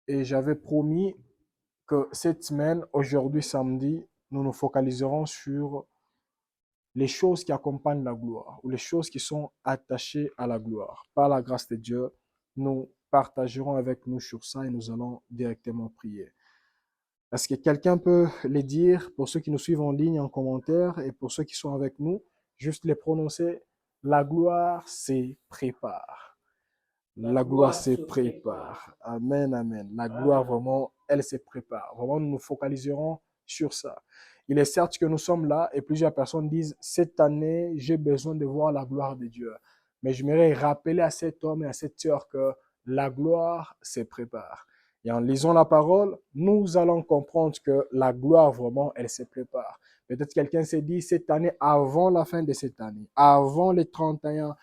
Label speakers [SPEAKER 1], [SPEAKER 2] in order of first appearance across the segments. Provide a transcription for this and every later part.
[SPEAKER 1] et j'avais promis que cette semaine, aujourd'hui samedi, nous nous focaliserons sur les choses qui accompagnent la gloire ou les choses qui sont attachées à la gloire. Par la grâce de Dieu, nous partagerons avec nous sur ça et nous allons directement prier. Est-ce que quelqu'un peut les dire pour ceux qui nous suivent en ligne en commentaire et pour ceux qui sont avec nous, juste les prononcer? La gloire se prépare. La gloire se prépare. Amen, amen. La gloire vraiment, elle se prépare. Vraiment, nous nous focaliserons sur ça. Il est certes que nous sommes là et plusieurs personnes disent, cette année, j'ai besoin de voir la gloire de Dieu. Mais je m'aimerais rappeler à cet homme et à cette sœur que la gloire se prépare. Et en lisant la parole, nous allons comprendre que la gloire, vraiment, elle se prépare. Peut-être quelqu'un s'est dit, cette année, avant la fin de cette année, avant les 31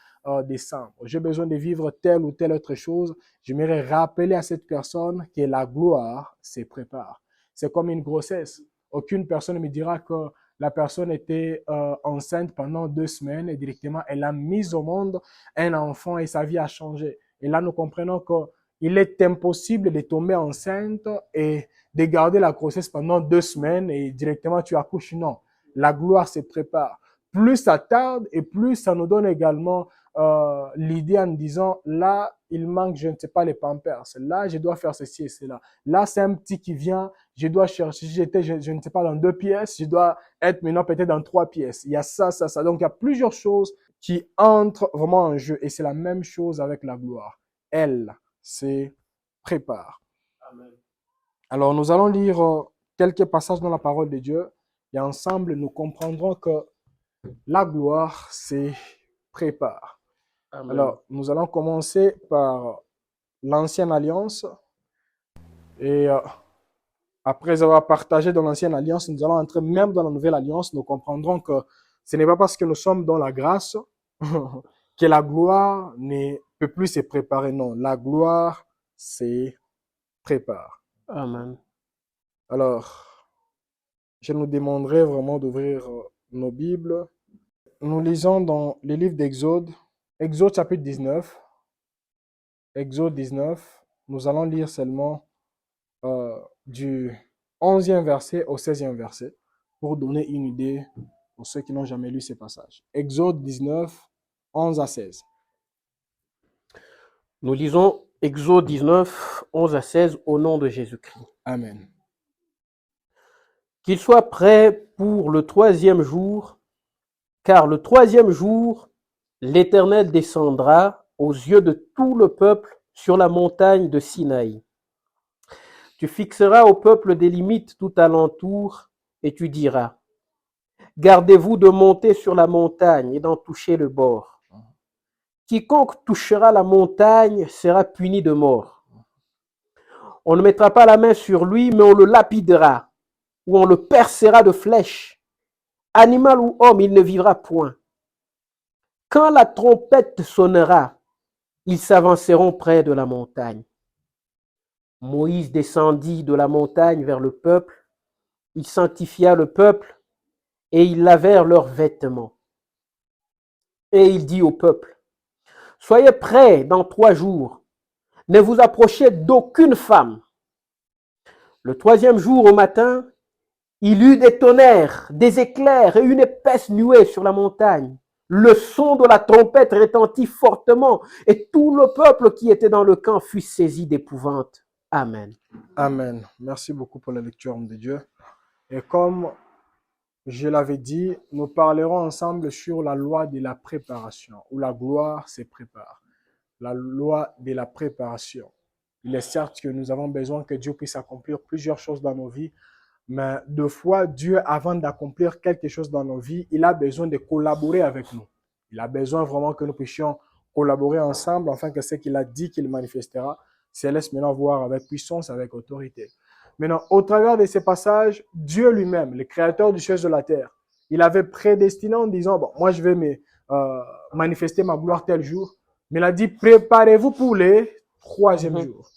[SPEAKER 1] décembre, j'ai besoin de vivre telle ou telle autre chose, j'aimerais rappeler à cette personne que la gloire se prépare. C'est comme une grossesse. Aucune personne ne me dira que la personne était enceinte pendant 2 semaines et directement elle a mis au monde un enfant et sa vie a changé. Et là, nous comprenons qu'il est impossible de tomber enceinte et de garder la grossesse pendant 2 semaines et directement tu accouches. Non, la gloire se prépare. Plus ça tarde et plus ça nous donne également l'idée en disant, là, il manque, je ne sais pas, les pampers. Là, je dois faire ceci et cela. Là, c'est un petit qui vient, je dois chercher, si j'étais, je ne sais pas, dans 2 pièces, je dois être maintenant peut-être dans 3 pièces. Il y a ça, ça, ça. Donc, il y a plusieurs choses qui entrent vraiment en jeu. Et c'est la même chose avec la gloire. Elle se prépare. Amen. Alors, nous allons lire quelques passages dans la parole de Dieu et ensemble, nous comprendrons que la gloire se prépare. Amen. Alors, nous allons commencer par l'Ancienne Alliance. Et après avoir partagé dans l'Ancienne Alliance, nous allons entrer même dans la Nouvelle Alliance. Nous comprendrons que ce n'est pas parce que nous sommes dans la grâce que la gloire ne peut plus se préparer. Non, la gloire se prépare.
[SPEAKER 2] Amen.
[SPEAKER 1] Alors, je nous demanderai vraiment d'ouvrir nos Bibles. Nous lisons dans les livres d'Exode, Exode chapitre 19. Exode 19, nous allons lire seulement du 11e verset au 16e verset pour donner une idée pour ceux qui n'ont jamais lu ces passages. Exode 19, 11 à 16.
[SPEAKER 2] Nous lisons Exode 19, 11 à 16 au nom de Jésus-Christ.
[SPEAKER 1] Amen.
[SPEAKER 2] Qu'il soit prêt pour le 3e jour, car le 3e jour, l'Éternel descendra aux yeux de tout le peuple sur la montagne de Sinaï. Tu fixeras au peuple des limites tout alentour et tu diras, gardez-vous de monter sur la montagne et d'en toucher le bord. Quiconque touchera la montagne sera puni de mort. On ne mettra pas la main sur lui, mais on le lapidera, ou on le percera de flèches. Animal ou homme, il ne vivra point. Quand la trompette sonnera, ils s'avanceront près de la montagne. Moïse descendit de la montagne vers le peuple, il sanctifia le peuple, et ils lavèrent leurs vêtements. Et il dit au peuple, soyez prêts dans 3 jours, ne vous approchez d'aucune femme. Le 3e jour au matin, il eut des tonnerres, des éclairs et une épaisse nuée sur la montagne. Le son de la trompette retentit fortement et tout le peuple qui était dans le camp fut saisi d'épouvante. Amen.
[SPEAKER 1] Amen. Merci beaucoup pour la lecture de Dieu. Et comme je l'avais dit, nous parlerons ensemble sur la loi de la préparation, où la gloire se prépare. La loi de la préparation. Il est certes que nous avons besoin que Dieu puisse accomplir plusieurs choses dans nos vies, mais deux fois, Dieu, avant d'accomplir quelque chose dans nos vies, il a besoin de collaborer avec nous. Il a besoin vraiment que nous puissions collaborer ensemble, afin que ce qu'il a dit qu'il manifestera, se laisse maintenant voir avec puissance, avec autorité. Maintenant, au travers de ces passages, Dieu lui-même, le créateur du ciel et de la terre, il avait prédestiné en disant, bon, moi je vais manifester ma gloire tel jour, mais il a dit, préparez-vous pour les 3e jours.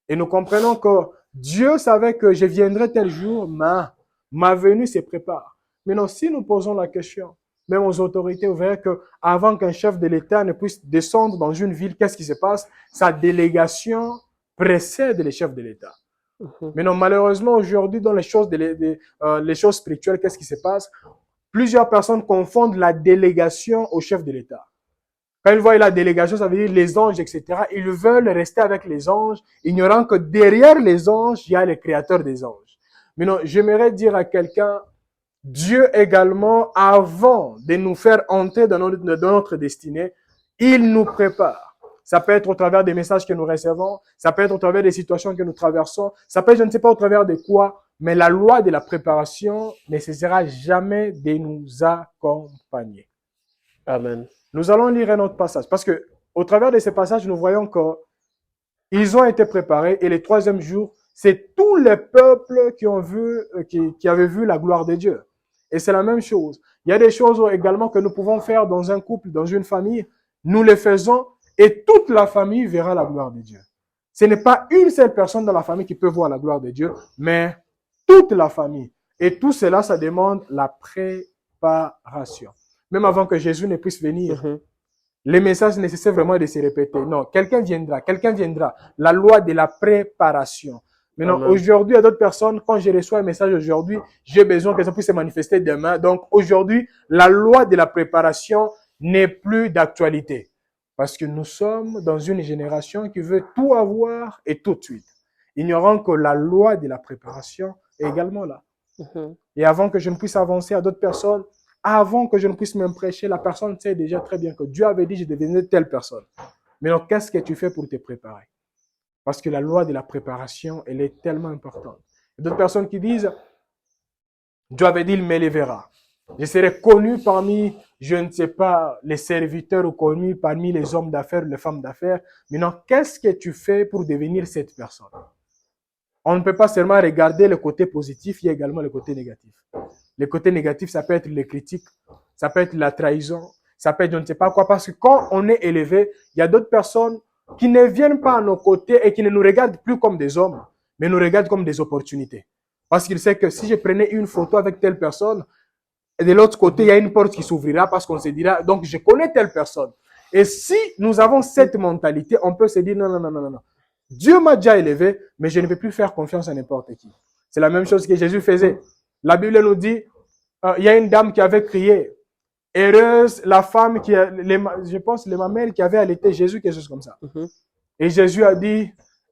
[SPEAKER 1] Et nous comprenons que Dieu savait que je viendrai tel jour, mais ma venue se prépare. Maintenant, si nous posons la question, même aux autorités, vous verrez qu'avant qu'un chef de l'État ne puisse descendre dans une ville, qu'est-ce qui se passe? Sa délégation précède les chefs de l'État.
[SPEAKER 2] Mhm.
[SPEAKER 1] Mais non, malheureusement, aujourd'hui, dans les choses, les choses spirituelles, qu'est-ce qui se passe? Plusieurs personnes confondent la délégation au chef de l'État. Quand ils voient la délégation, ça veut dire les anges, etc. Ils veulent rester avec les anges, ignorant que derrière les anges, il y a le créateur des anges. Mais non, j'aimerais dire à quelqu'un, Dieu également, avant de nous faire entrer dans notre destinée, il nous prépare. Ça peut être au travers des messages que nous recevons, ça peut être au travers des situations que nous traversons, ça peut être, je ne sais pas au travers de quoi, mais la loi de la préparation ne cessera jamais de nous accompagner.
[SPEAKER 2] Amen.
[SPEAKER 1] Nous allons lire un autre passage, parce que au travers de ces passages, nous voyons qu'ils ont été préparés, et le troisième jour, c'est tous les peuples qui ont vu, qui avaient vu la gloire de Dieu. Et c'est la même chose. Il y a des choses également que nous pouvons faire dans un couple, dans une famille. Nous les faisons et toute la famille verra la gloire de Dieu. Ce n'est pas une seule personne dans la famille qui peut voir la gloire de Dieu, mais toute la famille. Et tout cela, ça demande la préparation. Même avant que Jésus ne puisse venir, les messages nécessaires vraiment de se répéter. Non, quelqu'un viendra, quelqu'un viendra. La loi de la préparation. Maintenant, aujourd'hui, il y a d'autres personnes, quand je reçois un message aujourd'hui, j'ai besoin que ça puisse se manifester demain. Donc, aujourd'hui, la loi de la préparation n'est plus d'actualité. Parce que nous sommes dans une génération qui veut tout avoir et tout de suite. Ignorant que la loi de la préparation est également là. Et avant que je ne puisse avancer à d'autres personnes, avant que je ne puisse même prêcher, la personne sait déjà très bien que Dieu avait dit je devenais telle personne. Mais donc, qu'est-ce que tu fais pour te préparer? Parce que la loi de la préparation, elle est tellement importante. Il y a d'autres personnes qui disent, Dieu avait dit, il m'élèvera. Je serai connu parmi, je ne sais pas, les serviteurs ou connu parmi les hommes d'affaires, les femmes d'affaires. Maintenant, qu'est-ce que tu fais pour devenir cette personne? On ne peut pas seulement regarder le côté positif, il y a également le côté négatif. Le côté négatif, ça peut être les critiques, ça peut être la trahison, ça peut être je ne sais pas quoi. Parce que quand on est élevé, il y a d'autres personnes qui ne viennent pas à nos côtés et qui ne nous regardent plus comme des hommes, mais nous regardent comme des opportunités. Parce qu'ils savent que si je prenais une photo avec telle personne, et de l'autre côté, il y a une porte qui s'ouvrira parce qu'on se dira, donc je connais telle personne. Et si nous avons cette mentalité, on peut se dire, non, non, non, non, non. Dieu m'a déjà élevé, mais je ne peux plus faire confiance à n'importe qui. C'est la même chose que Jésus faisait. La Bible nous dit, il y a une dame qui avait crié, heureuse la femme qui a, je pense, les mamelles qui avaient allaité Jésus, quelque chose comme ça. Et Jésus a dit,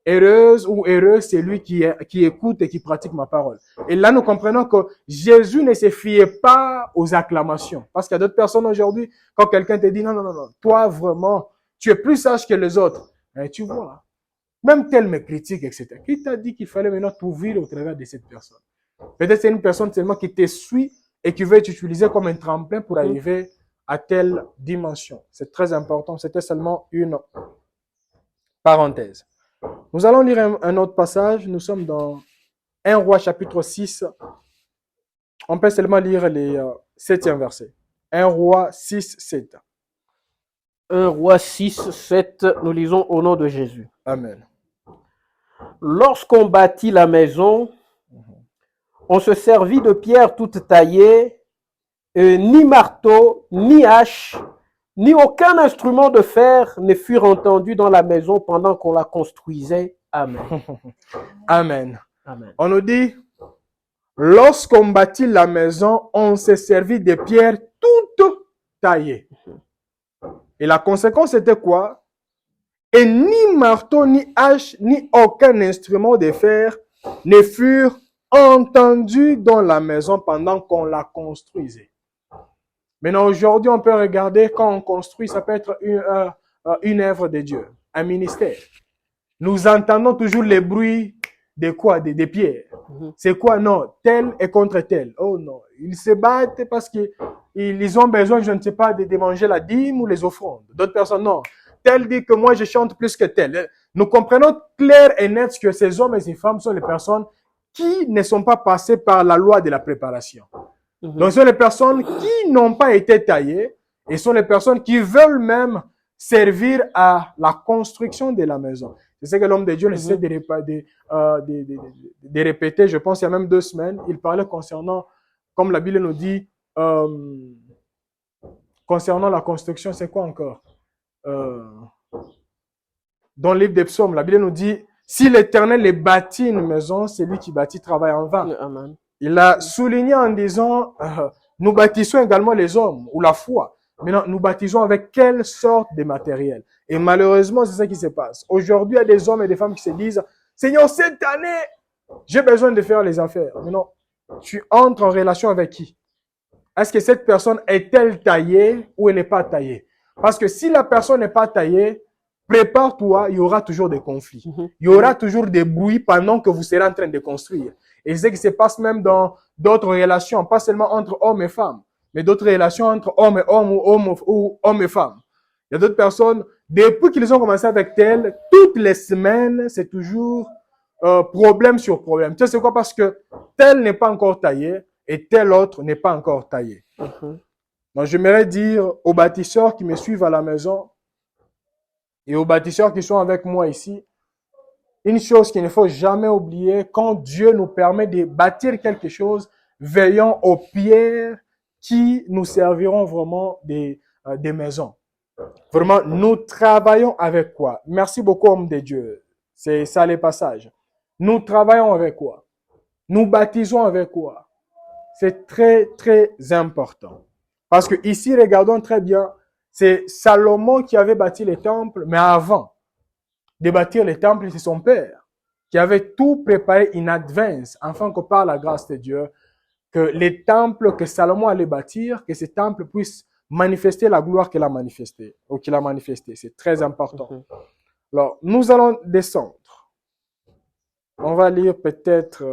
[SPEAKER 1] heureuse ou heureux, c'est lui qui écoute et qui pratique ma parole. Et là, nous comprenons que Jésus ne se fiait pas aux acclamations. Parce qu'il y a d'autres personnes aujourd'hui, quand quelqu'un te dit, non, non, non, non, toi vraiment, tu es plus sage que les autres. Et tu vois, même tel me critique, etc. Qui t'a dit qu'il fallait maintenant tout vivre au travers de cette personne? Peut-être c'est une personne seulement qui te suit et qui veut t'utiliser comme un tremplin pour arriver à telle dimension. C'est très important. C'était seulement une parenthèse. Nous allons lire un autre passage. Nous sommes dans 1 Roi chapitre 6. On peut seulement lire les 7e versets. 1 Roi 6, 7.
[SPEAKER 2] 1 Roi 6, 7, nous lisons au nom de Jésus.
[SPEAKER 1] Amen.
[SPEAKER 2] Lorsqu'on bâtit la maison, on se servit de pierres toutes taillées, ni marteau, ni hache, ni aucun instrument de fer ne furent entendus dans la maison pendant qu'on la construisait. Amen.
[SPEAKER 1] Amen.
[SPEAKER 2] Amen.
[SPEAKER 1] On nous dit, lorsqu'on bâtit la maison, on se servit de pierres toutes taillées. Et la conséquence était quoi? Et ni marteau, ni hache, ni aucun instrument de fer ne furent entendus dans la maison pendant qu'on la construisait. Maintenant, aujourd'hui, on peut regarder quand on construit, ça peut être une œuvre de Dieu, un ministère. Nous entendons toujours les bruits de quoi? Des pierres. C'est quoi? Non, tel est contre tel. Oh non, ils se battent parce qu'ils ont besoin, je ne sais pas, de manger la dîme ou les offrandes. D'autres personnes, non. Tel dit que moi, je chante plus que tel. Nous comprenons clair et net que ces hommes et ces femmes sont les personnes qui ne sont pas passées par la loi de la préparation. Donc, ce sont les personnes qui n'ont pas été taillées et sont les personnes qui veulent même servir à la construction de la maison. C'est ce que l'homme de Dieu essaie de répéter, je pense, il y a même 2 semaines. Il parlait concernant, comme la Bible nous dit, concernant la construction, c'est quoi encore? Dans le livre des psaumes, la Bible nous dit, Si l'Éternel bâtit une maison, celui qui bâtit travaille en vain.
[SPEAKER 2] Amen.
[SPEAKER 1] Il a souligné en disant, nous bâtissons également les hommes ou la foi. Maintenant, nous bâtissons avec quelle sorte de matériel? Et malheureusement, c'est ça qui se passe. Aujourd'hui, il y a des hommes et des femmes qui se disent, Seigneur, cette année, j'ai besoin de faire les affaires. Maintenant, tu entres en relation avec qui? Est-ce que cette personne est-elle taillée ou elle n'est pas taillée? Parce que si la personne n'est pas taillée, prépare-toi, il y aura toujours des conflits. Il y aura toujours des bruits pendant que vous serez en train de construire. Et c'est ce qui se passe même dans d'autres relations, pas seulement entre hommes et femmes, mais d'autres relations entre hommes et hommes ou hommes et femmes. Il y a d'autres personnes, depuis qu'ils ont commencé avec tel, toutes les semaines, c'est toujours problème sur problème. Tu sais c'est quoi? Parce que tel n'est pas encore taillé et tel autre n'est pas encore taillé. Donc, j'aimerais dire aux bâtisseurs qui me suivent à la maison et aux bâtisseurs qui sont avec moi ici, une chose qu'il ne faut jamais oublier, quand Dieu nous permet de bâtir quelque chose, veillons aux pierres qui nous serviront vraiment des maisons. Vraiment, nous travaillons avec quoi? Merci beaucoup, homme de Dieu. C'est ça les passages. Nous travaillons avec quoi? Nous baptisons avec quoi? C'est très, très important. Parce que ici, regardons très bien, c'est Salomon qui avait bâti les temples, mais avant de bâtir les temples, c'est son père qui avait tout préparé in advance, afin que par la grâce de Dieu, que les temples que Salomon allait bâtir, que ces temples puissent manifester la gloire qu'il a manifestée, ou qu'il a manifestée. C'est très important. Alors, nous allons descendre. On va lire peut-être...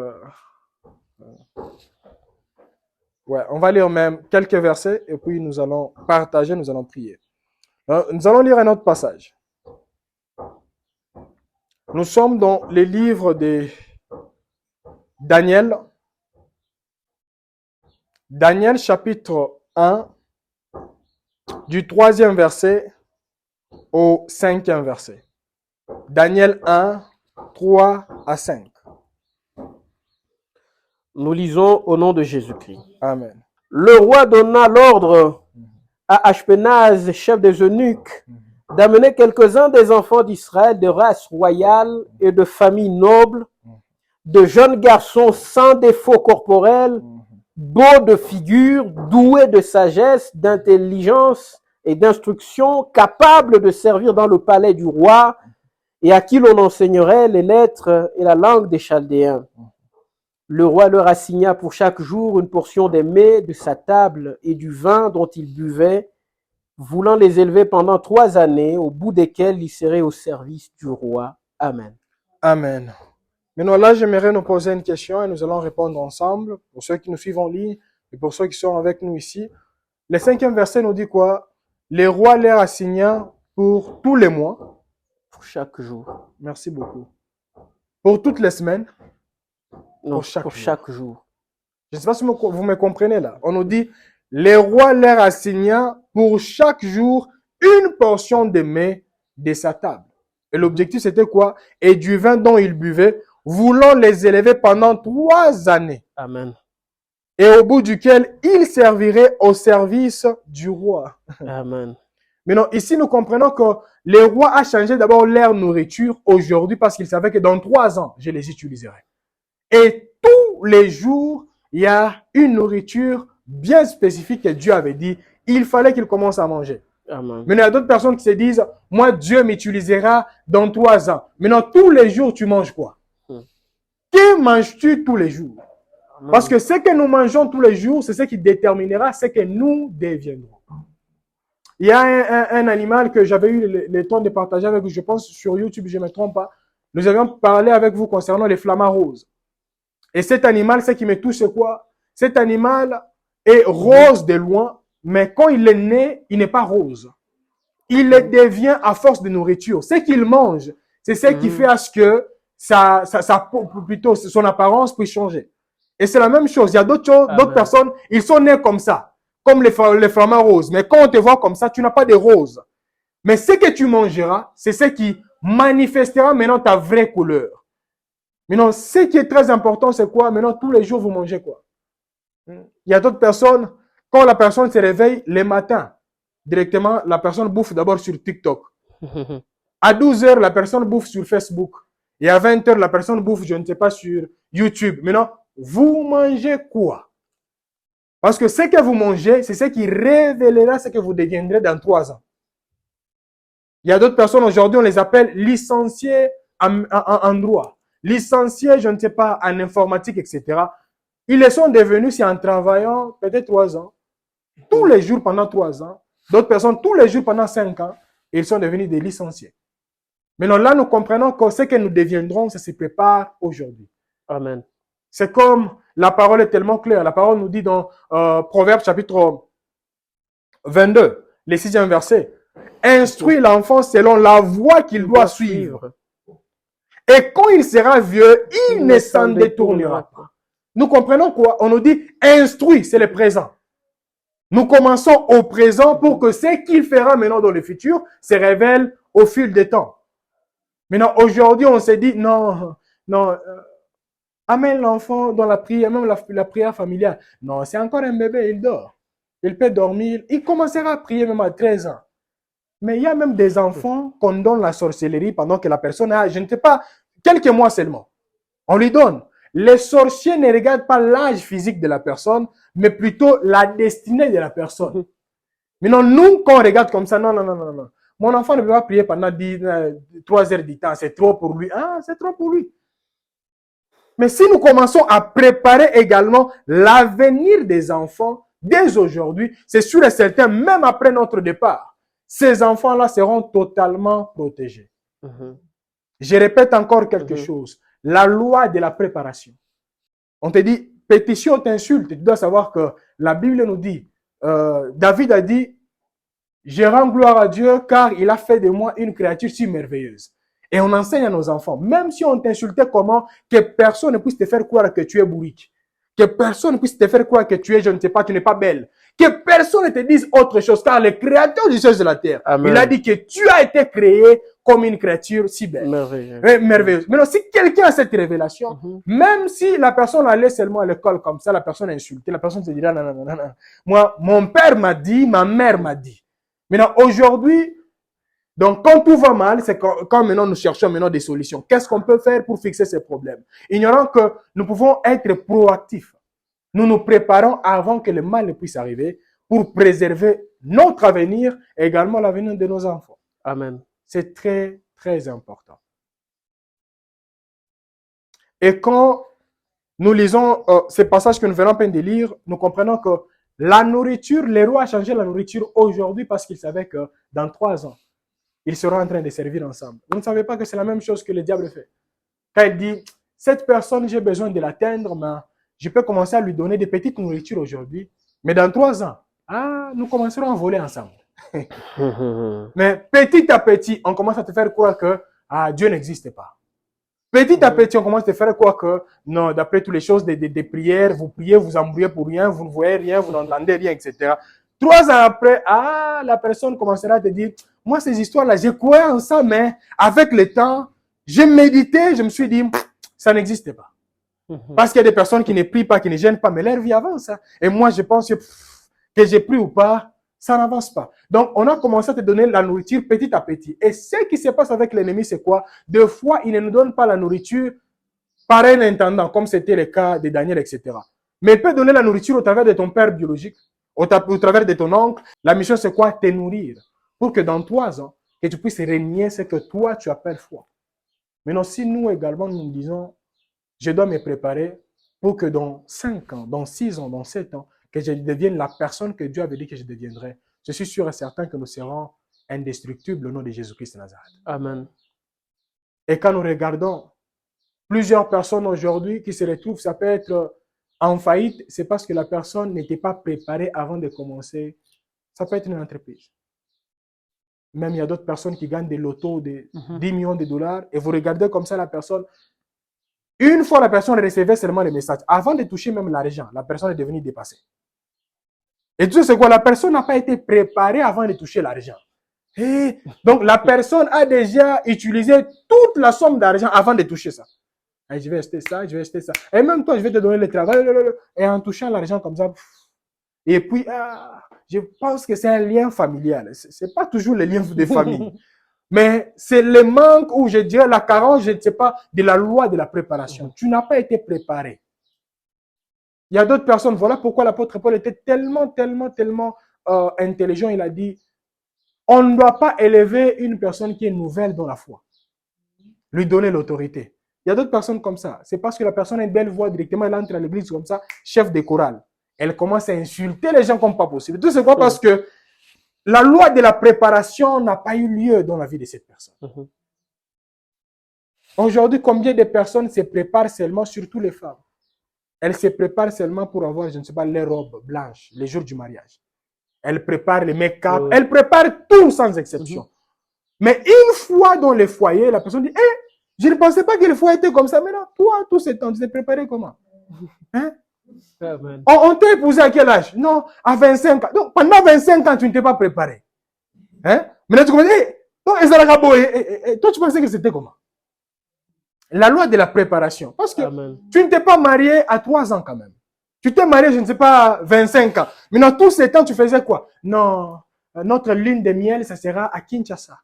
[SPEAKER 1] on va lire même quelques versets et puis nous allons partager, nous allons prier. Alors, nous allons lire un autre passage. Nous sommes dans les livres de Daniel. Daniel chapitre 1, du 3e verset au 5e verset. Daniel 1, 3 à 5.
[SPEAKER 2] Nous lisons au nom de Jésus-Christ.
[SPEAKER 1] Amen.
[SPEAKER 2] Le roi donna l'ordre à Ashpenaz, chef des eunuques, d'amener quelques-uns des enfants d'Israël de race royale et de famille noble, de jeunes garçons sans défaut corporel, beaux de figure, doués de sagesse, d'intelligence et d'instruction, capables de servir dans le palais du roi et à qui l'on enseignerait les lettres et la langue des Chaldéens. Le roi leur assigna pour chaque jour une portion des mets de sa table et du vin dont ils buvaient, voulant les élever pendant 3 années, au bout desquelles ils seraient au service du roi. Amen.
[SPEAKER 1] Amen. Maintenant, là, j'aimerais nous poser une question et nous allons répondre ensemble, pour ceux qui nous suivent en ligne et pour ceux qui sont avec nous ici. Le 5e verset nous dit quoi? Les rois leur assigna pour tous les mois.
[SPEAKER 2] Pour chaque jour.
[SPEAKER 1] Merci beaucoup. Pour toutes les semaines.
[SPEAKER 2] Non,
[SPEAKER 1] pour
[SPEAKER 2] chaque jour.
[SPEAKER 1] Je ne sais pas si vous me comprenez là. On nous dit, les rois leur assigna pour chaque jour une portion de mets de sa table. Et l'objectif c'était quoi? Et du vin dont ils buvaient, voulant les élever pendant 3 années.
[SPEAKER 2] Amen.
[SPEAKER 1] Et au bout duquel ils serviraient au service du roi.
[SPEAKER 2] Amen.
[SPEAKER 1] Maintenant, ici, nous comprenons que les rois ont changé d'abord leur nourriture aujourd'hui parce qu'ils savaient que dans 3 ans, je les utiliserai. Et tous les jours, il y a une nourriture bien spécifique que Dieu avait dit, il fallait qu'ils commencent à manger.
[SPEAKER 2] Amen.
[SPEAKER 1] Maintenant, il y a d'autres personnes qui se disent, moi, Dieu m'utilisera dans 3 ans. Maintenant, tous les jours, tu manges quoi? Que manges-tu tous les jours? Amen. Parce que ce que nous mangeons tous les jours, c'est ce qui déterminera ce que nous deviendrons. Il y a un animal que j'avais eu le temps de partager avec vous, je pense sur YouTube, je ne me trompe pas. Nous avions parlé avec vous concernant les flamants roses. Et cet animal, ce qui me touche, c'est quoi? Cet animal est rose de loin, mais quand il est né, il n'est pas rose. Il le devient à force de nourriture. Ce qu'il mange, c'est ce qui fait à ce que plutôt son apparence puisse changer. Et c'est la même chose. Il y a d'autres personnes, ils sont nés comme ça, comme les flamants roses. Mais quand on te voit comme ça, tu n'as pas de rose. Mais ce que tu mangeras, c'est ce qui manifestera maintenant ta vraie couleur. Maintenant, ce qui est très important, c'est quoi? Maintenant, tous les jours, vous mangez quoi? Il y a d'autres personnes, quand la personne se réveille le matin, directement, la personne bouffe d'abord sur TikTok. À 12 heures, la personne bouffe sur Facebook. Et à 20 heures, la personne bouffe, je ne sais pas, sur YouTube. Maintenant, vous mangez quoi? Parce que ce que vous mangez, c'est ce qui révélera ce que vous deviendrez dans 3 ans. Il y a d'autres personnes aujourd'hui, on les appelle licenciés en droit, licenciés, je ne sais pas, en informatique, etc. Ils le sont devenus, c'est en travaillant peut-être 3 ans, tous les jours pendant 3 ans. D'autres personnes, tous les jours pendant 5 ans, et ils sont devenus des licenciés. Maintenant, là, nous comprenons que ce que nous deviendrons, ça se prépare aujourd'hui.
[SPEAKER 2] Amen.
[SPEAKER 1] C'est comme la parole est tellement claire. La parole nous dit dans Proverbes chapitre 22, le 6e verset, instruis l'enfant selon la voie qu'il doit suivre. Et quand il sera vieux, il ne s'en détournera pas. Nous comprenons quoi? On nous dit instruis, c'est le présent. Nous commençons au présent pour que ce qu'il fera maintenant dans le futur se révèle au fil du temps. Maintenant, aujourd'hui, on s'est dit non, amène l'enfant dans la prière, même la prière familiale. Non, c'est encore un bébé, il dort. Il peut dormir. Il commencera à prier même à 13 ans. Mais il y a même des enfants qu'on donne la sorcellerie pendant que la personne a, je ne sais pas, quelques mois seulement. On lui donne. Les sorciers ne regardent pas l'âge physique de la personne, mais plutôt la destinée de la personne. Maintenant, nous, quand on regarde comme ça, non. Mon enfant ne peut pas prier pendant 3 heures du temps. C'est trop pour lui. Ah, c'est trop pour lui. Mais si nous commençons à préparer également l'avenir des enfants dès aujourd'hui, c'est sûr et certain, même après notre départ, ces enfants-là seront totalement protégés. Je répète encore quelque chose. La loi de la préparation. On te dit, pétition t'insulte. Tu dois savoir que la Bible nous dit, David a dit, je rends gloire à Dieu car il a fait de moi une créature si merveilleuse. Et on enseigne à nos enfants, même si on t'insultait comment, que personne ne puisse te faire croire que tu es bourrique. Que personne ne puisse te faire croire que tu es, je ne sais pas, tu n'es pas belle. Que personne ne te dise autre chose, car le créateur du ciel et de la terre, Amen. Il a dit que tu as été créé comme une créature si belle. Merveilleuse. Maintenant, si quelqu'un a cette révélation, même si la personne allait seulement à l'école comme ça, la personne a insulté, la personne se dira, non. Moi, mon père m'a dit, ma mère m'a dit. Maintenant, aujourd'hui, donc, quand tout va mal, c'est quand maintenant nous cherchons maintenant des solutions. Qu'est-ce qu'on peut faire pour fixer ces problèmes? Ignorant que nous pouvons être proactifs. Nous nous préparons avant que le mal ne puisse arriver pour préserver notre avenir et également l'avenir de nos enfants.
[SPEAKER 2] Amen.
[SPEAKER 1] C'est très, très important. Et quand nous lisons ces passages que nous venons à peine de lire, nous comprenons que la nourriture, les rois ont changé la nourriture aujourd'hui parce qu'ils savaient que dans 3 ans, ils seront en train de servir ensemble. Vous ne savez pas que c'est la même chose que le diable fait. Quand il dit, cette personne, j'ai besoin de l'atteindre, mais je peux commencer à lui donner des petites nourritures aujourd'hui, mais dans 3 ans, nous commencerons à voler ensemble. Mais petit à petit, on commence à te faire croire que Dieu n'existe pas. Petit à petit, on commence à te faire croire que, non, d'après toutes les choses des prières, vous priez, vous embrouillez pour rien, vous ne voyez rien, vous n'entendez rien, etc. 3 ans après, la personne commencera à te dire, moi, ces histoires-là, j'ai croyais en ça, mais avec le temps, j'ai médité, je me suis dit, ça n'existe pas. Parce qu'il y a des personnes qui ne prient pas, qui ne gênent pas, mais leur vie avance. Et moi, je pense que j'ai pris ou pas, ça n'avance pas. Donc, on a commencé à te donner la nourriture petit à petit. Et ce qui se passe avec l'ennemi, c'est quoi? Des fois, il ne nous donne pas la nourriture par un intendant, comme c'était le cas de Daniel, etc. Mais il peut donner la nourriture au travers de ton père biologique, au travers de ton oncle. La mission, c'est quoi? Te nourrir. Pour que dans 3 ans, que tu puisses régner ce que toi, tu appelles foi. Maintenant, si nous également, nous disons, je dois me préparer pour que dans 5 ans, dans 6 ans, dans 7 ans, que je devienne la personne que Dieu avait dit que je deviendrais, je suis sûr et certain que nous serons indestructibles au nom de Jésus-Christ de Nazareth.
[SPEAKER 2] Amen.
[SPEAKER 1] Et quand nous regardons plusieurs personnes aujourd'hui qui se retrouvent, ça peut être en faillite, c'est parce que la personne n'était pas préparée avant de commencer. Ça peut être une entreprise. Même il y a d'autres personnes qui gagnent des lotos de 10 millions de dollars et vous regardez comme ça la personne. Une fois la personne recevait seulement le message, avant de toucher même l'argent, la personne est devenue dépassée. Et tu sais c'est quoi? La personne n'a pas été préparée avant de toucher l'argent. Et donc la personne a déjà utilisé toute la somme d'argent avant de toucher ça. Et je vais acheter ça, je vais acheter ça. Et même toi, je vais te donner le travail. Et en touchant l'argent comme ça. Et puis, je pense que c'est un lien familial. Ce n'est pas toujours le lien de famille. Mais c'est le manque ou je dirais la carence, je ne sais pas, de la loi de la préparation. Tu n'as pas été préparé. Il y a d'autres personnes, voilà pourquoi l'apôtre Paul était tellement intelligent. Il a dit, on ne doit pas élever une personne qui est nouvelle dans la foi. Lui donner l'autorité. Il y a d'autres personnes comme ça. C'est parce que la personne a une belle voix directement, elle entre à l'église comme ça, chef de chorale. Elle commence à insulter les gens comme pas possible. Tout c'est quoi? Parce que la loi de la préparation n'a pas eu lieu dans la vie de cette personne. Aujourd'hui, combien de personnes se préparent seulement, surtout les femmes? Elles se préparent seulement pour avoir, je ne sais pas, les robes blanches, les jours du mariage. Elles préparent les make-up, elles préparent tout sans exception. Mais une fois dans le foyer, la personne dit, je ne pensais pas que le foyer était comme ça. Mais non, toi, tout ce temps, tu t'es préparé comment? Hein? On t'a épousé à quel âge? Non, à 25 ans. Donc, pendant 25 ans, tu ne t'es pas préparé. Hein? Maintenant, tu commences, toi, tu pensais que c'était comment? La loi de la préparation. Parce que tu ne t'es pas marié à 3 ans quand même. Tu t'es marié, je ne sais pas, 25 ans. Maintenant, tous ces temps, tu faisais quoi? Non, notre lune de miel, ça sera à Kinshasa.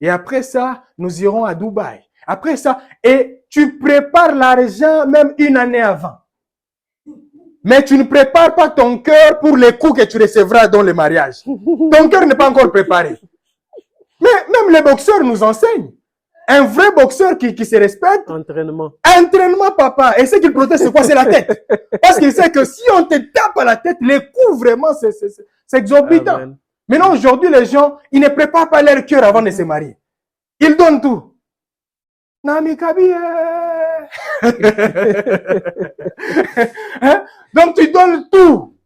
[SPEAKER 1] Et après ça, nous irons à Dubaï. Après ça, et tu prépares l'argent même une année avant. Mais tu ne prépares pas ton cœur pour les coups que tu recevras dans le mariage. Ton cœur n'est pas encore préparé. Mais même les boxeurs nous enseignent. Un vrai boxeur qui se respecte.
[SPEAKER 2] Entraînement.
[SPEAKER 1] Entraînement, papa. Et ce qu'il protège, c'est quoi? C'est la tête. Parce qu'il sait que si on te tape à la tête, les coups, vraiment, c'est exorbitant. Amen. Maintenant, aujourd'hui, les gens, ils ne préparent pas leur cœur avant de se marier. Ils donnent tout. Nami Kabi. Hein? Donc, tu donnes tout.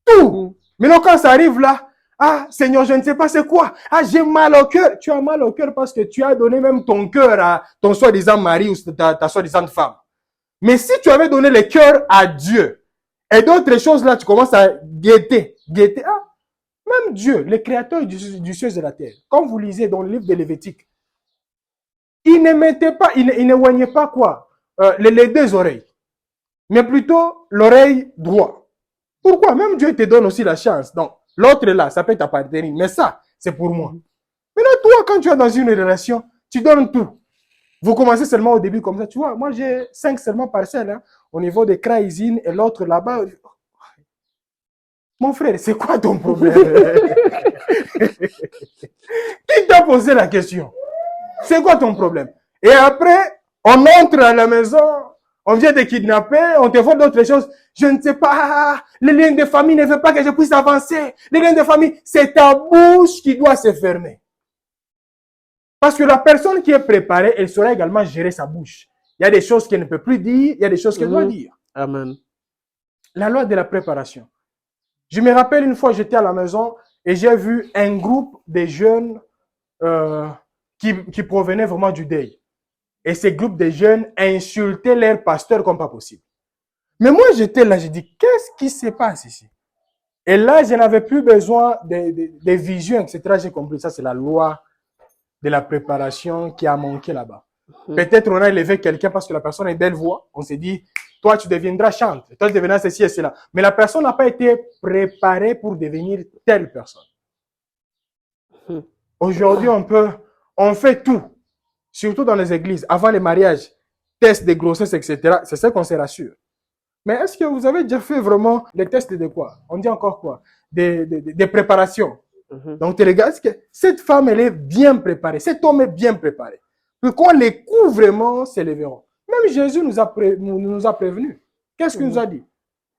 [SPEAKER 1] Tout. Maintenant, quand ça arrive là, ah, Seigneur, je ne sais pas c'est quoi. Ah, j'ai mal au cœur. Tu as mal au cœur parce que tu as donné même ton cœur à ton soi-disant mari ou ta soi-disant femme. Mais si tu avais donné le cœur à Dieu et d'autres choses là, tu commences à guetter. Ah, même Dieu, le créateur du ciel et de la terre, quand vous lisez dans le livre de Lévitique, il ne mettait pas, il ne oignait pas quoi? Les 2 oreilles, mais plutôt l'oreille droite. Pourquoi? Même Dieu te donne aussi la chance. Donc, l'autre là, ça peut t'appartenir, mais ça, c'est pour moi. Maintenant, toi, quand tu es dans une relation, tu donnes tout. Vous commencez seulement au début comme ça. Tu vois, moi, j'ai 5 seulement parcelles, hein, au niveau des Kraïsines et l'autre là-bas. Mon frère, c'est quoi ton problème? Qui t'a posé la question? C'est quoi ton problème? Et après, on entre à la maison, on vient te kidnapper, on te vole d'autres choses. Je ne sais pas, le lien de famille ne veut pas que je puisse avancer. Le lien de famille, c'est ta bouche qui doit se fermer. Parce que la personne qui est préparée, elle saura également gérer sa bouche. Il y a des choses qu'elle ne peut plus dire, il y a des choses qu'elle doit dire.
[SPEAKER 2] Amen.
[SPEAKER 1] La loi de la préparation. Je me rappelle une fois, j'étais à la maison et j'ai vu un groupe de jeunes qui provenaient vraiment du deuil. Et ces groupes de jeunes insultaient leur pasteur comme pas possible. Mais moi, j'étais là, j'ai dit, qu'est-ce qui se passe ici? Et là, je n'avais plus besoin de visions, etc. J'ai compris, ça c'est la loi de la préparation qui a manqué là-bas. Peut-être on a élevé quelqu'un parce que la personne a une belle voix. On s'est dit, toi tu deviendras chante, toi tu deviendras ceci et cela. Mais la personne n'a pas été préparée pour devenir telle personne. Aujourd'hui, on fait tout, surtout dans les églises, avant les mariages, tests de grossesse, etc. C'est ça qu'on se rassure. Mais est-ce que vous avez déjà fait vraiment des tests de quoi? On dit encore quoi? Des préparations. Donc tu regardes, est-ce que cette femme, elle est bien préparée, cet homme est bien préparé. Puis quand les coups vraiment s'élèveront. Même Jésus nous a prévenus. Qu'est-ce qu'il nous a dit?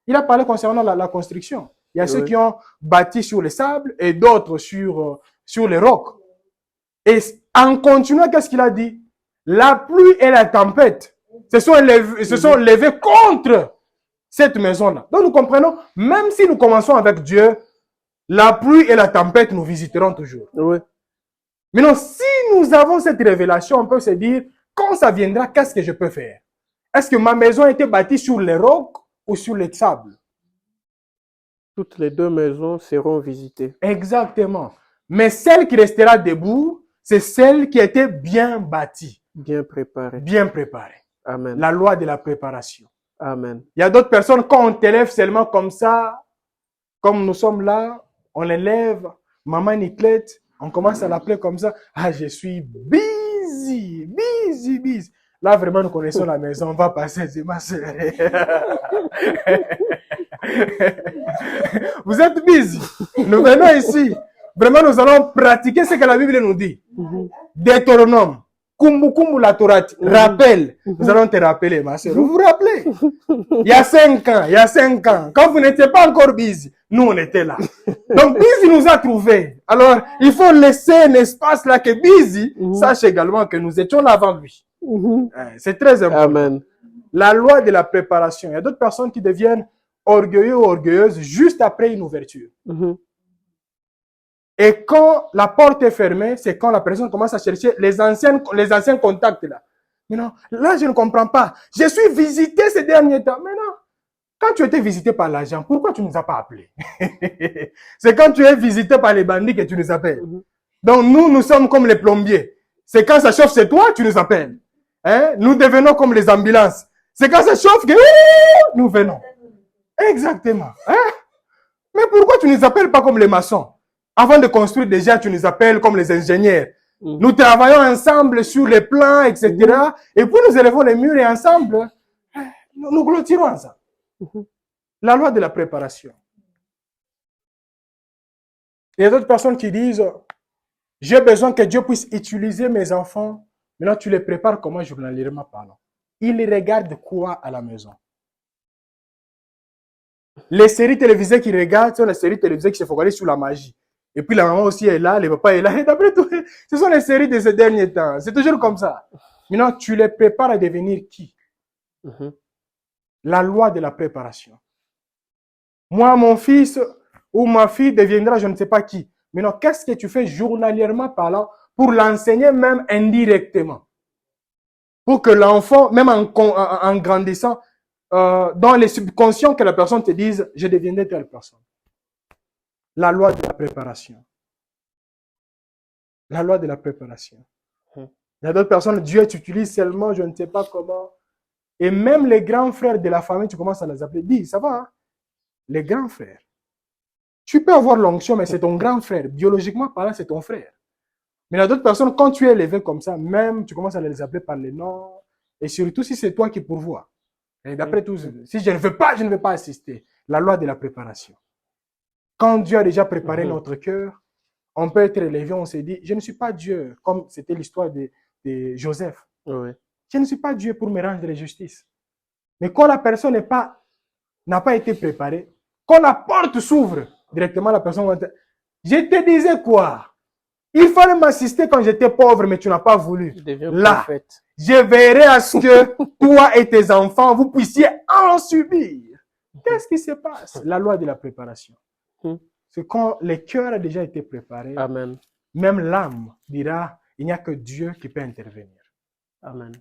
[SPEAKER 1] Il a parlé concernant la construction. Il y a ceux qui ont bâti sur les sables et d'autres sur les rocs. Et en continuant, qu'est-ce qu'il a dit? La pluie et la tempête se sont levés contre cette maison-là. Donc nous comprenons, même si nous commençons avec Dieu, la pluie et la tempête nous visiteront toujours.
[SPEAKER 2] Oui.
[SPEAKER 1] Maintenant, si nous avons cette révélation, on peut se dire, quand ça viendra, qu'est-ce que je peux faire? Est-ce que ma maison a été bâtie sur les rocs ou sur les sables?
[SPEAKER 2] Toutes les 2 maisons seront visitées.
[SPEAKER 1] Exactement. Mais celle qui restera debout, c'est celle qui a été bien bâtie.
[SPEAKER 2] Bien préparée.
[SPEAKER 1] Bien préparée.
[SPEAKER 2] Amen.
[SPEAKER 1] La loi de la préparation.
[SPEAKER 2] Amen.
[SPEAKER 1] Il y a d'autres personnes, quand on t'élève seulement comme ça, comme nous sommes là, on l'élève, maman Niclette, On commence à l'appeler comme ça. Ah, je suis busy, busy, busy. Là, vraiment, nous connaissons la maison. On va passer, c'est ma soeur. Vous êtes busy. Nous venons ici. Vraiment, nous allons pratiquer ce que la Bible nous dit. Deutéronome. Kumbu kumbu la Torah. Rappel. Nous allons te rappeler, ma soeur. Vous vous rappelez? Il y a 5 ans, il y a 5 ans. Quand vous n'étiez pas encore busy, nous, on était là. Donc, busy nous a trouvés. Alors, il faut laisser un espace là que busy sache également que nous étions là avant lui. C'est très important.
[SPEAKER 2] Amen.
[SPEAKER 1] La loi de la préparation. Il y a d'autres personnes qui deviennent orgueilleux ou orgueilleuses juste après une ouverture. Et quand la porte est fermée, c'est quand la personne commence à chercher les anciens contacts là. Mais non, là je ne comprends pas. Je suis visité ces derniers temps. Mais non, quand tu étais visité par l'agent, pourquoi tu ne nous as pas appelés? C'est quand tu es visité par les bandits que tu nous appelles. Donc nous sommes comme les plombiers. C'est quand ça chauffe, c'est toi, tu nous appelles. Hein? Nous devenons comme les ambulances. C'est quand ça chauffe que nous venons. Exactement. Hein? Mais pourquoi tu ne nous appelles pas comme les maçons? Avant de construire déjà, tu nous appelles comme les ingénieurs. Nous travaillons ensemble sur les plans, etc. Et puis nous élevons les murs et ensemble, nous clôturons ensemble. La loi de la préparation. Il y a d'autres personnes qui disent, j'ai besoin que Dieu puisse utiliser mes enfants. Maintenant, tu les prépares comment journalièrement parlant. Ils regardent quoi à la maison? Les séries télévisées qu'ils regardent sont les séries télévisées qui se focalisent sur la magie. Et puis la maman aussi est là, le papa est là. Et d'après tout, ce sont les séries de ces derniers temps. C'est toujours comme ça. Maintenant, tu les prépares à devenir qui? La loi de la préparation. Moi, mon fils ou ma fille deviendra je ne sais pas qui. Maintenant, qu'est-ce que tu fais journalièrement parlant pour l'enseigner même indirectement? Pour que l'enfant, même en grandissant, dans les subconscients que la personne te dise, je deviendrai telle personne. La loi de la préparation. La loi de la préparation. Il y a d'autres personnes, Dieu t'utilise seulement, je ne sais pas comment. Et même les grands frères de la famille, tu commences à les appeler. Dis, ça va, hein? Les grands frères. Tu peux avoir l'onction, mais c'est ton grand frère. Biologiquement parlant, c'est ton frère. Mais il y a d'autres personnes, quand tu es élevé comme ça, même, tu commences à les appeler par les noms. Et surtout si c'est toi qui pourvois. Et d'après tout, si je ne veux pas, je ne vais pas assister. La loi de la préparation. Quand Dieu a déjà préparé notre cœur, on peut être élevé, on s'est dit, je ne suis pas Dieu, comme c'était l'histoire de Joseph. Je ne suis pas Dieu pour me rendre justice. Mais quand la personne n'a pas été préparée, quand la porte s'ouvre, directement la personne va dire, je te disais quoi? Il fallait m'assister quand j'étais pauvre, mais tu n'as pas voulu. Là, je verrai à ce que toi et tes enfants, vous puissiez en subir. Qu'est-ce qui se passe? La loi de la préparation. C'est quand le cœur a déjà été préparé.
[SPEAKER 2] Amen.
[SPEAKER 1] Même l'âme dira, il n'y a que Dieu qui peut intervenir.
[SPEAKER 2] Amen.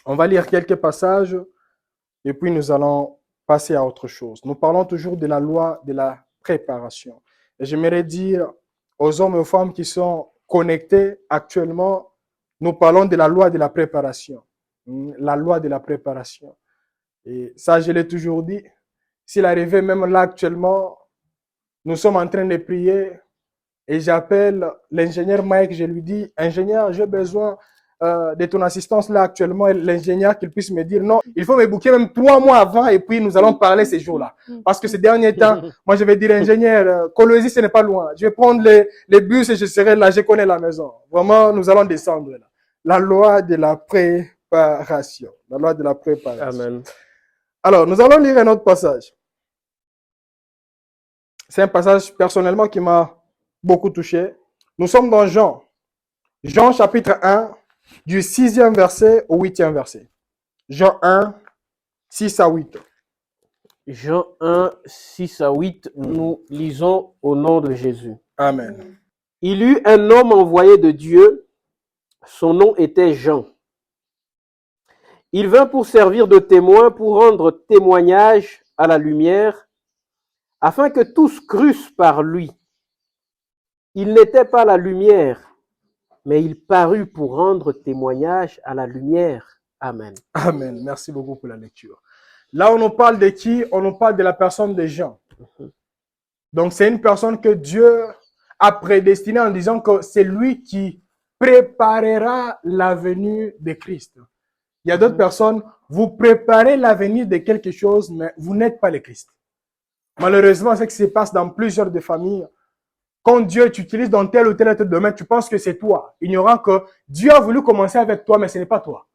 [SPEAKER 1] On va lire quelques passages et puis nous allons passer à autre chose. Nous parlons toujours de la loi de la préparation. Et j'aimerais dire aux hommes et aux femmes qui sont connectés actuellement, nous parlons de la loi de la préparation. La loi de la préparation. Et ça, je l'ai toujours dit. S'il arrivait même là actuellement, nous sommes en train de prier et j'appelle l'ingénieur Mike, je lui dis, ingénieur, j'ai besoin de ton assistance là actuellement, et l'ingénieur qu'il puisse me dire, non, il faut me booker même 3 mois avant et puis nous allons parler ces jours-là. Parce que ces derniers temps, moi je vais dire, ingénieur, Colosie ce n'est pas loin, je vais prendre les bus et je serai là, je connais la maison. Vraiment, nous allons descendre là. La loi de la préparation. La loi de la préparation.
[SPEAKER 2] Amen.
[SPEAKER 1] Alors, nous allons lire un autre passage. C'est un passage personnellement qui m'a beaucoup touché. Nous sommes dans Jean. Jean chapitre 1, du 6e verset au 8e verset. Jean 1, 6 à 8.
[SPEAKER 2] Jean 1, 6 à 8, nous lisons au nom de Jésus.
[SPEAKER 1] Amen.
[SPEAKER 2] Il eut un homme envoyé de Dieu, son nom était Jean. Il vint pour servir de témoin, pour rendre témoignage à la lumière, afin que tous crussent par lui. Il n'était pas la lumière, mais il parut pour rendre témoignage à la lumière. Amen.
[SPEAKER 1] Amen. Merci beaucoup pour la lecture. Là, on nous parle de qui? On nous parle de la personne de Jean. Donc, c'est une personne que Dieu a prédestiné en disant que c'est lui qui préparera la venue de Christ. Il y a d'autres personnes, vous préparez la venue de quelque chose, mais vous n'êtes pas le Christ. Malheureusement, c'est ce qui se passe dans plusieurs des familles. Quand Dieu t'utilise dans tel ou tel autre domaine, tu penses que c'est toi, ignorant que Dieu a voulu commencer avec toi, mais ce n'est pas toi.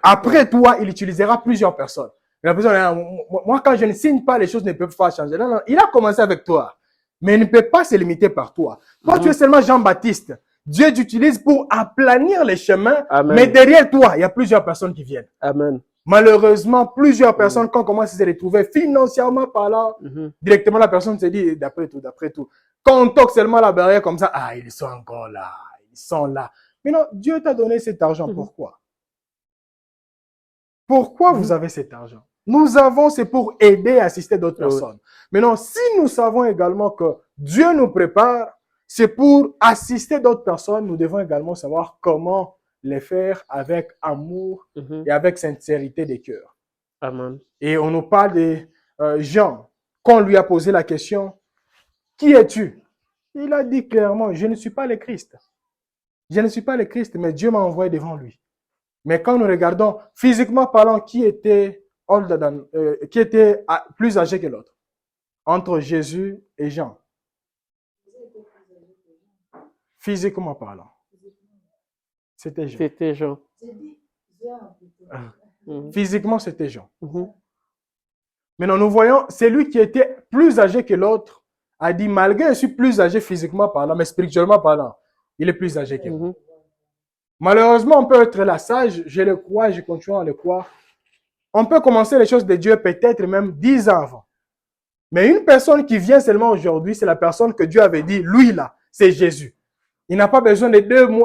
[SPEAKER 1] Après toi, il utilisera plusieurs personnes. La personne, moi, quand je ne signe pas, les choses ne peuvent pas changer. Non, non, il a commencé avec toi, mais il ne peut pas se limiter par toi. Toi, tu es seulement Jean-Baptiste. Dieu t'utilise pour aplanir les chemins,
[SPEAKER 2] Amen.
[SPEAKER 1] mais derrière toi, il y a plusieurs personnes qui viennent.
[SPEAKER 2] Amen.
[SPEAKER 1] Malheureusement, plusieurs personnes, quand on commence à se retrouver financièrement parlant, directement la personne se dit, d'après tout. Quand on toque seulement la barrière comme ça, ah, ils sont encore là, ils sont là. Mais non, Dieu t'a donné cet argent, pourquoi? Pourquoi vous avez cet argent? Nous avons, c'est pour aider et assister d'autres personnes. Maintenant, si nous savons également que Dieu nous prépare, c'est pour assister d'autres personnes, nous devons également savoir comment les faire avec amour et avec sincérité de cœur.
[SPEAKER 2] Amen.
[SPEAKER 1] Et on nous parle de Jean. Quand on lui a posé la question, qui es-tu? Il a dit clairement, je ne suis pas le Christ. Je ne suis pas le Christ, mais Dieu m'a envoyé devant lui. Mais quand nous regardons, physiquement parlant, qui était plus âgé que l'autre? Entre Jésus et Jean. Physiquement parlant. C'était Jean.
[SPEAKER 2] C'était Jean.
[SPEAKER 1] Physiquement, c'était Jean. Maintenant, nous voyons, celui qui était plus âgé que l'autre a dit, malgré je suis plus âgé physiquement parlant, mais spirituellement parlant, il est plus âgé que moi. Malheureusement, on peut être là sage, je le crois, je continue à le croire. On peut commencer les choses de Dieu peut-être même 10 ans avant. Mais une personne qui vient seulement aujourd'hui, c'est la personne que Dieu avait dit, lui là, c'est Jésus. Il n'a pas besoin de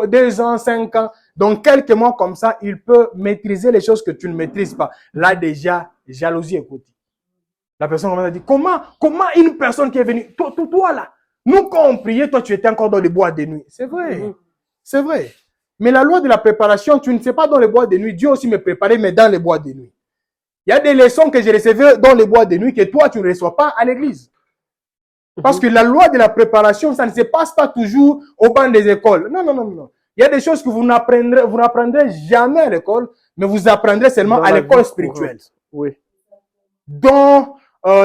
[SPEAKER 1] 2 ans, 5 ans. Donc, quelques mois comme ça, il peut maîtriser les choses que tu ne maîtrises pas. Là, déjà, jalousie est côté. La personne a dit, comment une personne qui est venue, toi là, nous quand on priait, toi tu étais encore dans les bois de nuit. C'est vrai, c'est vrai. Mais la loi de la préparation, tu ne sais pas dans les bois de nuit. Dieu aussi me préparait, mais dans les bois de nuit. Il y a des leçons que j'ai recevées dans les bois de nuit que toi, tu ne reçois pas à l'église. Parce que la loi de la préparation, ça ne se passe pas toujours au banc des écoles. Non. Il y a des choses que vous n'apprendrez jamais à l'école, mais vous apprendrez seulement à l'école spirituelle.
[SPEAKER 2] Oui.
[SPEAKER 1] Dans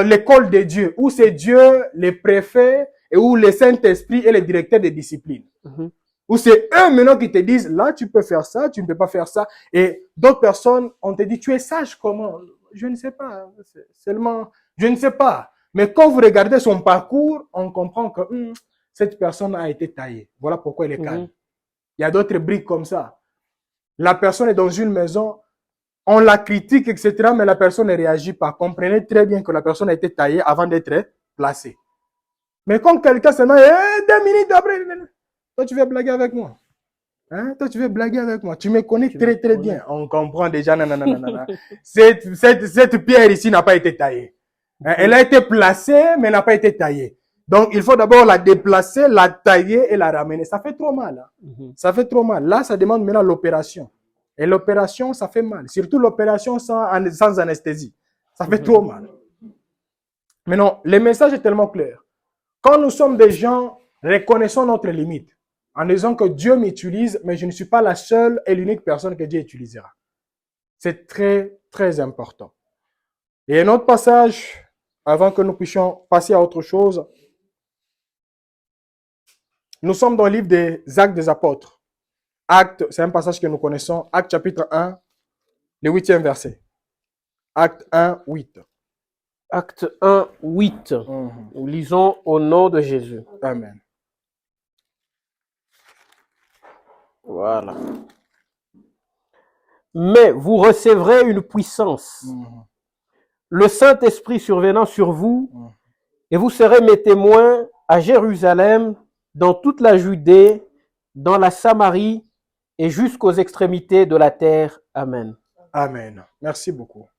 [SPEAKER 1] l'école de Dieu, où c'est Dieu, les préfets, et où le Saint-Esprit et les directeurs des disciplines. Où c'est eux maintenant qui te disent, là tu peux faire ça, tu ne peux pas faire ça. Et d'autres personnes, on te dit, tu es sage comment? Je ne sais pas. Seulement, je ne sais pas. Mais quand vous regardez son parcours, on comprend que cette personne a été taillée. Voilà pourquoi elle est calme. Il y a d'autres briques comme ça. La personne est dans une maison, on la critique, etc., mais la personne ne réagit pas. Comprenez très bien que la personne a été taillée avant d'être placée. Mais quand quelqu'un se met, 2 minutes après, toi tu veux blaguer avec moi. Hein? Toi tu veux blaguer avec moi. Tu me connais très bien. On comprend déjà, non. Cette pierre ici n'a pas été taillée. Elle a été placée, mais n'a pas été taillée. Donc, il faut d'abord la déplacer, la tailler et la ramener. Ça fait trop mal. Ça fait trop mal. Là, ça demande maintenant l'opération. Et l'opération, ça fait mal. Surtout l'opération sans anesthésie. Ça fait trop mal. Mais non, le message est tellement clair. Quand nous sommes des gens, reconnaissons notre limite. En disant que Dieu m'utilise, mais je ne suis pas la seule et l'unique personne que Dieu utilisera. C'est très important. Et un autre passage, avant que nous puissions passer à autre chose. Nous sommes dans le livre des Actes des Apôtres. Actes, c'est un passage que nous connaissons. Actes chapitre 1, le 8e verset. Acte 1, 8.
[SPEAKER 2] Acte 1, 8. Nous lisons au nom de Jésus.
[SPEAKER 1] Amen.
[SPEAKER 2] Voilà. Mais vous recevrez une puissance. Le Saint-Esprit survenant sur vous, et vous serez mes témoins à Jérusalem, dans toute la Judée, dans la Samarie et jusqu'aux extrémités de la terre. Amen.
[SPEAKER 1] Amen. Merci beaucoup.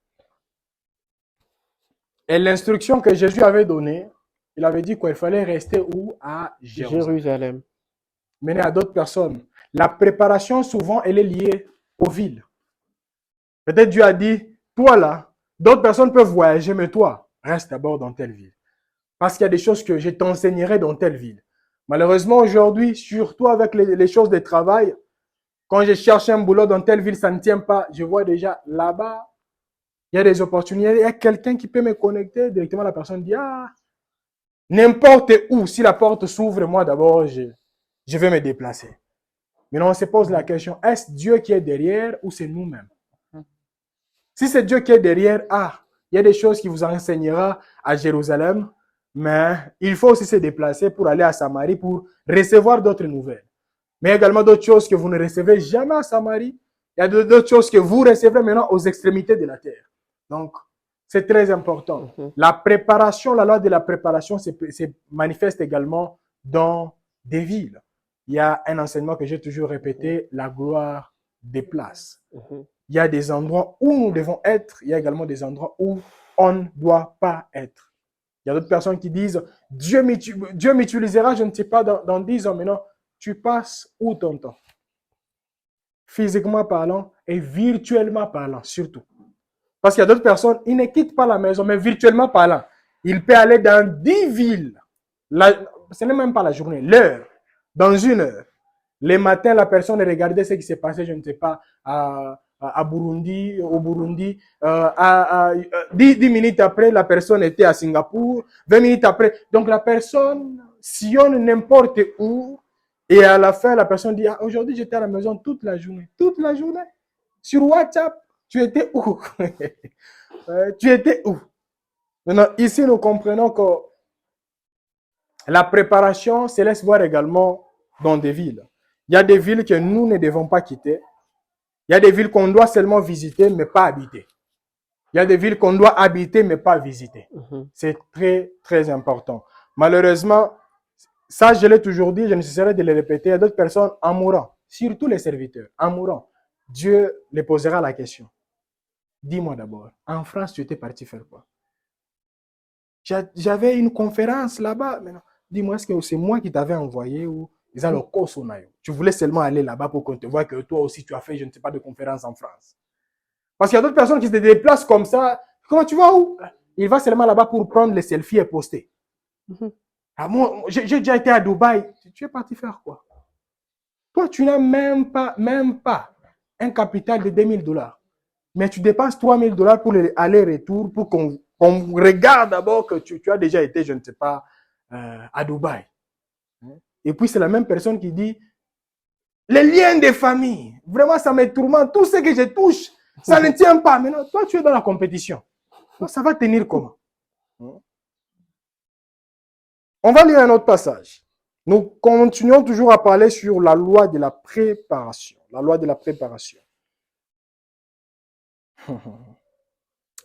[SPEAKER 1] Et l'instruction que Jésus avait donnée, il avait dit qu'il fallait rester où? À Jérusalem. Mais il y a d'autres personnes. La préparation, souvent, elle est liée aux villes. Peut-être Dieu a dit, toi là, d'autres personnes peuvent voyager, mais toi, reste d'abord dans telle ville. Parce qu'il y a des choses que je t'enseignerai dans telle ville. Malheureusement, aujourd'hui, surtout avec les choses de travail, quand je cherche un boulot dans telle ville, ça ne tient pas. Je vois déjà là-bas, il y a des opportunités. Il y a quelqu'un qui peut me connecter. Directement, la personne dit, ah, n'importe où, si la porte s'ouvre, moi d'abord, je vais me déplacer. Maintenant, on se pose la question, est-ce Dieu qui est derrière ou c'est nous-mêmes? Si c'est Dieu qui est derrière, ah, il y a des choses qui vous enseignera à Jérusalem, mais il faut aussi se déplacer pour aller à Samarie pour recevoir d'autres nouvelles. Mais il y a également d'autres choses que vous ne recevez jamais à Samarie. Il y a d'autres choses que vous recevez maintenant aux extrémités de la terre. Donc, c'est très important. La préparation, la loi de la préparation se manifeste également dans des villes. Il y a un enseignement que j'ai toujours répété, la gloire déplace. Il y a des endroits où nous devons être, il y a également des endroits où on ne doit pas être. Il y a d'autres personnes qui disent, Dieu m'utilisera, je ne sais pas, dans 10 ans. Mais non, tu passes où ton temps? Physiquement parlant et virtuellement parlant, surtout. Parce qu'il y a d'autres personnes, ils ne quittent pas la maison, mais virtuellement parlant, ils peuvent aller dans 10 villes. Ce n'est même pas la journée, l'heure, dans 1 heure. Le matin, la personne regardait ce qui s'est passé, je ne sais pas, au Burundi. 10 minutes après, la personne était à Singapour. 20 minutes après. Donc, la personne sillonne n'importe où. Et à la fin, la personne dit, ah, aujourd'hui, j'étais à la maison toute la journée. Toute la journée. Sur WhatsApp, tu étais où? Tu étais où? Maintenant, ici, nous comprenons que la préparation se laisse voir également dans des villes. Il y a des villes que nous ne devons pas quitter. Il y a des villes qu'on doit seulement visiter, mais pas habiter. Il y a des villes qu'on doit habiter, mais pas visiter. C'est très, très important. Malheureusement, ça, je l'ai toujours dit, je ne cesserai de le répéter, il y a d'autres personnes en mourant, surtout les serviteurs, en mourant. Dieu les posera la question. Dis-moi d'abord, en France, tu étais parti faire quoi? J'avais une conférence là-bas. Dis-moi, est-ce que c'est moi qui t'avais envoyé ou ils ont le cours? Tu voulais seulement aller là-bas pour qu'on te voie que toi aussi tu as fait, je ne sais pas, de conférence en France. Parce qu'il y a d'autres personnes qui se déplacent comme ça. Comment tu vas où? Il va seulement là-bas pour prendre les selfies et poster. Ah, moi, j'ai déjà été à Dubaï. Tu es parti faire quoi? Toi, tu n'as même pas un capital de $2000. Mais tu dépenses $3000 pour aller-retour pour qu'on regarde d'abord que tu as déjà été, je ne sais pas, à Dubaï. Et puis, c'est la même personne qui dit, les liens de famille, vraiment, ça me tourmente. Tout ce que je touche, ça ne tient pas. Maintenant, toi, tu es dans la compétition. Donc, ça va tenir comment? On va lire un autre passage. Nous continuons toujours à parler sur la loi de la préparation. La loi de la préparation.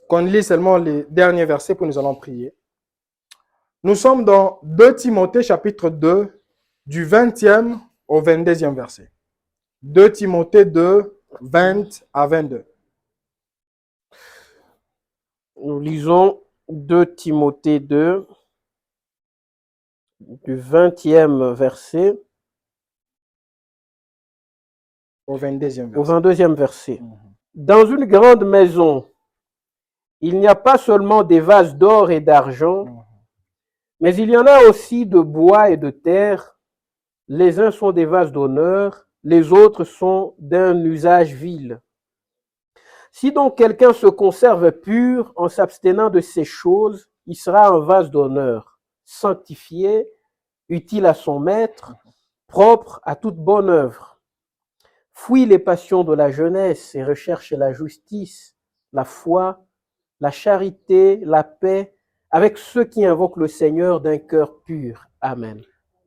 [SPEAKER 1] Qu'on lit seulement les derniers versets pour nous allons prier. Nous sommes dans 2 Timothée chapitre 2, du 20e au 22e verset. 2 Timothée 2, 20 à 22.
[SPEAKER 2] Nous lisons 2 Timothée 2, du 20e verset
[SPEAKER 1] au 22e verset.
[SPEAKER 2] Au 22e verset. Dans une grande maison, il n'y a pas seulement des vases d'or et d'argent, mais il y en a aussi de bois et de terre. Les uns sont des vases d'honneur, les autres sont d'un usage vil. Si donc quelqu'un se conserve pur en s'abstenant de ces choses, il sera un vase d'honneur, sanctifié, utile à son maître, propre à toute bonne œuvre. Fuis les passions de la jeunesse et recherche la justice, la foi, la charité, la paix, avec ceux qui invoquent le Seigneur d'un cœur pur. Amen.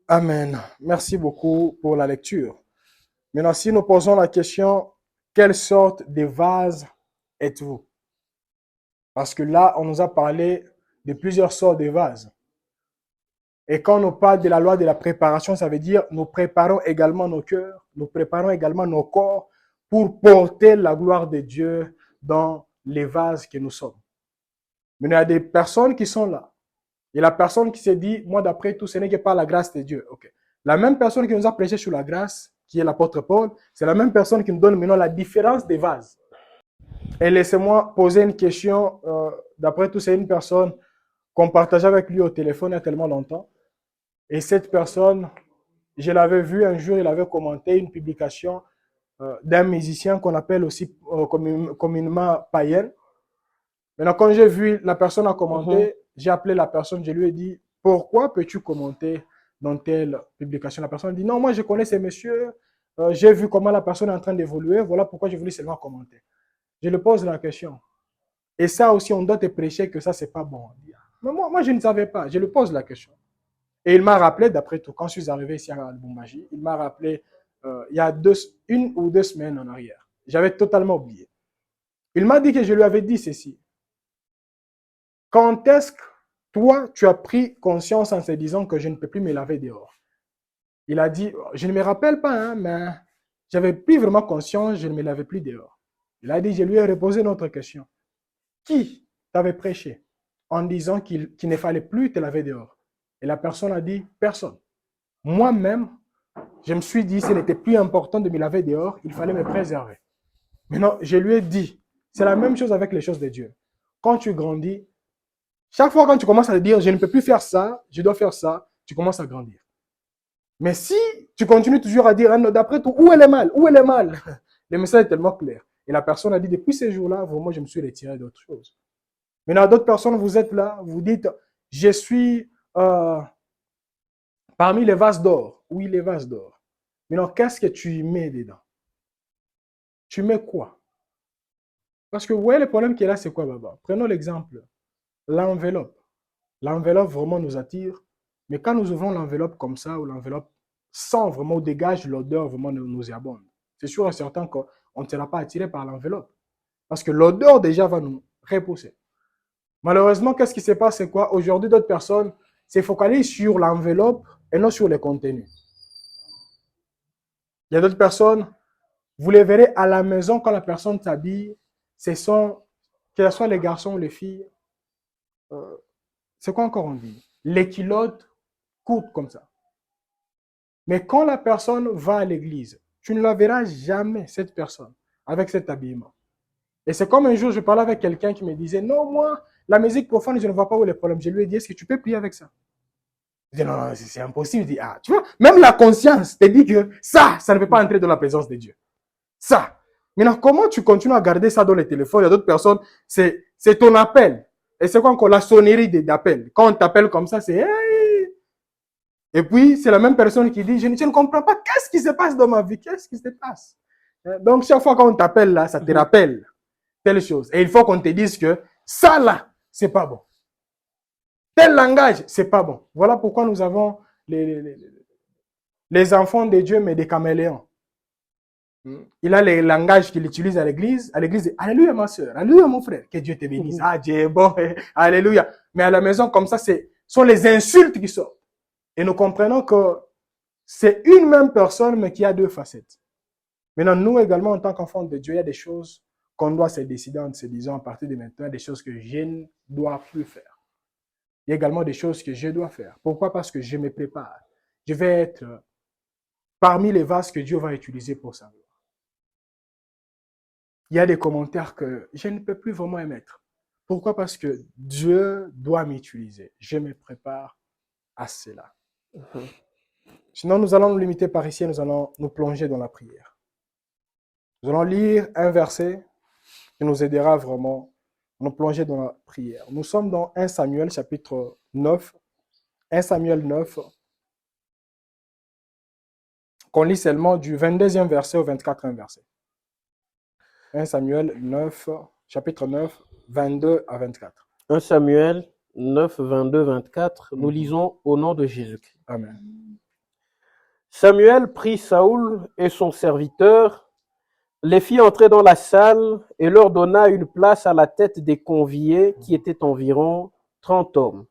[SPEAKER 1] Amen. Merci beaucoup pour la lecture. Maintenant, si nous posons la question, quelle sorte de vase êtes-vous? Parce que là, on nous a parlé de plusieurs sortes de vases. Et quand on parle de la loi de la préparation, ça veut dire nous préparons également nos cœurs, nous préparons également nos corps pour porter la gloire de Dieu dans les vases que nous sommes. Mais il y a des personnes qui sont là. Et la personne qui se dit, moi d'après tout, ce n'est que par la grâce de Dieu. Okay. La même personne qui nous a prêché sur la grâce, qui est l'apôtre Paul, c'est la même personne qui nous donne maintenant la différence des vases. Et laissez-moi poser une question. D'après tout, c'est une personne qu'on partageait avec lui au téléphone il y a tellement longtemps. Et cette personne, je l'avais vu un jour, il avait commenté une publication d'un musicien qu'on appelle aussi communément païen. Maintenant, quand j'ai vu la personne a commenté, j'ai appelé la personne, je lui ai dit, pourquoi peux-tu commenter dans telle publication? La personne dit, non, moi je connais ces messieurs, j'ai vu comment la personne est en train d'évoluer, voilà pourquoi je voulais seulement commenter. Je lui pose la question. Et ça aussi, on doit te prêcher que ça, c'est pas bon. Mais moi, je ne savais pas, je lui pose la question. Et il m'a rappelé, d'après tout, quand je suis arrivé ici à Lubumbashi, il m'a rappelé il y a 1 ou 2 semaines en arrière. J'avais totalement oublié. Il m'a dit que je lui avais dit ceci. Quand est-ce que toi, tu as pris conscience en se disant que je ne peux plus me laver dehors? Il a dit, je ne me rappelle pas, hein, mais j'avais plus vraiment conscience, je ne me lavais plus dehors. Il a dit, je lui ai reposé une autre question. Qui t'avait prêché en disant qu'il ne fallait plus te laver dehors? Et la personne a dit, personne. Moi-même, je me suis dit, ce n'était plus important de me laver dehors, il fallait me préserver. Maintenant, je lui ai dit, c'est la même chose avec les choses de Dieu. Quand tu grandis, chaque fois quand tu commences à te dire, je ne peux plus faire ça, je dois faire ça, tu commences à grandir. Mais si tu continues toujours à dire, d'après tout, où est le mal? Où est le mal? Le message est tellement clair. Et la personne a dit, depuis ces jours-là, vraiment, je me suis retiré d'autres choses. Maintenant, d'autres personnes, vous êtes là, vous dites, je suis parmi les vases d'or. Oui, les vases d'or. Maintenant, qu'est-ce que tu y mets dedans? Tu mets quoi? Parce que vous voyez, le problème qui est là, c'est quoi, Baba? Prenons l'exemple. L'enveloppe. L'enveloppe vraiment nous attire. Mais quand nous ouvrons l'enveloppe comme ça, ou l'enveloppe sent vraiment, ou dégage l'odeur vraiment nauséabonde, c'est sûr et certain qu'on ne sera pas attiré par l'enveloppe. Parce que l'odeur déjà va nous repousser. Malheureusement, qu'est-ce qui se passe? C'est quoi? Aujourd'hui, d'autres personnes se focalisent sur l'enveloppe et non sur les contenus. Il y a d'autres personnes, vous les verrez à la maison quand la personne s'habille, ce sont, que ce soit les garçons ou les filles, c'est quoi encore on dit? Les culottes courtes comme ça. Mais quand la personne va à l'église, tu ne la verras jamais, cette personne, avec cet habillement. Et c'est comme un jour, je parlais avec quelqu'un qui me disait, non, moi, la musique profane, je ne vois pas où est le problème. Je lui ai dit, est-ce que tu peux prier avec ça? Il dit, non, non, c'est impossible. Il dit, ah, tu vois, même la conscience te dit que ça ne peut pas entrer dans la présence de Dieu. Ça. Maintenant, comment tu continues à garder ça dans les téléphones? Il y a d'autres personnes, c'est ton appel. Et c'est quoi encore la sonnerie d'appel? Quand on t'appelle comme ça, c'est hey! Et puis, c'est la même personne qui dit, je ne comprends pas, qu'est-ce qui se passe dans ma vie? Qu'est-ce qui se passe? Donc, chaque fois qu'on t'appelle là, ça te rappelle telle chose. Et il faut qu'on te dise que ça là, c'est pas bon. Tel langage, c'est pas bon. Voilà pourquoi nous avons les enfants de Dieu, mais des caméléons. Il a les langages qu'il utilise à l'église. À l'église, alléluia ma soeur, alléluia mon frère, que Dieu te bénisse. Ah, Dieu est bon, alléluia. Mais à la maison, comme ça, ce sont les insultes qui sortent. Et nous comprenons que c'est une même personne, mais qui a 2 facettes. Maintenant, nous également, en tant qu'enfants de Dieu, il y a des choses qu'on doit se décider en se disant à partir de maintenant, des choses que je ne dois plus faire. Il y a également des choses que je dois faire. Pourquoi? Parce que je me prépare. Je vais être parmi les vases que Dieu va utiliser pour sa gloire. Il y a des commentaires que je ne peux plus vraiment émettre. Pourquoi? Parce que Dieu doit m'utiliser. Je me prépare à cela. Sinon, nous allons nous limiter par ici et nous allons nous plonger dans la prière. Nous allons lire un verset qui nous aidera vraiment à nous plonger dans la prière. Nous sommes dans 1 Samuel chapitre 9. 1 Samuel 9, qu'on lit seulement du 22e verset au 24e verset. 1 Samuel 9, chapitre 9, 22 à 24.
[SPEAKER 2] 1 Samuel 9, 22, 24. Nous lisons au nom de Jésus-Christ.
[SPEAKER 1] Amen.
[SPEAKER 2] Samuel prit Saoul et son serviteur, les fit entrer dans la salle et leur donna une place à la tête des conviés qui étaient environ 30 hommes.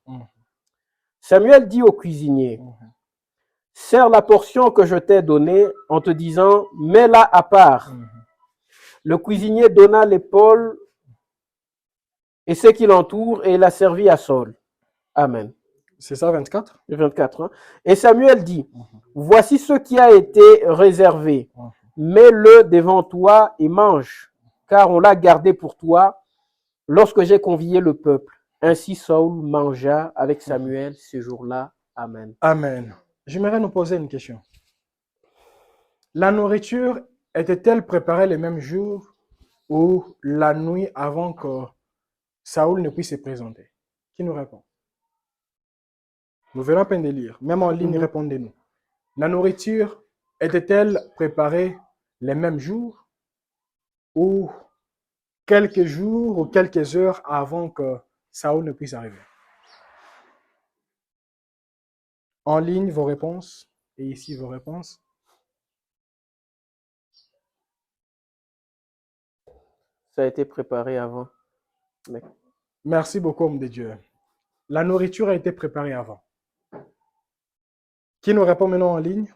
[SPEAKER 2] Samuel dit au cuisinier, sers la portion que je t'ai donnée en te disant, mets-la à part. Le cuisinier donna l'épaule et ce qui l'entoure et il la servit à Saul. Amen.
[SPEAKER 1] C'est ça, 24?
[SPEAKER 2] 24. Hein? Et Samuel dit, voici ce qui a été réservé. Mets-le devant toi et mange, car on l'a gardé pour toi lorsque j'ai convié le peuple. Ainsi Saul mangea avec Samuel ce jour-là. Amen.
[SPEAKER 1] Amen. J'aimerais nous poser une question. La nourriture était-elle préparée le même jour ou la nuit avant que Saoul ne puisse se présenter? Qui nous répond? Nous verrons à peine de lire. Même en ligne, répondez-nous. La nourriture était-elle préparée les mêmes jours ou quelques jours ou quelques heures avant que Saoul ne puisse arriver? En ligne, vos réponses. Et ici, vos réponses.
[SPEAKER 2] Ça a été préparé avant. Mais...
[SPEAKER 1] Merci beaucoup, homme de Dieu. La nourriture a été préparée avant. Qui nous répond maintenant en ligne?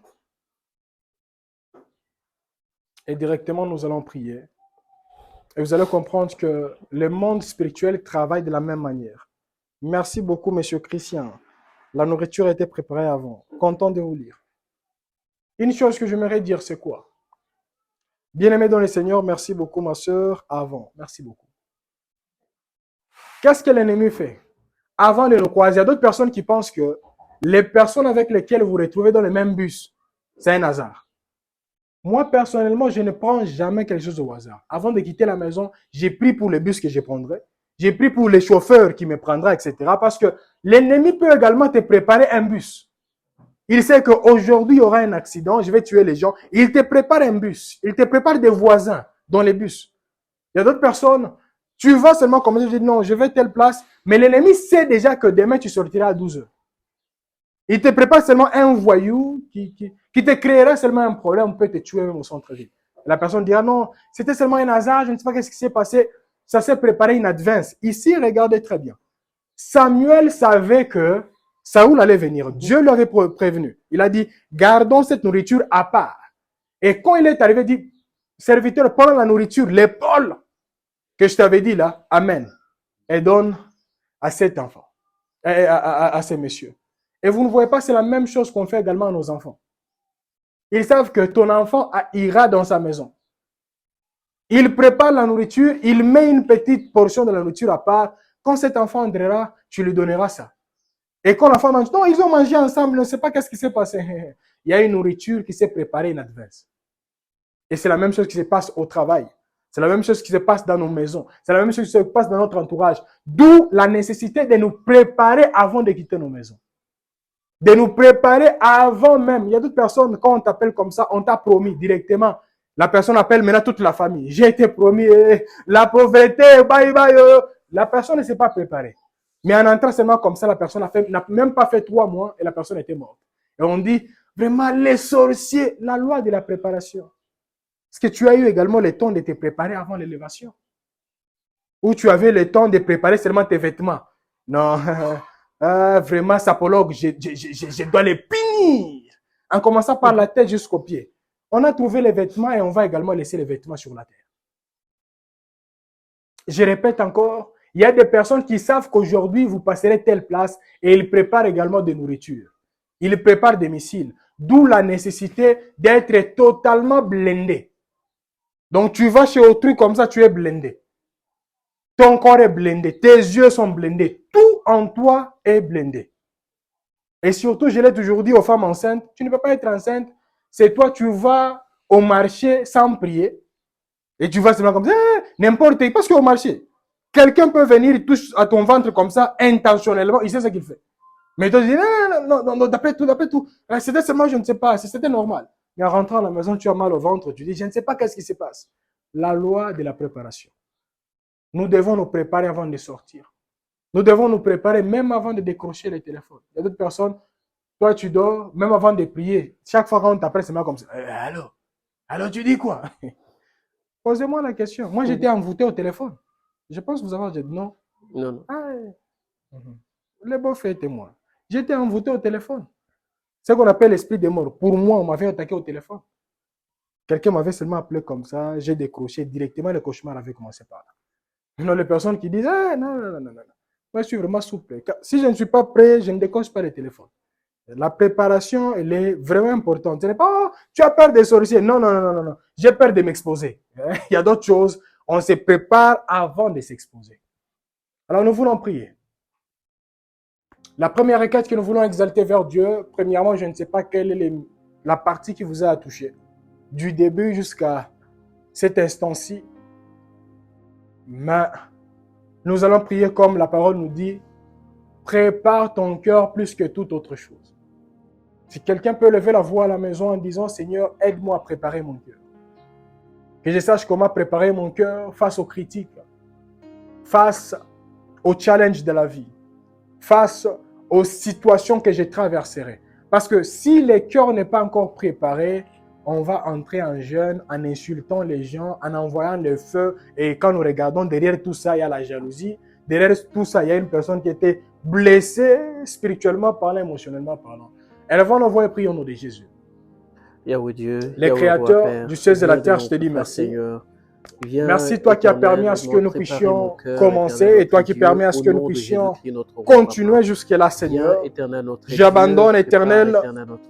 [SPEAKER 1] Et directement, nous allons prier. Et vous allez comprendre que le monde spirituel travaille de la même manière. Merci beaucoup, monsieur Christian. La nourriture a été préparée avant. Content de vous lire. Une chose que j'aimerais dire, c'est quoi? Bien-aimé dans le Seigneur, merci beaucoup, ma soeur, avant. Merci beaucoup. Qu'est-ce que l'ennemi fait? Avant de nous croiser, il y a d'autres personnes qui pensent que les personnes avec lesquelles vous vous retrouvez dans le même bus, c'est un hasard. Moi, personnellement, je ne prends jamais quelque chose au hasard. Avant de quitter la maison, j'ai pris pour le bus que je prendrai. J'ai pris pour les chauffeurs qui me prendra, etc. Parce que l'ennemi peut également te préparer un bus. Il sait qu'aujourd'hui, il y aura un accident, je vais tuer les gens. Il te prépare un bus. Il te prépare des voisins dans les bus. Il y a d'autres personnes, tu vas seulement comme je dis, non, je vais telle place. Mais l'ennemi sait déjà que demain, tu sortiras à 12 heures. Il te prépare seulement un voyou qui te créera seulement un problème, on peut te tuer même au centre-ville. La personne dira non, c'était seulement un hasard, je ne sais pas ce qui s'est passé. Ça s'est préparé in advance. Ici, regardez très bien. Samuel savait que Saoul allait venir. Dieu l'avait prévenu. Il a dit, gardons cette nourriture à part. Et quand il est arrivé, il dit, serviteur, prends la nourriture, l'épaule que je t'avais dit là, amen. Et donne à cet enfant, à ces messieurs. Et vous ne voyez pas, c'est la même chose qu'on fait également à nos enfants. Ils savent que ton enfant ira dans sa maison. Il prépare la nourriture, il met une petite portion de la nourriture à part. Quand cet enfant entrera, tu lui donneras ça. Et quand l'enfant mange, non, ils ont mangé ensemble, on ne sait pas qu'est-ce qui s'est passé. Il y a une nourriture qui s'est préparée en advance. Et c'est la même chose qui se passe au travail. C'est la même chose qui se passe dans nos maisons. C'est la même chose qui se passe dans notre entourage. D'où la nécessité de nous préparer avant de quitter nos maisons. De nous préparer avant même. Il y a d'autres personnes, quand on t'appelle comme ça, on t'a promis directement. La personne appelle maintenant toute la famille. J'ai été promis, la pauvreté, bye bye. La personne ne s'est pas préparée. Mais en entrant seulement comme ça, la personne n'a même pas fait 3 mois et la personne était morte. Et on dit, vraiment, les sorciers, la loi de la préparation. Est-ce que tu as eu également le temps de te préparer avant l'élévation? Ou tu avais le temps de préparer seulement tes vêtements? Non, vraiment, sapologue, je dois les punir. En commençant par la tête jusqu'aux pieds. On a trouvé les vêtements et on va également laisser les vêtements sur la terre. Je répète encore, il y a des personnes qui savent qu'aujourd'hui, vous passerez telle place et ils préparent également des nourritures. Ils préparent des missiles. D'où la nécessité d'être totalement blindé. Donc, tu vas chez autrui comme ça, tu es blindé. Ton corps est blindé, tes yeux sont blindés, tout en toi est blindé. Et surtout, je l'ai toujours dit aux femmes enceintes, tu ne peux pas être enceinte, c'est toi, tu vas au marché sans prier, et tu vas seulement comme ça, n'importe qui, parce qu'au marché, quelqu'un peut venir, il touche à ton ventre comme ça, intentionnellement, il sait ce qu'il fait. Mais toi, tu dis, non, d'après tout, c'était seulement, je ne sais pas, c'était normal. Mais en rentrant à la maison, tu as mal au ventre, tu dis, je ne sais pas qu'est-ce qui se passe. La loi de la préparation. Nous devons nous préparer avant de sortir. Nous devons nous préparer même avant de décrocher le téléphone. Il y a d'autres personnes, toi tu dors, même avant de prier. Chaque fois qu'on t'appelle, c'est moi comme ça. Allô, tu dis quoi? Posez-moi la question. Moi, j'étais envoûté au téléphone. Je pense que vous avez dit non.
[SPEAKER 2] Non.
[SPEAKER 1] Le beau fait témoin. J'étais envoûté au téléphone. C'est ce qu'on appelle l'esprit des morts. Pour moi, on m'avait attaqué au téléphone. Quelqu'un m'avait seulement appelé comme ça. J'ai décroché directement. Le cauchemar avait commencé par là. Non, les personnes qui disent, non. Moi, je suis vraiment souple. Si je ne suis pas prêt, je ne décoche pas le téléphone. La préparation, elle est vraiment importante. Ce n'est pas, tu as peur des sorciers. Non. J'ai peur de m'exposer. Il y a d'autres choses. On se prépare avant de s'exposer. Alors, nous voulons prier. La première requête que nous voulons exalter vers Dieu, premièrement, je ne sais pas quelle est la partie qui vous a touché. Du début jusqu'à cet instant-ci. Mais nous allons prier comme la parole nous dit, prépare ton cœur plus que toute autre chose. Si quelqu'un peut lever la voix à la maison en disant, Seigneur, aide-moi à préparer mon cœur. Que je sache comment préparer mon cœur face aux critiques, face aux challenges de la vie, face aux situations que je traverserai. Parce que si le cœur n'est pas encore préparé, on va entrer en jeûne en insultant les gens, en envoyant le feu. Et quand nous regardons, derrière tout ça, il y a la jalousie. Derrière tout ça, il y a une personne qui était blessée spirituellement parlant, émotionnellement parlant. Elle va nous voir et prier au nom de Jésus.
[SPEAKER 2] Yahweh Dieu,
[SPEAKER 1] Les
[SPEAKER 2] Yahweh
[SPEAKER 1] créateurs
[SPEAKER 2] Père,
[SPEAKER 1] du ciel et de la
[SPEAKER 2] viens
[SPEAKER 1] terre,
[SPEAKER 2] devant
[SPEAKER 1] je te dis
[SPEAKER 2] toi,
[SPEAKER 1] merci.
[SPEAKER 2] Seigneur. Viens,
[SPEAKER 1] Merci toi qui as permis à ce que nous puissions commencer et toi qui permets à ce que nous puissions continuer jusque-là, Seigneur. J'abandonne, Éternel,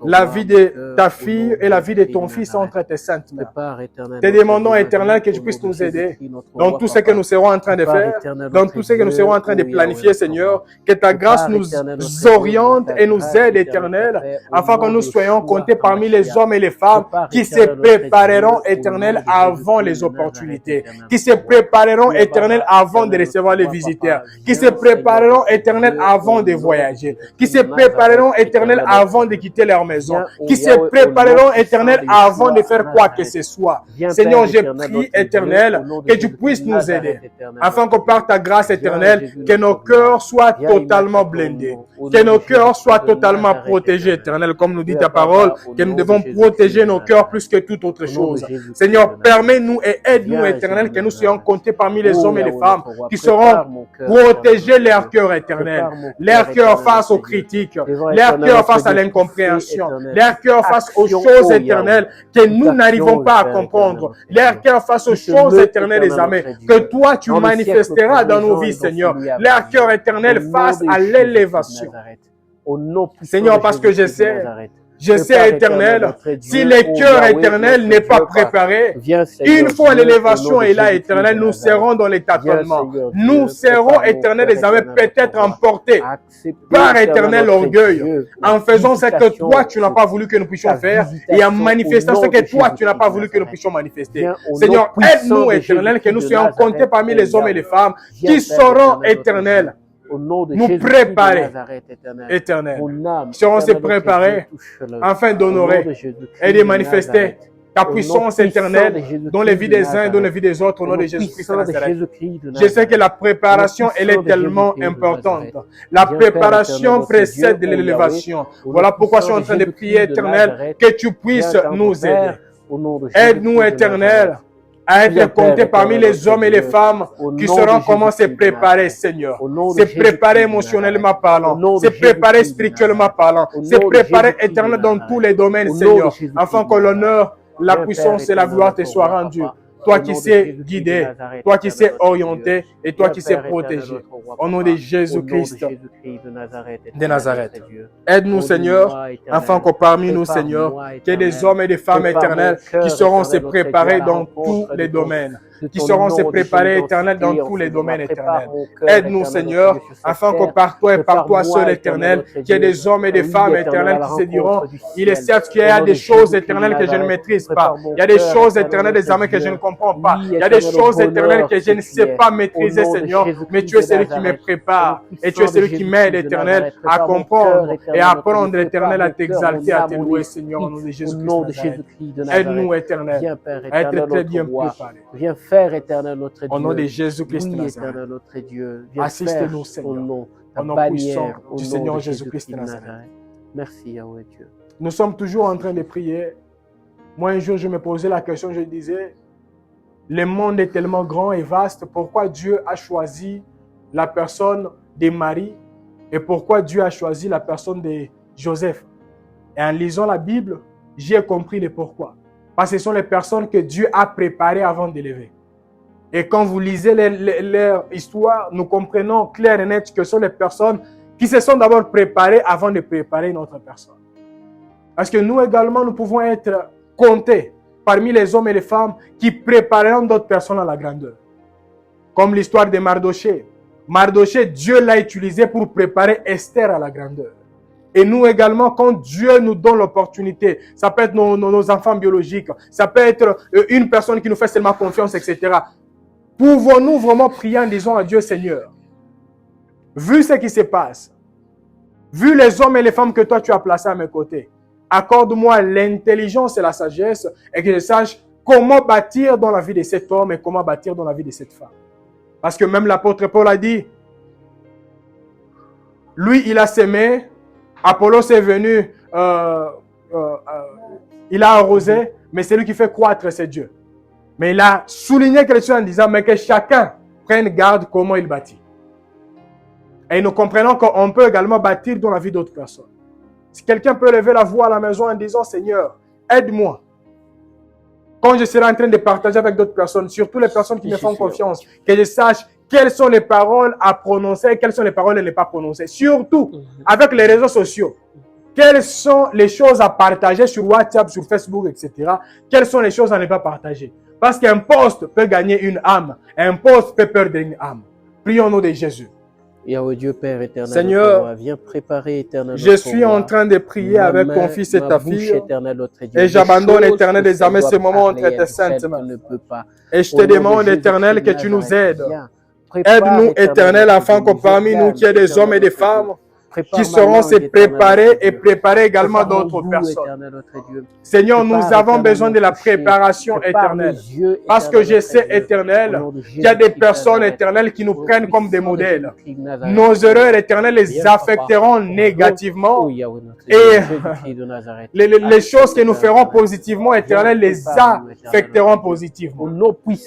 [SPEAKER 1] la vie de ta fille et la vie de ton fils entre tes saintes mains. Te demandons, Éternel, que tu puisses nous aider dans tout ce que nous serons en train de faire, dans tout ce que nous serons en train de planifier, Seigneur. Que ta grâce nous oriente et nous aide, Éternel, afin que nous soyons comptés parmi les hommes et les femmes qui se prépareront, Éternel, avant les opportunités. Qui se prépareront, Éternel, avant de recevoir les visiteurs, qui se prépareront, Éternel, avant de voyager, qui se prépareront, Éternel, avant de quitter leur maison, qui se prépareront, Éternel, avant de faire quoi que ce soit. Seigneur, je prie, Éternel, que tu puisses nous aider, afin que par ta grâce, Éternelle, que nos cœurs soient totalement blindés, que nos cœurs soient totalement protégés, Éternel, comme nous dit ta parole, que nous devons protéger nos cœurs plus que toute autre chose. Seigneur, permets-nous et aide-nous, Éternel, que nous soyons comptés parmi les hommes et les femmes qui seront protégés leur cœur, Éternel. Leur cœur face aux critiques, leur cœur face à l'incompréhension, leur cœur face aux choses éternelles que nous n'arrivons pas à comprendre, leur cœur face aux choses éternelles, les amis, que toi tu manifesteras dans nos vies, Seigneur. Leur cœur éternel face à l'élévation. Seigneur, parce que je sais, Éternel, si le cœur éternel n'est pas préparé, une fois l'élévation est là, Éternel, nous serons dans les tâtonnements. Nous serons, Éternel, les amis, peut-être emportés par éternel orgueil, en faisant ce que toi, tu n'as pas voulu que nous puissions faire, et en manifestant ce que toi, tu n'as pas voulu que nous puissions manifester. Seigneur, aide-nous, Éternel, que nous soyons comptés parmi les hommes et les femmes qui seront, Éternel, nous préparer, Éternel. Qui seront se préparer afin d'honorer et de manifester ta puissance éternelle dans les vies des uns et dans les vies des autres au nom de Jésus-Christ de Nazareth. Je sais que la préparation, elle est tellement importante. La préparation précède de l'élévation. Voilà pourquoi je suis en train de prier, Éternel, que tu puisses nous aider. Aide-nous, Éternel, à être comptés parmi les hommes et les femmes qui sauront comment se préparer, Seigneur. Se préparer émotionnellement parlant, se préparer spirituellement parlant, se préparer éternel dans tous les domaines, Seigneur, afin que l'honneur, la puissance et la gloire te soient rendues. Toi qui sais guider, toi qui sais orienter et toi qui sais protéger. Au nom de Jésus-Christ de Nazareth. Aide-nous, Seigneur, afin que parmi nous, Seigneur, qu'il y ait des hommes et des femmes éternels qui sauront se préparer dans tous les domaines. Qui sauront se préparer, Éternel, dans tous les domaines éternels. Aide-nous, Seigneur, afin que par toi et par toi seul, Éternel, qu'il y ait des hommes et des femmes éternels qui se diront, il est certes qu'il y a des choses éternelles que je ne maîtrise pas. Il y a des choses éternelles, des amis que je ne comprends pas. Il y a des choses éternelles que je ne sais pas maîtriser, Seigneur, mais tu es celui qui me prépare et tu es celui qui m'aide, Éternel, à comprendre et à apprendre, Éternel, à t'exalter, à te louer, Seigneur, au nom de Jésus-Christ. Aide-nous, Éternel, à être très bien préparés.
[SPEAKER 2] Père éternel, notre Dieu.
[SPEAKER 1] Au nom de Jésus-Christ de Nazareth.
[SPEAKER 2] Éternel, notre Dieu.
[SPEAKER 1] Assiste-nous, Seigneur. Au nom puissant du Seigneur Jésus-Christ de Nazareth.
[SPEAKER 2] Merci, Yahweh Dieu.
[SPEAKER 1] Nous sommes toujours en train de prier. Moi, un jour, je me posais la question, je disais, le monde est tellement grand et vaste, pourquoi Dieu a choisi la personne de Marie et pourquoi Dieu a choisi la personne de Joseph? Et en lisant la Bible, j'ai compris le pourquoi. Parce que ce sont les personnes que Dieu a préparées avant d'élever. Et quand vous lisez leur histoire, nous comprenons clair et net que ce sont les personnes qui se sont d'abord préparées avant de préparer une autre personne. Parce que nous également, nous pouvons être comptés parmi les hommes et les femmes qui prépareront d'autres personnes à la grandeur. Comme l'histoire de Mardoché, Mardochée, Dieu l'a utilisé pour préparer Esther à la grandeur. Et nous également, quand Dieu nous donne l'opportunité, ça peut être nos enfants biologiques, ça peut être une personne qui nous fait seulement confiance, etc. Pouvons-nous vraiment prier en disant à Dieu, Seigneur, vu ce qui se passe, vu les hommes et les femmes que toi tu as placés à mes côtés, accorde-moi l'intelligence et la sagesse et que je sache comment bâtir dans la vie de cet homme et comment bâtir dans la vie de cette femme. Parce que même l'apôtre Paul a dit, lui il a semé, Apollos est venu, il a arrosé, mais c'est lui qui fait croître, c'est Dieu. Mais il a souligné quelque chose en disant, mais que chacun prenne garde comment il bâtit. Et nous comprenons qu'on peut également bâtir dans la vie d'autres personnes. Si quelqu'un peut lever la voix à la maison en disant, Seigneur, aide-moi. Quand je serai en train de partager avec d'autres personnes, surtout les personnes qui me font confiance, que je sache quelles sont les paroles à prononcer et quelles sont les paroles à ne pas prononcer. Surtout avec les réseaux sociaux. Quelles sont les choses à partager sur WhatsApp, sur Facebook, etc. Quelles sont les choses à ne pas partager. Parce qu'un poste peut gagner une âme. Un poste peut perdre une âme. Prions au nom de Jésus.
[SPEAKER 2] Yahweh Dieu Père éternel,
[SPEAKER 1] Seigneur,
[SPEAKER 2] viens préparer éternel.
[SPEAKER 1] Je suis en train de prier avec ton fils et ta fille. Et j'abandonne éternel désormais ce moment entre tes saintes mains. Et je te demande éternel que tu nous aides. Aide-nous éternel afin que parmi nous qu'il y ait des hommes et des femmes qui sauront se préparer et préparer également d'autres personnes. Seigneur, nous avons besoin de la préparation éternelle. Parce que je sais, éternel, qu'il y a des personnes éternelles qui nous prennent comme des modèles. Nos erreurs éternelles les affecteront négativement. Et les choses que nous ferons positivement, éternelles, les affecteront positivement.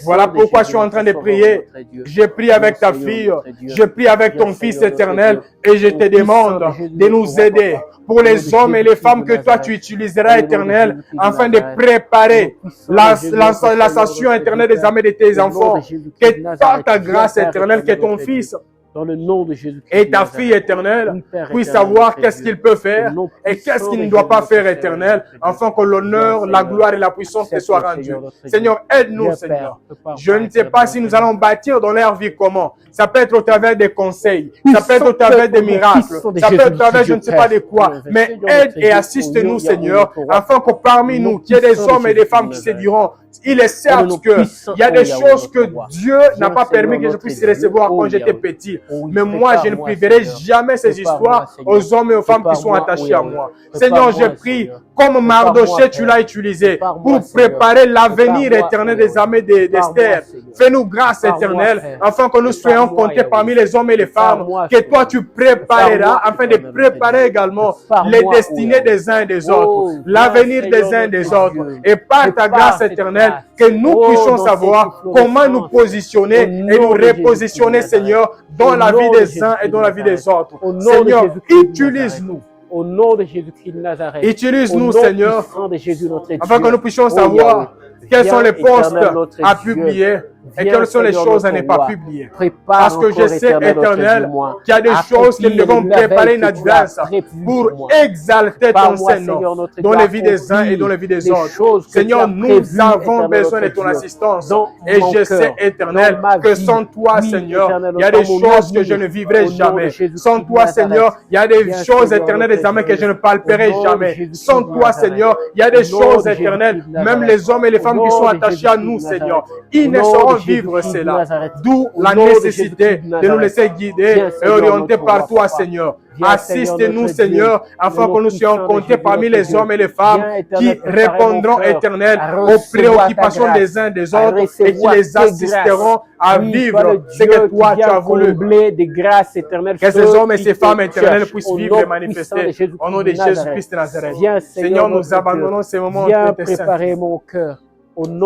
[SPEAKER 1] Voilà pourquoi je suis en train de prier. Je prie avec ta fille, je prie avec ton fils éternel et je te demande de nous aider pour les hommes et les femmes que toi tu utiliseras éternel afin de préparer l'ascension éternelle des âmes de tes enfants. Que par ta grâce éternelle, que ton fils
[SPEAKER 2] dans le nom de Jésus
[SPEAKER 1] et ta fille éternelle puisse savoir qu'est-ce qu'il peut faire et qu'est-ce qu'il ne doit pas faire éternel, afin que l'honneur, la gloire et la puissance te soient rendus. Seigneur, aide-nous, Seigneur. Je ne sais pas si nous allons bâtir dans leur vie comment. Ça peut être au travers des conseils, ça peut être au travers des miracles, ça peut être au travers je ne sais pas de quoi. Mais aide et assiste-nous, Seigneur, afin que parmi nous, qu'il y ait des hommes et des femmes qui se diront, il est certes qu'il y a des choses que Dieu n'a pas permis que je puisse recevoir quand j'étais petit. Mais moi, je ne priverai jamais ces histoires aux hommes et aux femmes qui sont attachés à moi. Seigneur, je prie, comme Mardochée, tu l'as utilisé pour préparer l'avenir éternel des armées d'Esther. Fais-nous grâce éternelle, afin que nous soyons comptés parmi les hommes et les femmes que toi tu prépareras, afin de préparer également les destinées des uns et des autres, l'avenir des uns et des autres. Et par ta grâce éternelle, que nous puissions savoir comment nous positionner et nous repositionner, Seigneur, dans la vie des uns et dans la vie des autres. Seigneur, utilise-nous.
[SPEAKER 2] Au nom de Jésus-Christ de Nazareth.
[SPEAKER 1] Utilise-nous, Seigneur,
[SPEAKER 2] de Jésus, notre
[SPEAKER 1] afin que nous puissions savoir quels sont les postes à publier et quelles sont les choses à ne pas publier. Parce que je sais, éternel, qu'il y a des choses que nous devons préparer en advance pour exalter ton Saint-Nom dans les vies des uns et dans les vies des autres. Seigneur, nous avons besoin de ton assistance. Et je sais, éternel, que sans toi, Seigneur, il y a des choses que je ne vivrai jamais. Sans toi, Seigneur, il y a des choses éternelles des âmes que je ne palperai jamais. Sans toi, Seigneur, il y a des choses éternelles, même les hommes et les femmes qui sont attachés à nous, Seigneur, ils ne sauront vivre cela. D'où la nécessité de nous laisser guider et orienter par toi, Seigneur. Assiste-nous, Seigneur, afin que nous soyons comptés parmi les hommes et les femmes qui répondront, éternel, aux préoccupations des uns des autres et qui les assisteront à vivre ce que toi tu as voulu. Que ces hommes et ces femmes éternelles puissent vivre et manifester au nom de Jésus-Christ de Nazareth. Seigneur, nous abandonnons ces moments entre tes saints.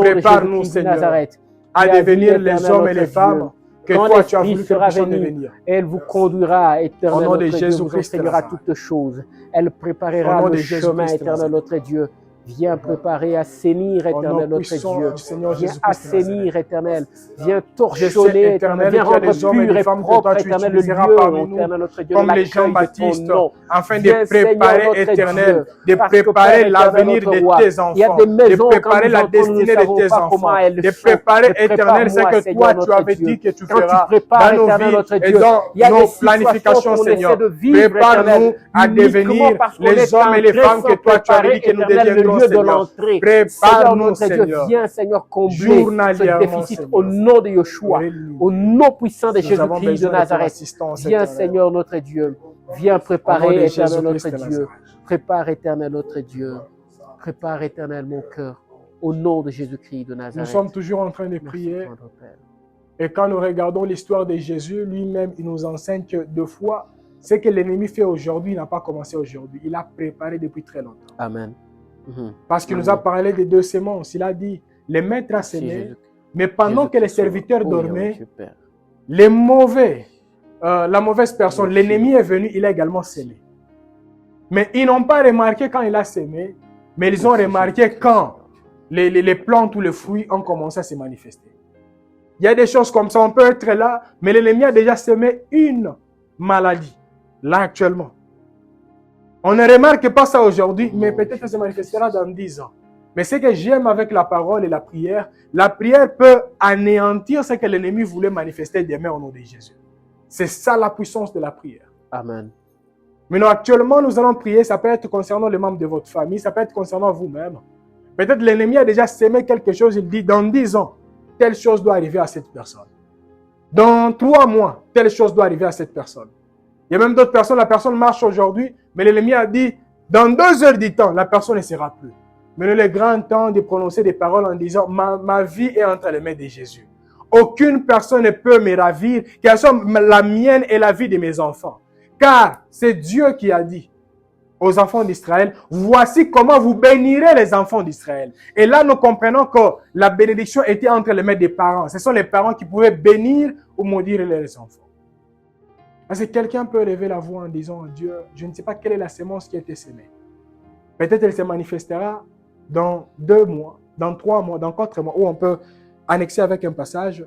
[SPEAKER 1] Prépare-nous, Seigneur, à devenir les hommes et les femmes que toi tu as voulu que nous puissions devenir.
[SPEAKER 2] Elle vous conduira, éternel,
[SPEAKER 1] au nom de
[SPEAKER 2] notre Dieu, vous
[SPEAKER 1] Jésus-Christ,
[SPEAKER 2] enseignera toutes choses. Elle préparera le chemin, éternel, notre Dieu. Viens préparer, assainir,
[SPEAKER 1] Au nom
[SPEAKER 2] éternel, notre
[SPEAKER 1] puissant
[SPEAKER 2] Dieu.
[SPEAKER 1] du Seigneur
[SPEAKER 2] Viens
[SPEAKER 1] Jésus-Christ de Nazareth.
[SPEAKER 2] assainir, éternel. Viens
[SPEAKER 1] Je
[SPEAKER 2] torchonner,
[SPEAKER 1] sais,
[SPEAKER 2] éternel.
[SPEAKER 1] éternel,
[SPEAKER 2] Viens
[SPEAKER 1] qu'il y a
[SPEAKER 2] rendre
[SPEAKER 1] des hommes et
[SPEAKER 2] pur
[SPEAKER 1] des
[SPEAKER 2] et
[SPEAKER 1] femmes que
[SPEAKER 2] propre,
[SPEAKER 1] toi tu
[SPEAKER 2] éternel, le
[SPEAKER 1] utiliseras
[SPEAKER 2] lieu,
[SPEAKER 1] parmi nous,
[SPEAKER 2] éternel, notre Dieu, de
[SPEAKER 1] comme les
[SPEAKER 2] l'accueil de ton
[SPEAKER 1] Jean-Baptiste,
[SPEAKER 2] nom.
[SPEAKER 1] afin
[SPEAKER 2] Viens,
[SPEAKER 1] de préparer,
[SPEAKER 2] Seigneur, notre
[SPEAKER 1] éternel,
[SPEAKER 2] Dieu,
[SPEAKER 1] de
[SPEAKER 2] parce que,
[SPEAKER 1] préparer
[SPEAKER 2] Père éternel,
[SPEAKER 1] l'avenir
[SPEAKER 2] notre
[SPEAKER 1] de
[SPEAKER 2] roi,
[SPEAKER 1] tes
[SPEAKER 2] il y a
[SPEAKER 1] enfants,
[SPEAKER 2] des
[SPEAKER 1] de
[SPEAKER 2] maisons, quand
[SPEAKER 1] préparer
[SPEAKER 2] nous
[SPEAKER 1] la
[SPEAKER 2] entrons, nous ne
[SPEAKER 1] destinée de
[SPEAKER 2] savons
[SPEAKER 1] tes
[SPEAKER 2] pas comment
[SPEAKER 1] enfants,
[SPEAKER 2] elles
[SPEAKER 1] de
[SPEAKER 2] sont.
[SPEAKER 1] préparer,
[SPEAKER 2] Mais
[SPEAKER 1] éternel, ce
[SPEAKER 2] prépare-moi,
[SPEAKER 1] que
[SPEAKER 2] Seigneur,
[SPEAKER 1] toi tu
[SPEAKER 2] notre
[SPEAKER 1] avais
[SPEAKER 2] Dieu.
[SPEAKER 1] dit que tu
[SPEAKER 2] Quand tu
[SPEAKER 1] feras
[SPEAKER 2] prépares,
[SPEAKER 1] dans nos
[SPEAKER 2] éternel,
[SPEAKER 1] vies
[SPEAKER 2] notre
[SPEAKER 1] et
[SPEAKER 2] Dieu,
[SPEAKER 1] dans
[SPEAKER 2] il y a des
[SPEAKER 1] nos
[SPEAKER 2] situations
[SPEAKER 1] planifications,
[SPEAKER 2] qu'on essaie
[SPEAKER 1] Seigneur.
[SPEAKER 2] de vivre,
[SPEAKER 1] Prépare-nous
[SPEAKER 2] éternel,
[SPEAKER 1] à
[SPEAKER 2] uniquement
[SPEAKER 1] devenir
[SPEAKER 2] parce qu'on
[SPEAKER 1] les
[SPEAKER 2] est
[SPEAKER 1] hommes
[SPEAKER 2] en
[SPEAKER 1] et les
[SPEAKER 2] train
[SPEAKER 1] femmes que
[SPEAKER 2] sans
[SPEAKER 1] toi tu avais
[SPEAKER 2] préparer,
[SPEAKER 1] dit que nous
[SPEAKER 2] éternel, le
[SPEAKER 1] deviendrons,
[SPEAKER 2] lieu de
[SPEAKER 1] Seigneur.
[SPEAKER 2] l'entrée. Seigneur,
[SPEAKER 1] Prépare-nous,
[SPEAKER 2] notre Dieu,
[SPEAKER 1] Seigneur,
[SPEAKER 2] viens, Seigneur, combler ce
[SPEAKER 1] journalièrement,
[SPEAKER 2] déficit au
[SPEAKER 1] Seigneur.
[SPEAKER 2] nom de Yeshua, au nom puissant de
[SPEAKER 1] Nous avons
[SPEAKER 2] Jésus-Christ de
[SPEAKER 1] besoin de ton
[SPEAKER 2] Nazareth.
[SPEAKER 1] assistance,
[SPEAKER 2] Viens,
[SPEAKER 1] éternel.
[SPEAKER 2] Seigneur, notre Dieu. Viens
[SPEAKER 1] Au nom
[SPEAKER 2] préparer,
[SPEAKER 1] de
[SPEAKER 2] éternel, notre
[SPEAKER 1] Jésus-Christ de
[SPEAKER 2] Dieu.
[SPEAKER 1] Nazareth.
[SPEAKER 2] Prépare, éternel, notre Dieu. Prépare, éternel, mon cœur. Au nom de Jésus-Christ de
[SPEAKER 1] Nous
[SPEAKER 2] Nazareth.
[SPEAKER 1] sommes toujours en train de
[SPEAKER 2] Merci,
[SPEAKER 1] prier.
[SPEAKER 2] Tendre Père.
[SPEAKER 1] Et quand nous regardons l'histoire de Jésus, lui-même, il nous enseigne que deux fois, ce que l'ennemi fait aujourd'hui n'a pas commencé aujourd'hui. Il a préparé depuis très longtemps.
[SPEAKER 2] Amen. Mhm.
[SPEAKER 1] Parce qu'il nous a parlé des deux semences. Il a dit, les maîtres a
[SPEAKER 2] Merci,
[SPEAKER 1] semé,
[SPEAKER 2] Jésus.
[SPEAKER 1] mais pendant que les
[SPEAKER 2] Jésus-Christ,
[SPEAKER 1] serviteurs
[SPEAKER 2] oh,
[SPEAKER 1] dormaient,
[SPEAKER 2] Dieu Père.
[SPEAKER 1] les mauvais, la mauvaise personne,
[SPEAKER 2] Merci.
[SPEAKER 1] l'ennemi est venu, il a également semé. Mais ils n'ont pas remarqué quand il a semé, mais ils ont
[SPEAKER 2] Merci,
[SPEAKER 1] remarqué
[SPEAKER 2] Jésus-Christ.
[SPEAKER 1] quand les plantes ou les fruits ont commencé à se manifester. Il y a des choses comme ça, on peut être là, mais l'ennemi a déjà semé une maladie, là actuellement. On ne remarque pas ça aujourd'hui, mais peut-être que ça se manifestera dans 10 ans. Mais ce que j'aime avec la parole et la prière peut anéantir ce que l'ennemi voulait manifester demain au nom de Jésus. C'est ça la puissance de la prière.
[SPEAKER 2] Amen.
[SPEAKER 1] Maintenant, actuellement, nous allons prier, ça peut être concernant les membres de votre famille, ça peut être concernant vous-même. Peut-être l'ennemi a déjà semé quelque chose, il dit, dans 10 ans, telle chose doit arriver à cette personne. Dans 3 mois, telle chose doit arriver à cette personne. Il y a même d'autres personnes, la personne marche aujourd'hui, mais l'ennemi a dit, dans 2 heures du temps, la personne ne sera plus. Mais nous, le grand temps de prononcer des paroles en disant, ma vie est entre les mains de Jésus. Aucune personne ne peut me ravir, qu'elle soit la mienne et la vie de mes enfants. Car c'est Dieu qui a dit aux enfants d'Israël, voici comment vous bénirez les enfants d'Israël. Et là, nous comprenons que la bénédiction était entre les mains des parents. Ce sont les parents qui pouvaient bénir ou maudire les enfants. Parce que quelqu'un peut lever la voix en disant, Dieu, je ne sais pas quelle est la sémence qui a été sémée. Peut-être elle se manifestera dans 2 mois, dans 3 mois, dans 4 mois, où on peut annexer avec un passage.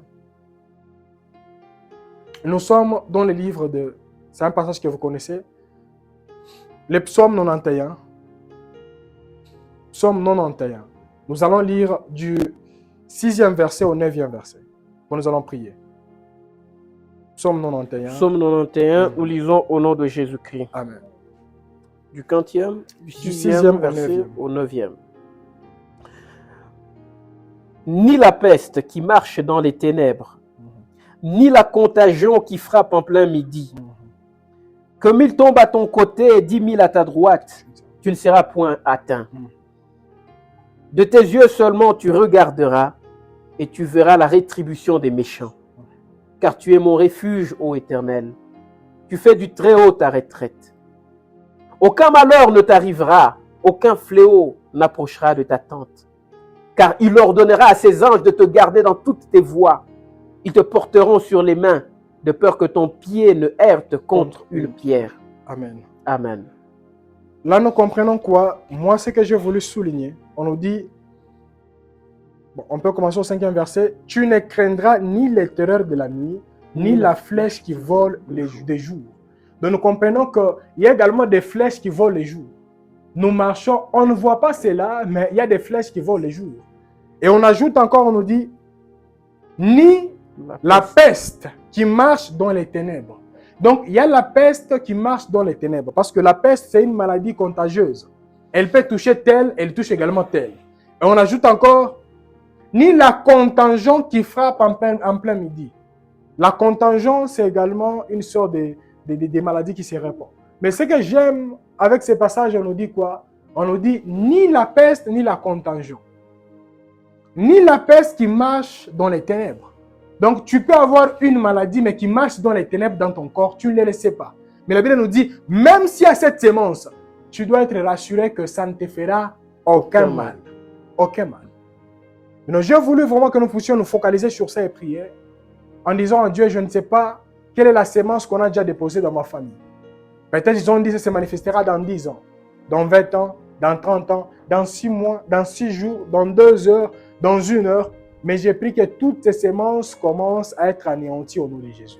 [SPEAKER 1] Nous sommes dans le livre de... C'est un passage que vous connaissez. Le psaume 91. Psaume 91. Nous allons lire du 6e verset au 9e verset. Nous allons prier. Psaume 91.
[SPEAKER 2] Psaume 91, nous lisons au nom de Jésus-Christ.
[SPEAKER 1] Amen.
[SPEAKER 2] Du 40e, du 6e verset au 9e. Ni la peste qui marche dans les ténèbres, ni la contagion qui frappe en plein midi. Que 1000 tombent à ton côté et 10 000 à ta droite, tu ne seras point atteint. De tes yeux seulement tu regarderas et tu verras la rétribution des méchants. Car tu es mon refuge, ô Éternel. Tu fais du Très-Haut ta retraite. Aucun malheur ne t'arrivera, aucun fléau n'approchera de ta tente. Car il ordonnera à ses anges de te garder dans toutes tes voies. Ils te porteront sur les mains, de peur que ton pied ne heurte contre une pierre.
[SPEAKER 1] Amen.
[SPEAKER 2] Amen.
[SPEAKER 1] Là, nous comprenons quoi? Moi, ce que j'ai voulu souligner, on nous dit, bon, on peut commencer au 5e verset, tu ne craindras ni les terreurs de la nuit, ni la flèche qui vole des jours. Donc, nous comprenons qu'il y a également des flèches qui volent les jours. Nous marchons, on ne voit pas cela, mais il y a des flèches qui volent les jours. Et on ajoute encore, on nous dit, ni la peste qui marche dans les ténèbres. Donc, il y a la peste qui marche dans les ténèbres. Parce que la peste, c'est une maladie contagieuse. Elle peut toucher telle, elle touche également telle. Et on ajoute encore, ni la contagion qui frappe en plein midi. La contagion, c'est également une sorte de maladie qui se répand. Mais ce que j'aime avec ces passages, on nous dit quoi? On nous dit ni la peste, ni la contagion. Ni la peste qui marche dans les ténèbres. Donc, tu peux avoir une maladie, mais qui marche dans les ténèbres dans ton corps, tu ne le sais pas. Mais la Bible nous dit, même s'il y a cette sémence, tu dois être rassuré que ça ne te fera aucun mal. Aucun mal. Mais j'ai voulu vraiment que nous puissions nous focaliser sur ces prières, en disant à Dieu, je ne sais pas quelle est la sémence qu'on a déjà déposée dans ma famille. Peut-être ils ont dit que ça se manifestera dans 10 ans, dans 20 ans, dans 30 ans, dans 6 mois, dans 6 jours, dans 2 heures, dans 1 heure. Mais j'ai pris que toutes ces semences commencent à être anéanties au nom de Jésus.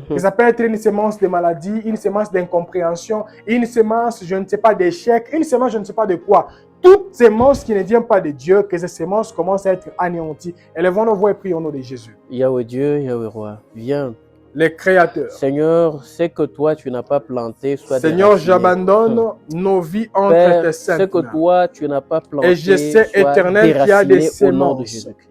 [SPEAKER 1] Que ça peut être une semence de maladie, une semence d'incompréhension, une semence, je ne sais pas, d'échec, une semence, je ne sais pas de quoi. Toutes semences qui ne viennent pas de Dieu, que ces semences commencent à être anéanties. Élevons nos voix et prions au nom de Jésus.
[SPEAKER 2] Yahweh Dieu, Yahweh Roi, viens.
[SPEAKER 1] Les créateurs.
[SPEAKER 2] Seigneur, c'est que toi tu n'as pas planté, soit
[SPEAKER 1] Seigneur,
[SPEAKER 2] déraciné.
[SPEAKER 1] j'abandonne nos vies entre
[SPEAKER 2] Père,
[SPEAKER 1] tes
[SPEAKER 2] c'est
[SPEAKER 1] saintes
[SPEAKER 2] que
[SPEAKER 1] mains.
[SPEAKER 2] toi tu n'as pas planté,
[SPEAKER 1] Et je sais,
[SPEAKER 2] soit
[SPEAKER 1] Éternel, qu'il y a des
[SPEAKER 2] déraciné au nom de
[SPEAKER 1] semences.
[SPEAKER 2] Jésus-Christ.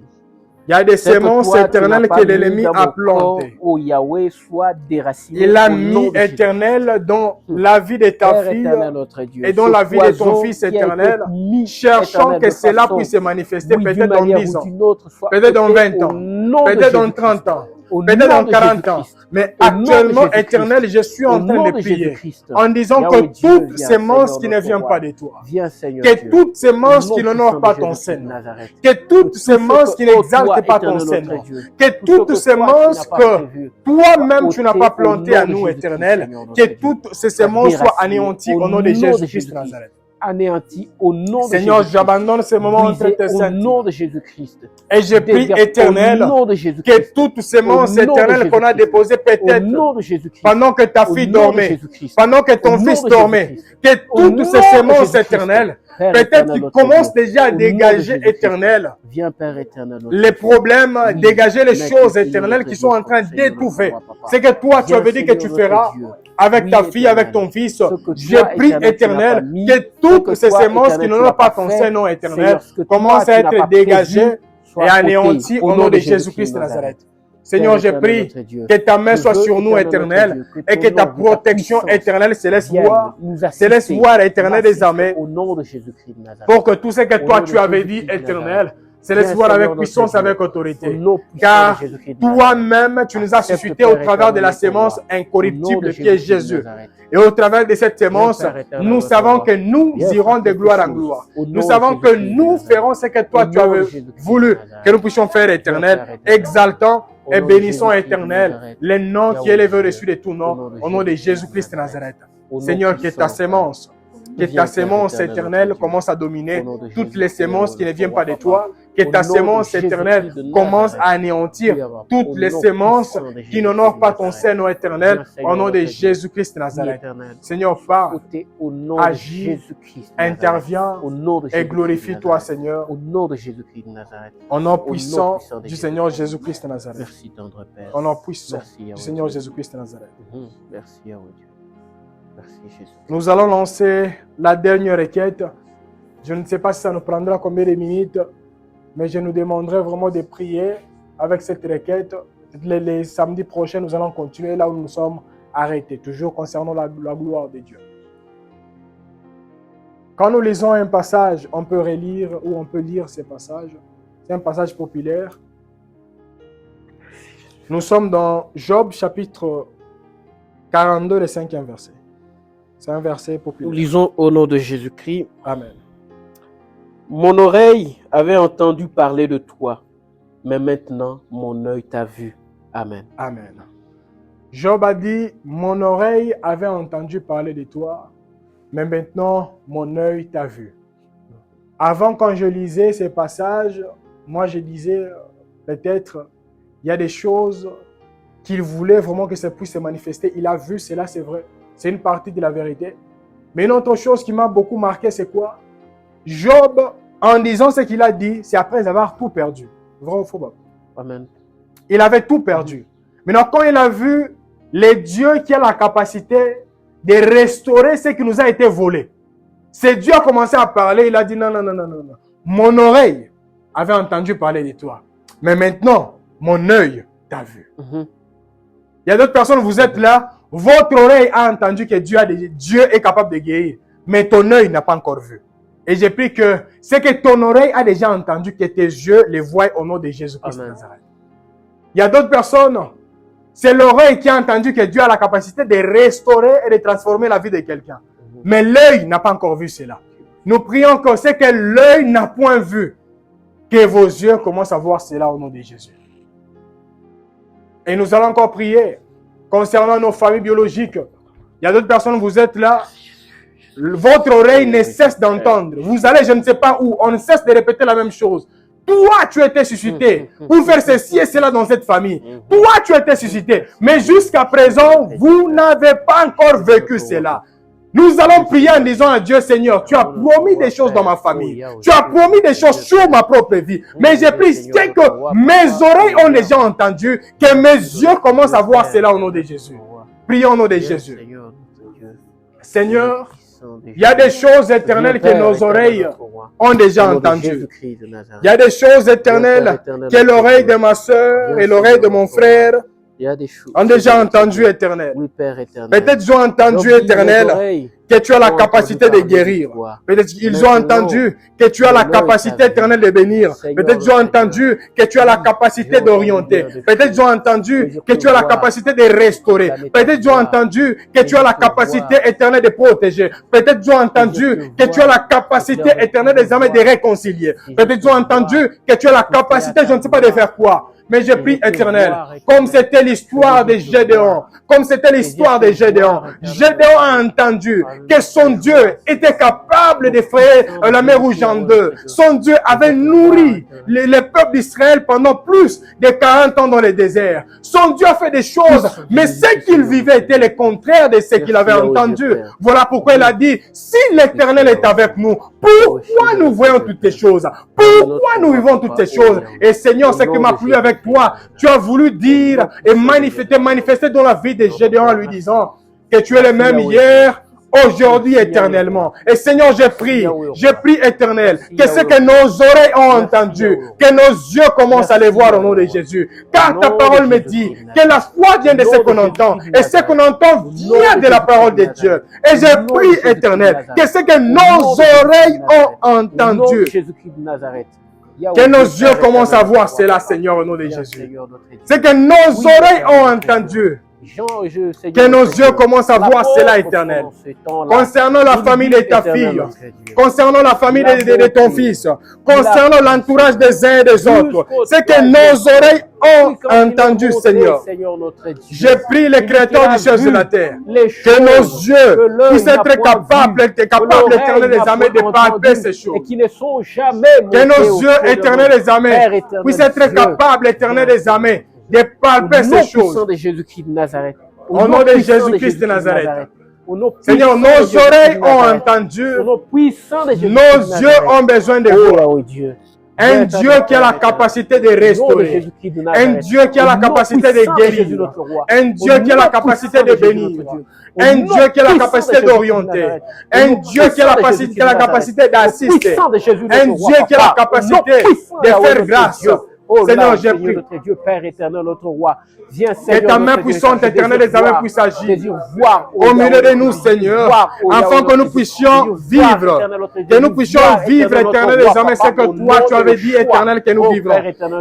[SPEAKER 1] Il y a des
[SPEAKER 2] C'est que
[SPEAKER 1] semences
[SPEAKER 2] toi, tu n'as
[SPEAKER 1] éternelles
[SPEAKER 2] pas
[SPEAKER 1] que
[SPEAKER 2] mis
[SPEAKER 1] l'ennemi
[SPEAKER 2] dans
[SPEAKER 1] a
[SPEAKER 2] mon corps,
[SPEAKER 1] plantées.
[SPEAKER 2] ô Yahweh, soit déraciné
[SPEAKER 1] Il a
[SPEAKER 2] au nom
[SPEAKER 1] mis,
[SPEAKER 2] de Jésus.
[SPEAKER 1] Éternel, dans la vie de ta
[SPEAKER 2] Père
[SPEAKER 1] fille
[SPEAKER 2] éternel, notre Dieu,
[SPEAKER 1] et dans
[SPEAKER 2] ce
[SPEAKER 1] la vie de ton
[SPEAKER 2] poison
[SPEAKER 1] fils
[SPEAKER 2] qui a été
[SPEAKER 1] éternel,
[SPEAKER 2] mis,
[SPEAKER 1] cherchant
[SPEAKER 2] éternel,
[SPEAKER 1] que
[SPEAKER 2] de
[SPEAKER 1] cela
[SPEAKER 2] façon,
[SPEAKER 1] puisse se manifester
[SPEAKER 2] oui, d'une
[SPEAKER 1] peut-être dans
[SPEAKER 2] manière
[SPEAKER 1] 10
[SPEAKER 2] ou
[SPEAKER 1] ans,
[SPEAKER 2] d'une autre, soit
[SPEAKER 1] peut-être dans
[SPEAKER 2] ôté
[SPEAKER 1] 20
[SPEAKER 2] au
[SPEAKER 1] ans,
[SPEAKER 2] nom de
[SPEAKER 1] peut-être dans
[SPEAKER 2] Jésus-Christ.
[SPEAKER 1] 30 ans,
[SPEAKER 2] Au
[SPEAKER 1] peut-être
[SPEAKER 2] nom
[SPEAKER 1] dans
[SPEAKER 2] de
[SPEAKER 1] 40 ans.
[SPEAKER 2] Jésus-Christ.
[SPEAKER 1] Mais
[SPEAKER 2] Au nom de
[SPEAKER 1] actuellement,
[SPEAKER 2] Jésus-Christ.
[SPEAKER 1] Éternel, je suis
[SPEAKER 2] Au
[SPEAKER 1] en train
[SPEAKER 2] nom
[SPEAKER 1] de
[SPEAKER 2] de
[SPEAKER 1] prier
[SPEAKER 2] Jésus-Christ.
[SPEAKER 1] en disant
[SPEAKER 2] Yahweh
[SPEAKER 1] que
[SPEAKER 2] Dieu,
[SPEAKER 1] toutes
[SPEAKER 2] viens,
[SPEAKER 1] semences
[SPEAKER 2] Seigneur
[SPEAKER 1] qui ne
[SPEAKER 2] notre
[SPEAKER 1] viennent
[SPEAKER 2] roi.
[SPEAKER 1] pas de toi,
[SPEAKER 2] Viens, Seigneur
[SPEAKER 1] que
[SPEAKER 2] Dieu.
[SPEAKER 1] toutes
[SPEAKER 2] Au
[SPEAKER 1] semences
[SPEAKER 2] nom
[SPEAKER 1] qui
[SPEAKER 2] puissant
[SPEAKER 1] n'honorent
[SPEAKER 2] de
[SPEAKER 1] pas ton
[SPEAKER 2] Jésus-Christ de
[SPEAKER 1] Saint-Nom,
[SPEAKER 2] Nazareth.
[SPEAKER 1] que toutes
[SPEAKER 2] Tout ce
[SPEAKER 1] semences qui
[SPEAKER 2] que, ô toi,
[SPEAKER 1] n'exaltent pas ton
[SPEAKER 2] éternel
[SPEAKER 1] Saint-Nom,
[SPEAKER 2] notre Dieu,
[SPEAKER 1] que
[SPEAKER 2] tout ce
[SPEAKER 1] toutes
[SPEAKER 2] que
[SPEAKER 1] semences
[SPEAKER 2] toi, tu n'as pas
[SPEAKER 1] que
[SPEAKER 2] prévu,
[SPEAKER 1] toi-même tu
[SPEAKER 2] soit
[SPEAKER 1] n'as pas
[SPEAKER 2] ôté au
[SPEAKER 1] plantées à
[SPEAKER 2] nom de
[SPEAKER 1] nous,
[SPEAKER 2] Jésus-Christ,
[SPEAKER 1] Éternel,
[SPEAKER 2] Seigneur notre
[SPEAKER 1] que
[SPEAKER 2] Dieu.
[SPEAKER 1] toutes ces
[SPEAKER 2] Soit
[SPEAKER 1] semences soient
[SPEAKER 2] déraciné
[SPEAKER 1] anéanties
[SPEAKER 2] au
[SPEAKER 1] au nom de
[SPEAKER 2] nom de
[SPEAKER 1] Jésus-Christ de
[SPEAKER 2] Jésus-Christ.
[SPEAKER 1] Nazareth.
[SPEAKER 2] Anéanti au nom de
[SPEAKER 1] Seigneur,
[SPEAKER 2] Jésus-Christ.
[SPEAKER 1] j'abandonne ce moment entre
[SPEAKER 2] Brisé
[SPEAKER 1] tes
[SPEAKER 2] au
[SPEAKER 1] saintes
[SPEAKER 2] nom
[SPEAKER 1] mains.
[SPEAKER 2] de Jésus-Christ.
[SPEAKER 1] Et je prie,
[SPEAKER 2] Déverse
[SPEAKER 1] Éternel,
[SPEAKER 2] au nom de
[SPEAKER 1] que
[SPEAKER 2] Jésus-Christ.
[SPEAKER 1] toutes semences
[SPEAKER 2] Au nom de
[SPEAKER 1] éternelles qu'on a
[SPEAKER 2] Jésus-Christ.
[SPEAKER 1] déposées
[SPEAKER 2] Au
[SPEAKER 1] peut-être
[SPEAKER 2] nom de Jésus-Christ.
[SPEAKER 1] pendant que ta
[SPEAKER 2] Au
[SPEAKER 1] fille
[SPEAKER 2] nom de
[SPEAKER 1] dormait,
[SPEAKER 2] Jésus-Christ.
[SPEAKER 1] pendant que
[SPEAKER 2] Au
[SPEAKER 1] ton
[SPEAKER 2] nom
[SPEAKER 1] fils
[SPEAKER 2] de
[SPEAKER 1] dormait,
[SPEAKER 2] Jésus-Christ.
[SPEAKER 1] que
[SPEAKER 2] Au nom
[SPEAKER 1] toutes
[SPEAKER 2] de
[SPEAKER 1] ces semences
[SPEAKER 2] Jésus-Christ.
[SPEAKER 1] éternelles,
[SPEAKER 2] Père
[SPEAKER 1] peut-être
[SPEAKER 2] éternel,
[SPEAKER 1] qu'ils
[SPEAKER 2] notre
[SPEAKER 1] commencent
[SPEAKER 2] Dieu.
[SPEAKER 1] déjà à
[SPEAKER 2] Au nom de
[SPEAKER 1] dégager,
[SPEAKER 2] Jésus-Christ.
[SPEAKER 1] éternel,
[SPEAKER 2] Viens, Père éternel, notre
[SPEAKER 1] les
[SPEAKER 2] Dieu.
[SPEAKER 1] problèmes,
[SPEAKER 2] Oui,
[SPEAKER 1] dégager les
[SPEAKER 2] Maître
[SPEAKER 1] choses
[SPEAKER 2] Seigneur,
[SPEAKER 1] éternelles
[SPEAKER 2] notre
[SPEAKER 1] qui
[SPEAKER 2] Dieu,
[SPEAKER 1] sont en train
[SPEAKER 2] Seigneur, notre
[SPEAKER 1] d'étouffer.
[SPEAKER 2] roi, papa.
[SPEAKER 1] C'est que toi, tu
[SPEAKER 2] Viens,
[SPEAKER 1] avais dit que
[SPEAKER 2] Seigneur,
[SPEAKER 1] tu
[SPEAKER 2] notre
[SPEAKER 1] feras
[SPEAKER 2] Dieu.
[SPEAKER 1] avec
[SPEAKER 2] Oui,
[SPEAKER 1] ta fille, avec
[SPEAKER 2] éternel.
[SPEAKER 1] ton fils.
[SPEAKER 2] Ce que
[SPEAKER 1] Je
[SPEAKER 2] toi,
[SPEAKER 1] prie,
[SPEAKER 2] éternel, tu n'as pas
[SPEAKER 1] éternel,
[SPEAKER 2] mis,
[SPEAKER 1] que
[SPEAKER 2] ce
[SPEAKER 1] toutes
[SPEAKER 2] que
[SPEAKER 1] ces
[SPEAKER 2] toi,
[SPEAKER 1] semences
[SPEAKER 2] éternel,
[SPEAKER 1] qui
[SPEAKER 2] tu
[SPEAKER 1] n'ont
[SPEAKER 2] n'as
[SPEAKER 1] pas
[SPEAKER 2] pas
[SPEAKER 1] ton
[SPEAKER 2] fait,
[SPEAKER 1] Saint-Nom
[SPEAKER 2] Seigneur,
[SPEAKER 1] éternel
[SPEAKER 2] ce que toi,
[SPEAKER 1] commencent à
[SPEAKER 2] tu n'as
[SPEAKER 1] être
[SPEAKER 2] pas
[SPEAKER 1] dégagées
[SPEAKER 2] prévu, soit
[SPEAKER 1] et
[SPEAKER 2] ôté
[SPEAKER 1] anéanties
[SPEAKER 2] au
[SPEAKER 1] au
[SPEAKER 2] nom
[SPEAKER 1] nom
[SPEAKER 2] de
[SPEAKER 1] de Jésus-Christ
[SPEAKER 2] Jésus-Christ
[SPEAKER 1] de
[SPEAKER 2] de Nazareth.
[SPEAKER 1] Nazareth. Seigneur,
[SPEAKER 2] Père
[SPEAKER 1] je
[SPEAKER 2] éternel,
[SPEAKER 1] prie
[SPEAKER 2] notre Dieu.
[SPEAKER 1] que ta main
[SPEAKER 2] Je
[SPEAKER 1] soit
[SPEAKER 2] veux,
[SPEAKER 1] sur nous,
[SPEAKER 2] éternel, notre
[SPEAKER 1] éternel,
[SPEAKER 2] Dieu, que
[SPEAKER 1] et que
[SPEAKER 2] ton
[SPEAKER 1] ta
[SPEAKER 2] nom et ta
[SPEAKER 1] protection
[SPEAKER 2] puissance
[SPEAKER 1] éternelle se laisse
[SPEAKER 2] viennent
[SPEAKER 1] voir,
[SPEAKER 2] nous
[SPEAKER 1] se
[SPEAKER 2] assister,
[SPEAKER 1] laisse voir, éternel des
[SPEAKER 2] m'assister
[SPEAKER 1] armées,
[SPEAKER 2] au nom de Jésus-Christ de Nazareth.
[SPEAKER 1] pour que tout ce que
[SPEAKER 2] Au
[SPEAKER 1] toi
[SPEAKER 2] nom
[SPEAKER 1] tu
[SPEAKER 2] de
[SPEAKER 1] avais dit,
[SPEAKER 2] Jésus-Christ de
[SPEAKER 1] éternel,
[SPEAKER 2] Nazareth.
[SPEAKER 1] se laisse
[SPEAKER 2] Viens,
[SPEAKER 1] voir
[SPEAKER 2] Seigneur,
[SPEAKER 1] avec
[SPEAKER 2] notre
[SPEAKER 1] puissance,
[SPEAKER 2] Dieu.
[SPEAKER 1] avec
[SPEAKER 2] Au
[SPEAKER 1] autorité.
[SPEAKER 2] nom puissant de
[SPEAKER 1] Car
[SPEAKER 2] Jésus-Christ de Nazareth.
[SPEAKER 1] toi-même, tu nous as
[SPEAKER 2] Accepte,
[SPEAKER 1] suscité au
[SPEAKER 2] Père
[SPEAKER 1] travers de la
[SPEAKER 2] éternel,
[SPEAKER 1] sémence
[SPEAKER 2] notre roi. Au nom
[SPEAKER 1] incorruptible
[SPEAKER 2] de
[SPEAKER 1] qui est
[SPEAKER 2] Jésus-Christ de
[SPEAKER 1] Jésus.
[SPEAKER 2] Nazareth.
[SPEAKER 1] Et au travers de cette sémence,
[SPEAKER 2] Viens, Père éternel,
[SPEAKER 1] nous
[SPEAKER 2] notre
[SPEAKER 1] savons
[SPEAKER 2] roi.
[SPEAKER 1] que nous
[SPEAKER 2] Viens
[SPEAKER 1] irons
[SPEAKER 2] faire
[SPEAKER 1] de
[SPEAKER 2] quelque
[SPEAKER 1] gloire en
[SPEAKER 2] chose.
[SPEAKER 1] gloire.
[SPEAKER 2] Au
[SPEAKER 1] Nous
[SPEAKER 2] nom
[SPEAKER 1] savons
[SPEAKER 2] de
[SPEAKER 1] que
[SPEAKER 2] Jésus-Christ de
[SPEAKER 1] nous
[SPEAKER 2] Nazareth.
[SPEAKER 1] ferons ce que
[SPEAKER 2] Au
[SPEAKER 1] toi tu
[SPEAKER 2] nom
[SPEAKER 1] avais
[SPEAKER 2] de Jésus-Christ de
[SPEAKER 1] voulu
[SPEAKER 2] Nazareth.
[SPEAKER 1] que nous puissions faire,
[SPEAKER 2] Viens,
[SPEAKER 1] éternel,
[SPEAKER 2] Père éternel.
[SPEAKER 1] exaltant
[SPEAKER 2] Au
[SPEAKER 1] et
[SPEAKER 2] nom de
[SPEAKER 1] bénissant,
[SPEAKER 2] Jésus-Christ de
[SPEAKER 1] éternel,
[SPEAKER 2] Nazareth.
[SPEAKER 1] les noms qui
[SPEAKER 2] Yahweh
[SPEAKER 1] élèvent
[SPEAKER 2] Dieu.
[SPEAKER 1] au-dessus de tout nom, au nom de Jésus-Christ de Nazareth.
[SPEAKER 2] Au nom
[SPEAKER 1] Seigneur, que
[SPEAKER 2] puissant,
[SPEAKER 1] ta
[SPEAKER 2] Père.
[SPEAKER 1] sémence, que
[SPEAKER 2] Viens,
[SPEAKER 1] ta
[SPEAKER 2] Père
[SPEAKER 1] sémence
[SPEAKER 2] éternel,
[SPEAKER 1] éternelle
[SPEAKER 2] notre Dieu.
[SPEAKER 1] commence à dominer
[SPEAKER 2] Au nom de
[SPEAKER 1] toutes les
[SPEAKER 2] Jésus-Christ,
[SPEAKER 1] sémences qui ne viennent pas de
[SPEAKER 2] Papa.
[SPEAKER 1] toi, que
[SPEAKER 2] Au
[SPEAKER 1] ta
[SPEAKER 2] nom de
[SPEAKER 1] sémence
[SPEAKER 2] Jésus-Christ
[SPEAKER 1] éternelle
[SPEAKER 2] de
[SPEAKER 1] commence
[SPEAKER 2] Nazareth.
[SPEAKER 1] à anéantir
[SPEAKER 2] Oui, Papa.
[SPEAKER 1] toutes
[SPEAKER 2] Au
[SPEAKER 1] les
[SPEAKER 2] nom
[SPEAKER 1] sémences
[SPEAKER 2] puissant de
[SPEAKER 1] qui
[SPEAKER 2] Jésus-Christ
[SPEAKER 1] n'honorent
[SPEAKER 2] de
[SPEAKER 1] pas ton
[SPEAKER 2] Nazareth.
[SPEAKER 1] Saint-Nom éternel,
[SPEAKER 2] Viens, Seigneur,
[SPEAKER 1] au nom de
[SPEAKER 2] notre Dieu.
[SPEAKER 1] Jésus-Christ de
[SPEAKER 2] Oui,
[SPEAKER 1] Nazareth.
[SPEAKER 2] éternel.
[SPEAKER 1] Seigneur, parle,
[SPEAKER 2] Ôtez au nom de
[SPEAKER 1] agis,
[SPEAKER 2] Jésus-Christ de Nazareth.
[SPEAKER 1] interviens
[SPEAKER 2] Au nom de
[SPEAKER 1] et
[SPEAKER 2] Jésus-Christ de
[SPEAKER 1] glorifie-toi,
[SPEAKER 2] Nazareth.
[SPEAKER 1] Seigneur,
[SPEAKER 2] Au nom de Jésus-Christ de Nazareth.
[SPEAKER 1] au nom
[SPEAKER 2] Au
[SPEAKER 1] puissant
[SPEAKER 2] nom puissant de
[SPEAKER 1] du Seigneur
[SPEAKER 2] Jésus-Christ.
[SPEAKER 1] Jésus-Christ de Nazareth.
[SPEAKER 2] Merci, tendre Père.
[SPEAKER 1] Au nom puissant
[SPEAKER 2] Merci,
[SPEAKER 1] du
[SPEAKER 2] Yahweh
[SPEAKER 1] Seigneur
[SPEAKER 2] Dieu.
[SPEAKER 1] Jésus-Christ de Nazareth.
[SPEAKER 2] Merci, Yahweh Dieu. Merci, Jésus.
[SPEAKER 1] Nous allons lancer la dernière requête. Je ne sais pas si ça nous prendra combien de minutes, mais je nous demanderai vraiment de prier avec cette requête. Les samedis prochains, nous allons continuer là où nous sommes arrêtés, toujours concernant la gloire de Dieu. Quand nous lisons un passage, on peut relire ou on peut lire ces passages. C'est un passage populaire. Nous sommes dans Job chapitre 42, le 5e verset. C'est un verset
[SPEAKER 2] Nous
[SPEAKER 1] populaire.
[SPEAKER 2] lisons au nom de Jésus-Christ.
[SPEAKER 1] Amen.
[SPEAKER 2] Mon oreille avait entendu parler de toi, mais maintenant mon œil t'a vu. Amen.
[SPEAKER 1] Amen. Job a dit, mon oreille avait entendu parler de toi, mais maintenant mon œil t'a vu. Avant, quand je lisais ces passages, moi je disais peut-être, il y a des choses qu'il voulait vraiment que ça puisse se manifester. Il a vu cela, c'est vrai. C'est une partie de la vérité. Mais une autre chose qui m'a beaucoup marqué, c'est quoi? Job, en disant ce qu'il a dit, c'est après avoir tout perdu. Vrai ou faux, Bob?
[SPEAKER 2] Amen.
[SPEAKER 1] Il avait tout perdu. Maintenant, quand il a vu le Dieu qui a la capacité de restaurer ce qui nous a été volé, ce Dieu a commencé à parler, il a dit non, non, non, non, non. Mon oreille avait entendu parler de toi. Mais maintenant, mon œil t'a vu. Il y a d'autres personnes, vous êtes là, votre oreille a entendu que Dieu est capable de guérir, mais ton œil n'a pas encore vu. Et j'ai pris que ce que ton oreille a déjà entendu, que tes yeux les voient au nom de Jésus-Christ de Nazareth. Il y a d'autres personnes, c'est l'oreille qui a entendu que Dieu a la capacité de restaurer et de transformer la vie de quelqu'un. Mais l'œil n'a pas encore vu cela. Nous prions que ce que l'œil n'a point vu, que vos yeux commencent à voir cela au nom de Jésus. Et nous allons encore prier concernant nos familles biologiques. Il y a d'autres personnes, vous êtes là, votre oreille ne cesse d'entendre. Vous allez, je ne sais pas où, on ne cesse de répéter la même chose. Toi, tu étais suscité pour faire ceci et cela dans cette famille. Toi, tu étais suscité. Mais jusqu'à présent, vous n'avez pas encore vécu cela. Nous allons prier en disant à Dieu, Seigneur, tu as promis des choses dans ma famille. Tu as promis des choses sur ma propre vie. Mais j'ai pris ce que mes oreilles ont déjà entendu, que mes yeux commencent à voir cela au nom de Jésus. Prions au nom de Jésus. Seigneur, il y a des choses éternelles que nos oreilles ont déjà entendues. Il y a des choses éternelles que l'oreille de ma soeur et l'oreille de mon frère ont déjà entendu, éternel. Peut-être ils ont entendu, éternel, que tu as la capacité de guérir. Peut-être ils ont entendu que tu as la capacité éternelle de bénir. Peut-être ils ont entendu que tu as la capacité d'orienter. Peut-être ils ont entendu que tu as la capacité de restaurer. Peut-être ils ont entendu que tu as la capacité éternelle de protéger. Peut-être ils ont entendu que tu as la capacité éternelle des âmes de réconcilier. Peut-être ils ont entendu que tu as la capacité, je ne sais pas, de faire quoi. Mais je prie, éternel, comme c'était l'histoire de Gédéon, comme c'était l'histoire de Gédéon, Gédéon a entendu que son Dieu était capable de faire la mer Rouge en deux. Son Dieu avait nourri le peuple d'Israël pendant plus de 40 ans dans le désert. Son Dieu a fait des choses, mais ce qu'il vivait était le contraire de ce qu'il avait entendu. Voilà pourquoi il a dit, si l'Éternel est avec nous, pourquoi nous voyons toutes ces choses? Pourquoi nous vivons toutes ces choses? Et Seigneur, ce qui m'a plu avec toi, tu as voulu dire et manifester dans la vie de Gédéon en lui disant que tu es le même hier, aujourd'hui, éternellement. Et Seigneur, je prie éternel, que ce que nos oreilles ont entendu, que nos yeux commencent à les voir au nom de Jésus. Car ta parole me dit que la foi vient de ce qu'on entend. Et ce qu'on entend vient de la parole de Dieu. Et je prie éternel, que ce que nos oreilles ont entendu, que nos yeux commencent à voir cela, Seigneur, au nom de Jésus. Ce que nos oreilles ont entendu, que nos yeux commencent à voir cela, éternel. Concernant la famille de ta fille, concernant la famille de ton fils, concernant l'entourage des uns et des autres, c'est que nos oreilles ont entendu, Seigneur. Je prie le Créateur du ciel et de la terre, que nos yeux puissent être capables, éternel des âmes, de palper ces choses. Que nos yeux, éternel des âmes, puissent être capables, éternel des âmes, de palper ces choses. Au nom de Jésus-Christ de Nazareth. Seigneur, nos oreilles ont entendu, nos yeux ont besoin de voir. Un Dieu qui a la capacité de restaurer. Un Dieu qui a la capacité de guérir. Un Dieu qui a la capacité de bénir. Un Dieu qui a la capacité d'orienter. Un Dieu qui a la capacité d'assister. Un Dieu qui a la capacité de faire grâce. Seigneur, je prie.
[SPEAKER 2] Notre Dieu, Père éternel, notre roi. Viens,
[SPEAKER 1] que ta main puissante, éternelle des âmes, puisse agir au milieu de nous, Seigneur, afin que nous puissions vivre. Que nous puissions vivre, éternel des âmes, ce que toi, tu avais dit, éternel, que nous vivrons.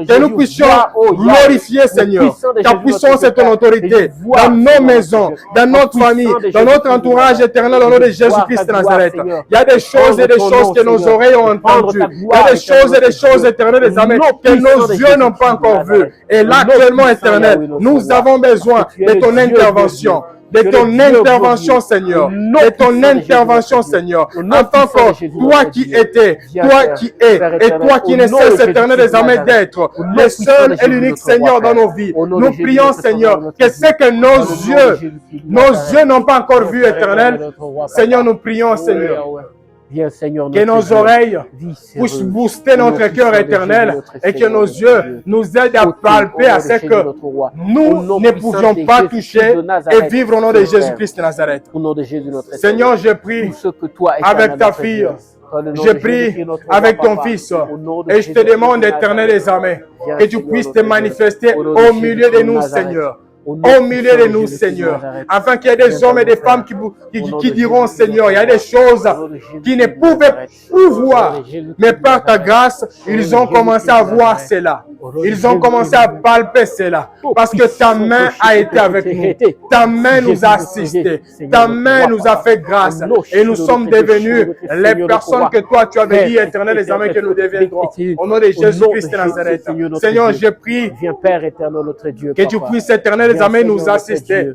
[SPEAKER 1] Que nous puissions glorifier, Seigneur, ta puissance et ton autorité dans nos maisons, dans notre famille, dans notre entourage éternel, au nom de Jésus-Christ de Nazareth. Il y a des choses et des choses que nos oreilles ont entendues. Il y a des choses et des choses, éternelles des âmes, que nos yeux n'ont pas encore vues. Et là, actuellement, éternel, nous avons besoin de ton intervention. De ton intervention, Seigneur. De ton intervention, Seigneur. En tant que toi qui étais, toi qui es, et toi qui ne cesse, éternel des âmes, d'être le seul et l'unique Seigneur dans nos vies. Nous prions, Seigneur, que ce que nos yeux n'ont pas encore vu, éternel. Seigneur, nous prions, Seigneur.
[SPEAKER 2] Viens, Seigneur,
[SPEAKER 1] que nos oreilles puissent booster notre cœur éternel et que nos yeux nous aident à palper à ce que nous ne pouvions pas toucher et vivre au nom de Jésus-Christ de Nazareth. Seigneur, je prie avec ta fille, je prie avec ton fils et je te demande, éternel des âmes, que tu puisses te manifester au milieu de nous, Seigneur. Au milieu de nous, Seigneur, afin qu'il y ait des hommes et des femmes qui diront, Seigneur, il y a des choses qui ne pouvaient plus voir, mais par ta grâce, ils ont commencé à voir cela. Ils ont commencé à palper cela, parce que ta main a été avec nous, ta main nous a assistés, ta main nous a fait grâce, et nous sommes devenus les personnes que toi tu avais dit, éternel, les amis que nous deviendrons. Au nom de Jésus-Christ de Nazareth. Seigneur, je prie que tu puisses, éternel, les amis, nous assister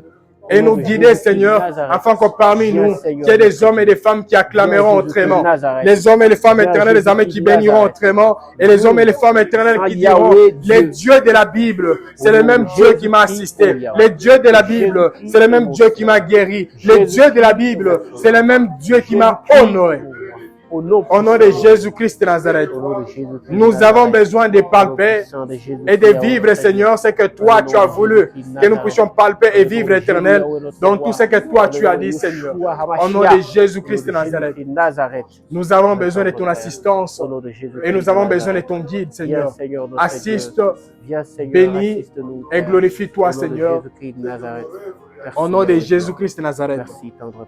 [SPEAKER 1] et nous guider, Seigneur, afin que parmi nous, qu'il y ait des hommes et des femmes qui acclameront autrement. Les hommes et les femmes éternelles, les amis qui béniront autrement, et les hommes et les femmes éternelles qui diront, les dieux de la Bible, c'est le même Dieu qui m'a assisté. Les dieux de la Bible, c'est le même Dieu qui m'a guéri. Les dieux de la Bible, c'est le même Dieu qui m'a honoré. Au nom de Jésus-Christ de Nazareth, nous avons besoin de palper et de vivre, Seigneur, ce que toi tu as voulu, que nous puissions palper et vivre éternel dans tout ce que toi tu as dit, Seigneur. Au nom de Jésus-Christ de Nazareth, nous avons besoin de ton assistance et nous avons besoin de ton guide, Seigneur. Assiste, bénis et glorifie-toi, Seigneur. Au nom de Jésus-Christ de Nazareth,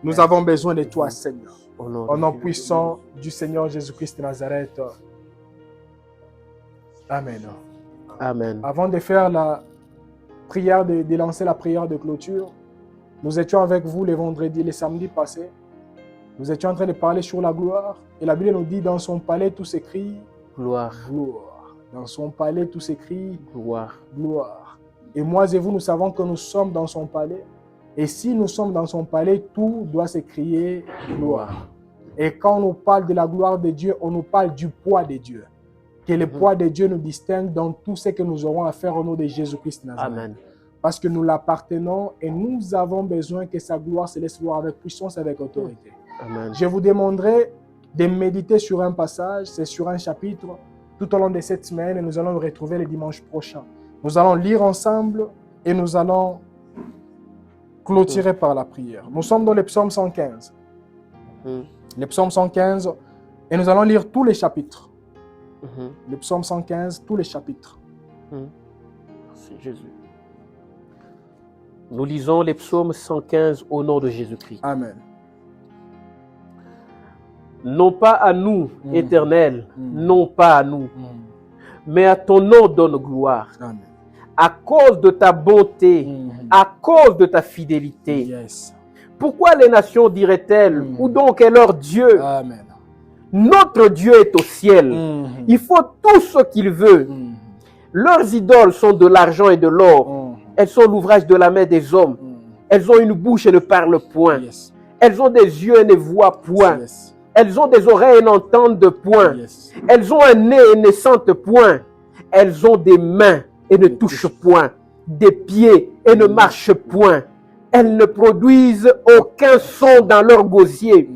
[SPEAKER 1] nous avons besoin de toi, Seigneur. Au nom puissant du Seigneur Jésus-Christ de Nazareth. Amen.
[SPEAKER 2] Amen.
[SPEAKER 1] Avant de faire la prière, de lancer la prière de clôture, nous étions avec vous les vendredis, les samedis passés. Nous étions en train de parler sur la gloire. Et la Bible nous dit, dans son palais, tout s'écrit
[SPEAKER 2] gloire.
[SPEAKER 1] Gloire. Dans son palais, tout s'écrit
[SPEAKER 2] gloire.
[SPEAKER 1] Gloire. Et moi et vous, nous savons que nous sommes dans son palais. Et si nous sommes dans son palais, tout doit s'écrier gloire. Et quand on nous parle de la gloire de Dieu, on nous parle du poids de Dieu. Que le poids de Dieu nous distingue dans tout ce que nous aurons à faire au nom de Jésus-Christ Nazareth.
[SPEAKER 2] Amen.
[SPEAKER 1] Parce que nous l'appartenons et nous avons besoin que sa gloire se laisse voir avec puissance et avec autorité.
[SPEAKER 2] Amen.
[SPEAKER 1] Je vous demanderai de méditer sur un passage, c'est sur un chapitre, tout au long de cette semaine, et nous allons nous retrouver le dimanche prochain. Nous allons lire ensemble et nous allons clôturer par la prière. Nous sommes dans le psaume 115. Le psaume 115, et nous allons lire tous les chapitres. Le psaume 115, tous les chapitres.
[SPEAKER 2] Merci Jésus. Nous lisons les psaumes 115 au nom de Jésus-Christ.
[SPEAKER 1] Amen.
[SPEAKER 2] Non pas à nous, Éternel, non pas à nous, mais à ton nom donne gloire.
[SPEAKER 1] Amen.
[SPEAKER 2] À cause de ta bonté, à cause de ta fidélité.
[SPEAKER 1] Yes.
[SPEAKER 2] Pourquoi les nations diraient-elles, où donc est leur Dieu?
[SPEAKER 1] Amen.
[SPEAKER 2] Notre Dieu est au ciel. Il faut tout ce qu'il veut. Leurs idoles sont de l'argent et de l'or. Elles sont l'ouvrage de la main des hommes. Elles ont une bouche et ne parlent point.
[SPEAKER 1] Yes.
[SPEAKER 2] Elles ont des yeux et ne voient point.
[SPEAKER 1] Yes.
[SPEAKER 2] Elles ont des oreilles et n'entendent point.
[SPEAKER 1] Yes.
[SPEAKER 2] Elles ont un nez et ne sentent point. Elles ont des mains et ne touchent point. Des pieds et ne marchent point. Elles ne produisent aucun son dans leur gosier.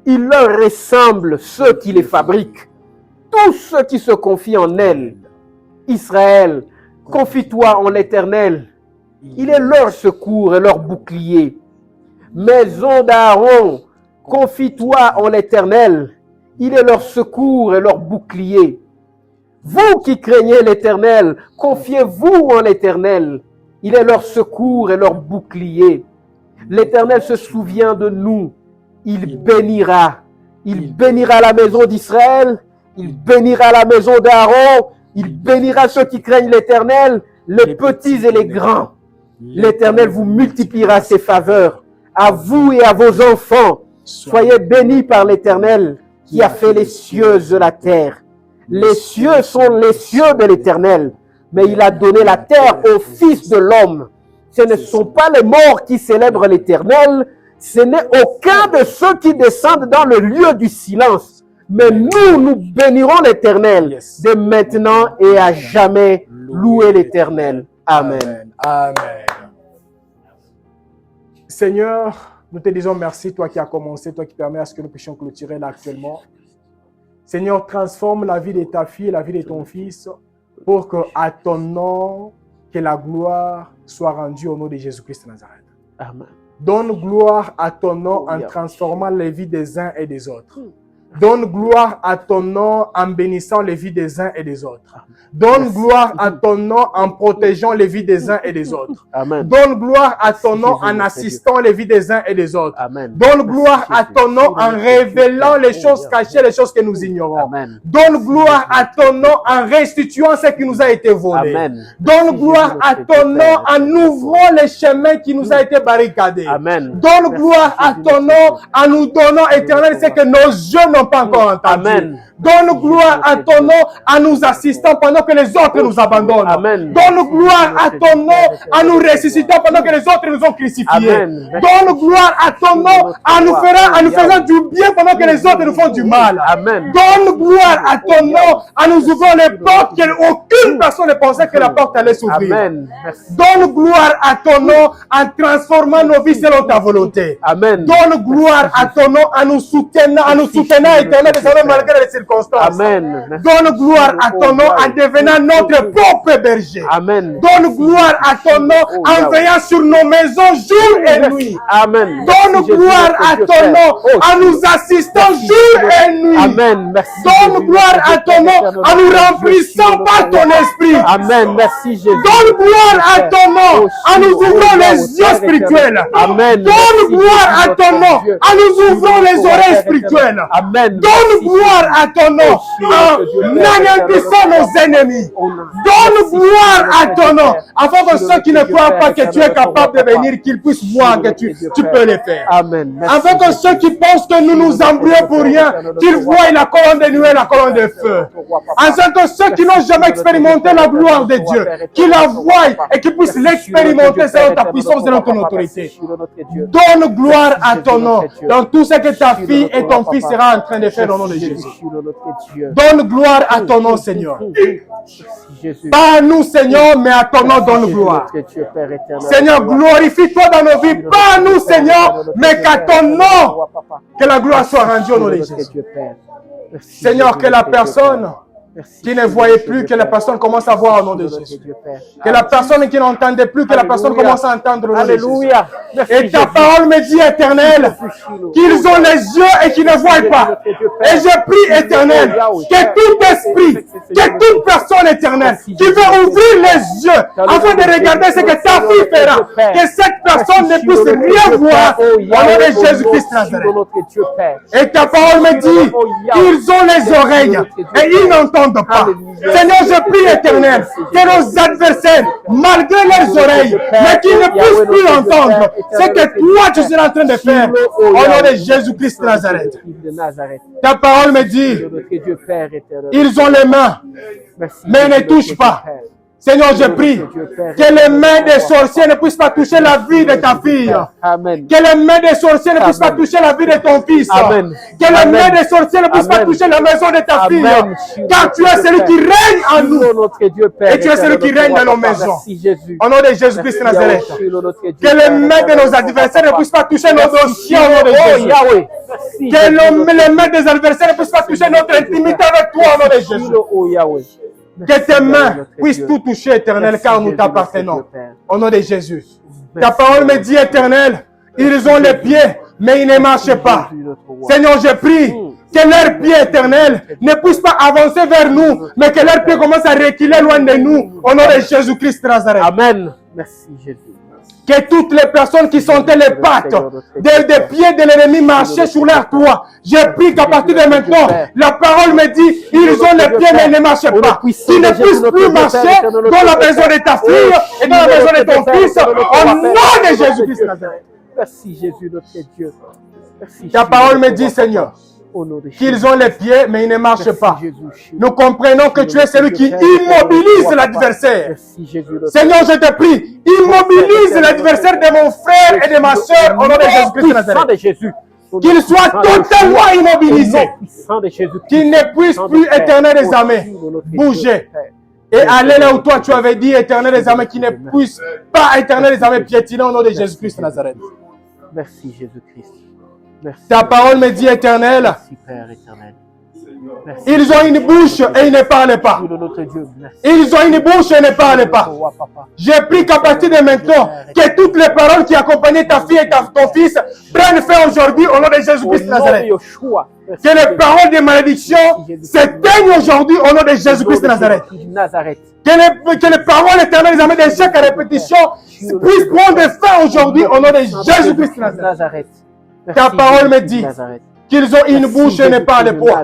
[SPEAKER 2] Il leur ressemble ceux qui les fabriquent. Tous ceux qui se confient en elles. Israël, confie-toi en l'Éternel. Il est leur secours et leur bouclier. Maison d'Aaron, confie-toi en l'Éternel. Il est leur secours et leur bouclier. Vous qui craignez l'Éternel, confiez-vous en l'Éternel. Il est leur secours et leur bouclier. L'Éternel se souvient de nous. Il bénira. Il bénira la maison d'Israël. Il bénira la maison d'Aaron. Il bénira ceux qui craignent l'Éternel, les petits et les grands. L'Éternel vous multipliera ses faveurs, à vous et à vos enfants. Soyez bénis par l'Éternel qui a fait les cieux de la terre. Les cieux sont les cieux de l'Éternel, mais il a donné la terre au Fils de l'homme. Ce ne sont pas les morts qui célèbrent l'Éternel, ce n'est aucun de ceux qui descendent dans le lieu du silence. Mais nous bénirons l'Éternel de maintenant et à jamais. Louez l'Éternel. Amen.
[SPEAKER 1] Amen. Seigneur, nous te disons merci, toi qui as commencé, toi qui permets à ce que nous puissions clôturer là actuellement. Seigneur, transforme la vie de ta fille, la vie de ton fils, pour que à ton nom, que la gloire soit rendue au nom de Jésus-Christ de Nazareth.
[SPEAKER 2] Amen.
[SPEAKER 1] Donne gloire à ton nom en transformant les vies des uns et des autres. Donne gloire à ton nom en bénissant les vies des uns et des autres. Donne gloire à ton nom en protégeant les vies des uns et des autres.
[SPEAKER 2] Amen.
[SPEAKER 1] Donne gloire à ton nom en assistant les vies des uns et des autres.
[SPEAKER 2] Amen.
[SPEAKER 1] Donne gloire à ton nom en révélant les choses cachées, les choses que nous ignorons.
[SPEAKER 2] Amen.
[SPEAKER 1] Donne gloire à ton nom en restituant ce qui nous a été volé.
[SPEAKER 2] Amen.
[SPEAKER 1] Donne gloire à ton nom en ouvrant les chemins qui nous a été barricadés.
[SPEAKER 2] Amen.
[SPEAKER 1] Donne gloire à ton nom en nous donnant éternel ce que nos yeux n'ont pas encore entendu.
[SPEAKER 2] Amen.
[SPEAKER 1] Donne gloire à ton nom en nous assistant pendant que les autres nous abandonnent.
[SPEAKER 2] Amen.
[SPEAKER 1] Donne gloire à ton nom en nous ressuscitant pendant que les autres nous ont crucifiés.
[SPEAKER 2] Amen.
[SPEAKER 1] Donne gloire à ton nom en nous faisant du bien pendant que les autres nous font du mal.
[SPEAKER 2] Amen.
[SPEAKER 1] Donne gloire à ton nom en nous ouvrant les portes qu'aucune personne ne pensait que la porte allait s'ouvrir.
[SPEAKER 2] Amen. Merci.
[SPEAKER 1] Donne gloire à ton nom en transformant nos vies selon ta volonté.
[SPEAKER 2] Amen.
[SPEAKER 1] Donne gloire à ton nom en nous soutenant éternel désormais malgré les circonstances.
[SPEAKER 2] Amen. Merci.
[SPEAKER 1] Donne gloire à ton nom en devenant notre propre berger.
[SPEAKER 2] Amen.
[SPEAKER 1] Donne gloire à ton nom en veillant sur nos maisons jour et nuit.
[SPEAKER 2] Amen.
[SPEAKER 1] Donne gloire à ton nom en nous assistant jour et nuit.
[SPEAKER 2] Amen. Merci.
[SPEAKER 1] Donne gloire à ton nom en nous remplissant par ton esprit.
[SPEAKER 2] Amen. Merci Jésus.
[SPEAKER 1] Donne gloire à ton nom en nous ouvrant les yeux spirituels.
[SPEAKER 2] Amen.
[SPEAKER 1] Donne gloire à ton nom en nous ouvrant les oreilles spirituelles.
[SPEAKER 2] Amen.
[SPEAKER 1] Donne gloire à ton nom en anéantissant nos ennemis. Donne gloire à ton nom afin que ceux qui ne croient pas que tu es capable de venir, qu'ils puissent voir que tu peux le faire.
[SPEAKER 2] Amen. Merci.
[SPEAKER 1] Afin que ceux qui pensent que nous nous embrouillons pour rien, qu'ils voient la colonne de nuit et la colonne de feu. Afin que ceux qui n'ont jamais expérimenté la gloire de Dieu, qu'ils la voient et qu'ils puissent l'expérimenter selon ta puissance et selon ton autorité. Donne gloire à ton nom dans tout ce que ta fille et ton fils sera en train de faire au nom de Jésus. Donne gloire à ton nom, Seigneur. Pas à nous, Seigneur, mais à ton nom donne gloire. Seigneur, glorifie-toi dans nos vies. Pas à nous, Seigneur, mais qu'à ton nom, que la gloire soit rendue au nom de Jésus. Seigneur, que la personne qui ne voyait plus, que la personne commence à voir au nom de Jésus. Que la personne qui n'entendait plus, que la personne commence à entendre au nom de Jésus. Et ta parole me dit, Éternel, qu'ils ont les yeux et qu'ils ne voient pas. Et je prie, Éternel, que tout esprit, que toute personne éternelle qui veut ouvrir les yeux afin de regarder ce que ta fille fera, que cette personne ne puisse rien voir au nom de Jésus-Christ Nazareth. Et ta parole me dit qu'ils ont les oreilles et ils n'entendent pas. Seigneur, je prie, Éternel, que nos adversaires, malgré leurs oreilles, mais qu'ils ne puissent plus entendre ce que toi tu seras en train de faire au nom de Jésus-Christ de Nazareth. Ta parole me dit, ils ont les mains, mais ils ne touchent pas. Seigneur, je prie que les mains des sorciers ne puissent pas toucher la vie de ta fille.
[SPEAKER 2] Amen.
[SPEAKER 1] Que les mains des sorciers ne puissent pas toucher la vie de ton fils.
[SPEAKER 2] Amen.
[SPEAKER 1] Que les mains des sorciers ne puissent pas toucher la maison de ta fille. Car tu es celui qui règne en nous. Et tu es celui qui règne dans nos maisons. Au nom de Jésus-Christ de Nazareth. Que les mains de nos adversaires ne puissent pas toucher nos dossiers au nom de Jésus. Que les mains des adversaires ne puissent pas toucher notre intimité avec toi au nom de Jésus. Que tes mains puissent tout toucher, Éternel, car nous t'appartenons. Au nom de Jésus. Ta parole me dit, Éternel, ils ont les pieds, mais ils ne marchent pas. Seigneur, je prie que leurs pieds, Éternel, ne puissent pas avancer vers nous, mais que leurs pieds commencent à reculer loin de nous. Au nom de Jésus-Christ de Nazareth.
[SPEAKER 2] Amen. Merci, Jésus.
[SPEAKER 1] Que toutes les personnes qui sentaient les pattes des pieds de l'ennemi marchaient sur leur toit. Je prie qu'à partir de maintenant, la parole me dit, ils ont les pieds mais ils ne marchent pas. Ils ne puissent plus marcher dans la maison de ta fille et dans la maison de ton fils. Au nom de Jésus-Christ.
[SPEAKER 2] Merci Jésus, notre Dieu. Merci,
[SPEAKER 1] ta parole me dit, Seigneur, qu'ils ont les pieds, mais ils ne marchent pas. Nous comprenons que tu es celui qui immobilise l'adversaire. Seigneur, je te prie, immobilise l'adversaire de mon frère et de ma soeur au nom de Jésus-Christ. Qu'il soit totalement immobilisé. Qu'il ne puisse plus, Éternel des armées, bouger. Et aller là où toi tu avais dit, Éternel des armées, qu'il ne puisse pas, Éternel des armées, piétiner au nom de Jésus-Christ de Nazareth.
[SPEAKER 2] Merci Jésus-Christ. Merci.
[SPEAKER 1] Ta parole me dit, Éternel,
[SPEAKER 2] merci, Père éternel. Merci.
[SPEAKER 1] Ils ont une bouche et ils ne parlent pas. Ils ont une bouche et ils ne parlent pas. Je prie qu'à partir de maintenant, que toutes les paroles qui accompagnaient ta fille et ton fils prennent fin aujourd'hui au nom de Jésus-Christ de Nazareth. Que les paroles de malédiction s'éteignent aujourd'hui au nom de Jésus-Christ de Nazareth. Que les paroles éternelles des d'échec à répétition puissent prendre fin aujourd'hui au nom de Jésus-Christ de Nazareth. Ta parole me dit qu'ils ont une bouche et ne parlent pas.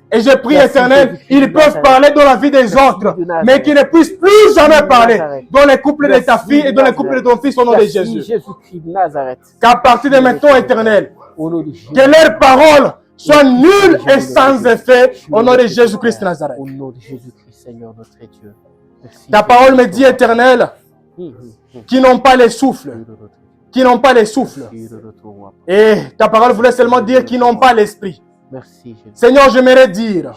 [SPEAKER 1] Et je prie, Éternel, ils peuvent parler dans la vie des autres, mais qu'ils ne puissent plus jamais parler dans les couples de ta fille et dans les couples de ton fils au nom de Jésus. Qu'à partir de maintenant, Éternel, que leurs paroles soit nul et sans effet au nom de Jésus-Christ de Nazareth.
[SPEAKER 2] Au nom de Jésus-Christ, Seigneur notre Dieu. Merci.
[SPEAKER 1] Ta parole me dit, Éternel, qui n'ont pas les souffles, qui n'ont pas les souffles. Et ta parole voulait seulement dire qui n'ont pas l'esprit.
[SPEAKER 2] Merci, Jésus.
[SPEAKER 1] Seigneur, j'aimerais dire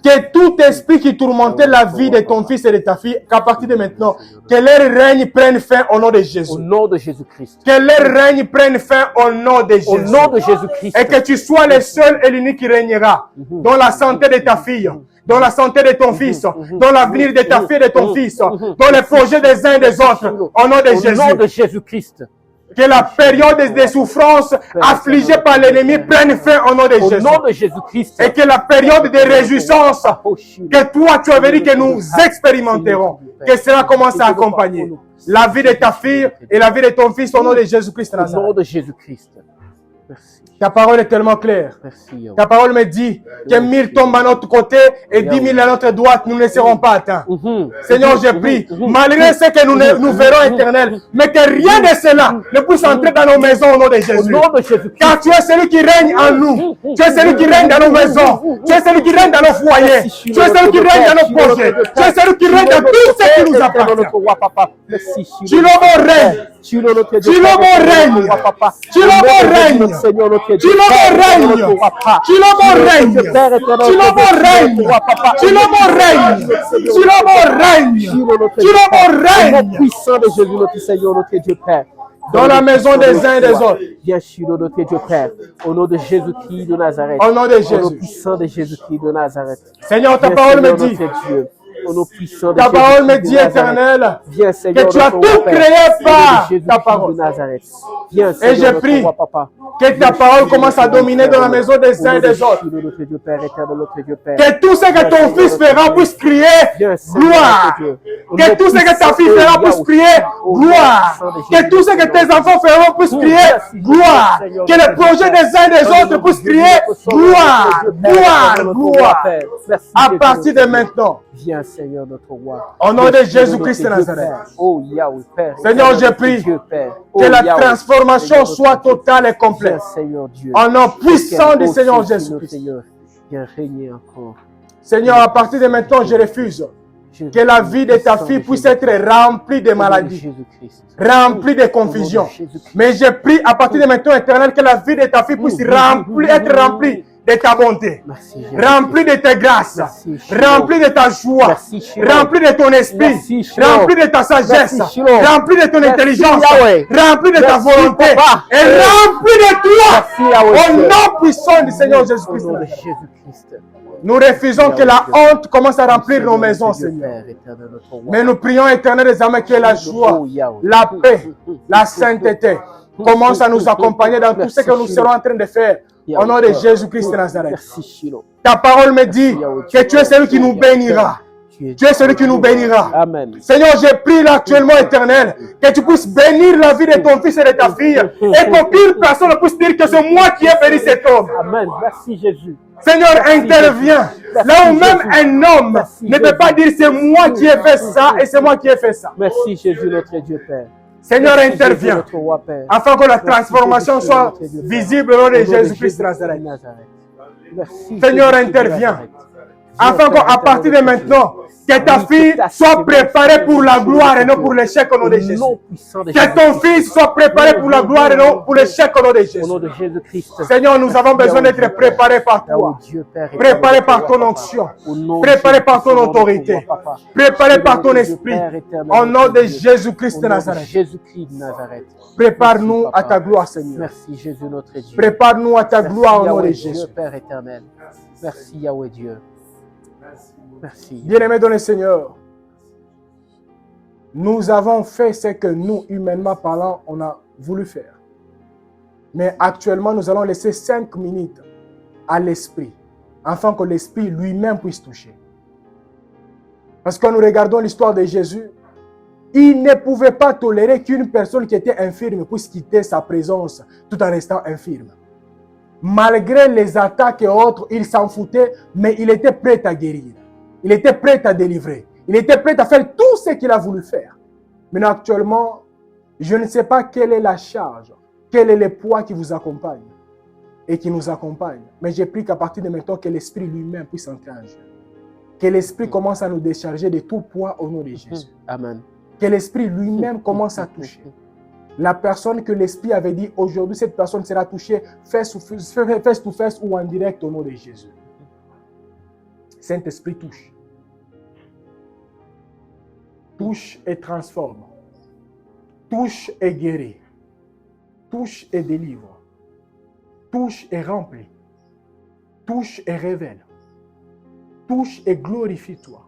[SPEAKER 1] que tout esprit qui tourmentait la vie de ton fils et de ta fille, qu'à partir de maintenant, que leur règne prenne fin au nom de Jésus.
[SPEAKER 2] Au nom de Jésus-Christ.
[SPEAKER 1] Que leur règne prenne fin au nom de Jésus.
[SPEAKER 2] Au nom de Jésus-Christ.
[SPEAKER 1] Et que tu sois le seul et l'unique qui régnera dans la santé de ta fille, dans la santé de ton fils, dans l'avenir de ta fille et de ton fils, dans les projets des uns et des autres, au nom de Jésus.
[SPEAKER 2] Au nom de Jésus-Christ.
[SPEAKER 1] Que la période des souffrances affligées par l'ennemi prenne fin au nom de Jésus.
[SPEAKER 2] Au nom de Jésus-Christ.
[SPEAKER 1] Et que la période de réjouissance que toi tu as venu que nous expérimenterons, que cela commence à accompagner la vie de ta fille et la vie de ton fils au nom de Jésus-Christ.
[SPEAKER 2] Au nom de Jésus-Christ. Merci.
[SPEAKER 1] Ta parole est tellement claire.
[SPEAKER 2] Merci.
[SPEAKER 1] Ta parole me dit que 1000 tombent à notre côté et 10 000 à notre droite, nous ne serons pas atteints. Seigneur, je prie, malgré ce que nous verrons éternel, mais que rien de cela ne puisse entrer dans nos maisons au nom de Jésus.
[SPEAKER 2] Au nom de Jésus-Christ.
[SPEAKER 1] Car tu es celui qui règne en nous. Tu es celui qui règne dans nos maisons. Tu es celui qui règne dans nos foyers. Tu es celui qui règne dans nos projets. Tu es celui qui règne dans tout ce qui nous appartient. Tu le bon règne. Tu le bon règne. Tu le bon règne. Tu le bon règne. Tu le bon règne. Tu le bon règne. Tu le bon règne. Tu le bon règne. Tu le bon règne.
[SPEAKER 2] Puissant de Jésus, notre Seigneur, notre Dieu Père.
[SPEAKER 1] Dans la maison des uns et des autres.
[SPEAKER 2] Bien sûr, notre Dieu Père. Au nom de Jésus-Christ de Nazareth.
[SPEAKER 1] Au nom de Jésus.
[SPEAKER 2] Au nom puissant de Jésus-Christ de Nazareth.
[SPEAKER 1] Seigneur, ta parole me dit. Ta parole me dit, éternel, que tu as tout créé par ta parole. Et je prie que ta parole commence à dominer dans la maison des uns et des autres. Que tout ce que ton fils fera puisse crier gloire. Que tout ce que ta fille fera puisse crier gloire. Que tout ce que tes enfants feront puisse crier gloire. Que les projets des uns et des autres puissent crier gloire, gloire, gloire. À partir de maintenant.
[SPEAKER 2] Viens, Seigneur, notre roi.
[SPEAKER 1] Au nom de Jésus-Christ de Nazareth.
[SPEAKER 2] Oh, Yahweh, Père.
[SPEAKER 1] Seigneur, je prie que la transformation soit totale et complète. Au nom puissant du Seigneur Jésus-Christ.
[SPEAKER 2] Viens régner encore.
[SPEAKER 1] Seigneur, à partir de maintenant, je refuse que la vie de ta fille puisse être remplie de maladies, remplie de confusion. Mais je prie à partir de maintenant, éternel, que la vie de ta fille puisse être remplie de ta bonté, rempli de tes grâces, rempli de ta joie, rempli de ton esprit, rempli de ta sagesse, rempli de ton intelligence, rempli de ta volonté et rempli de toi au nom puissant du Seigneur Jésus-Christ. Nous refusons que la honte commence à remplir nos maisons, Seigneur. Mais nous prions, éternel des âmes, que la joie, la paix, la sainteté commence à nous accompagner dans tout ce que nous serons en train de faire. Au nom de Jésus-Christ de Nazareth. Ta parole me dit que tu es celui qui nous bénira. Tu es celui qui nous bénira.
[SPEAKER 2] Amen.
[SPEAKER 1] Seigneur, je prie là actuellement, éternel, que tu puisses bénir la vie de ton fils et de ta fille. Et qu'aucune personne ne puisse dire que c'est moi qui ai béni cet homme.
[SPEAKER 2] Amen. Merci Jésus.
[SPEAKER 1] Seigneur, interviens. Là où même un homme ne peut pas dire c'est moi qui ai fait ça et c'est moi qui ai fait ça.
[SPEAKER 2] Merci Jésus, notre Dieu Père.
[SPEAKER 1] Seigneur, intervient afin que la transformation soit visible au nom de Jésus-Christ de Nazareth. Seigneur, intervient afin qu'à partir de maintenant, que ta fille soit préparée pour la gloire et non pour l'échec au nom de Jésus. Que ton fils soit préparé pour la gloire et non pour l'échec au nom de Jésus. Seigneur, nous avons besoin d'être préparés par toi, préparés par ton onction, préparés par ton autorité, préparés par ton esprit. Au nom de Jésus-Christ de Nazareth. Prépare-nous à ta gloire, Seigneur.
[SPEAKER 2] Merci Jésus, notre Dieu.
[SPEAKER 1] Prépare-nous à ta gloire au nom de Jésus.
[SPEAKER 2] Père éternel. Merci Yahweh Dieu. Merci.
[SPEAKER 1] Bien-aimé dans le Seigneur, nous avons fait ce que nous, humainement parlant, on a voulu faire. Mais actuellement, nous allons laisser 5 minutes à l'Esprit, afin que l'Esprit lui-même puisse toucher. Parce que quand nous regardons l'histoire de Jésus, il ne pouvait pas tolérer qu'une personne qui était infirme puisse quitter sa présence tout en restant infirme. Malgré les attaques et autres, il s'en foutait, mais il était prêt à guérir. Il était prêt à délivrer. Il était prêt à faire tout ce qu'il a voulu faire. Mais actuellement, je ne sais pas quelle est la charge, quel est le poids qui vous accompagne. et qui nous accompagne. Mais j'ai pris qu'à partir de maintenant, que l'Esprit lui-même puisse entrer en jeu. Que l'Esprit commence à nous décharger de tout poids au nom de Jésus.
[SPEAKER 2] Amen.
[SPEAKER 1] Que l'Esprit lui-même commence à toucher. La personne que l'Esprit avait dit, aujourd'hui, cette personne sera touchée face to face ou en direct au nom de Jésus. Saint-Esprit touche. Touche et transforme. Touche et guérit. Touche et délivre. Touche et remplit. Touche et révèle. Touche et glorifie-toi.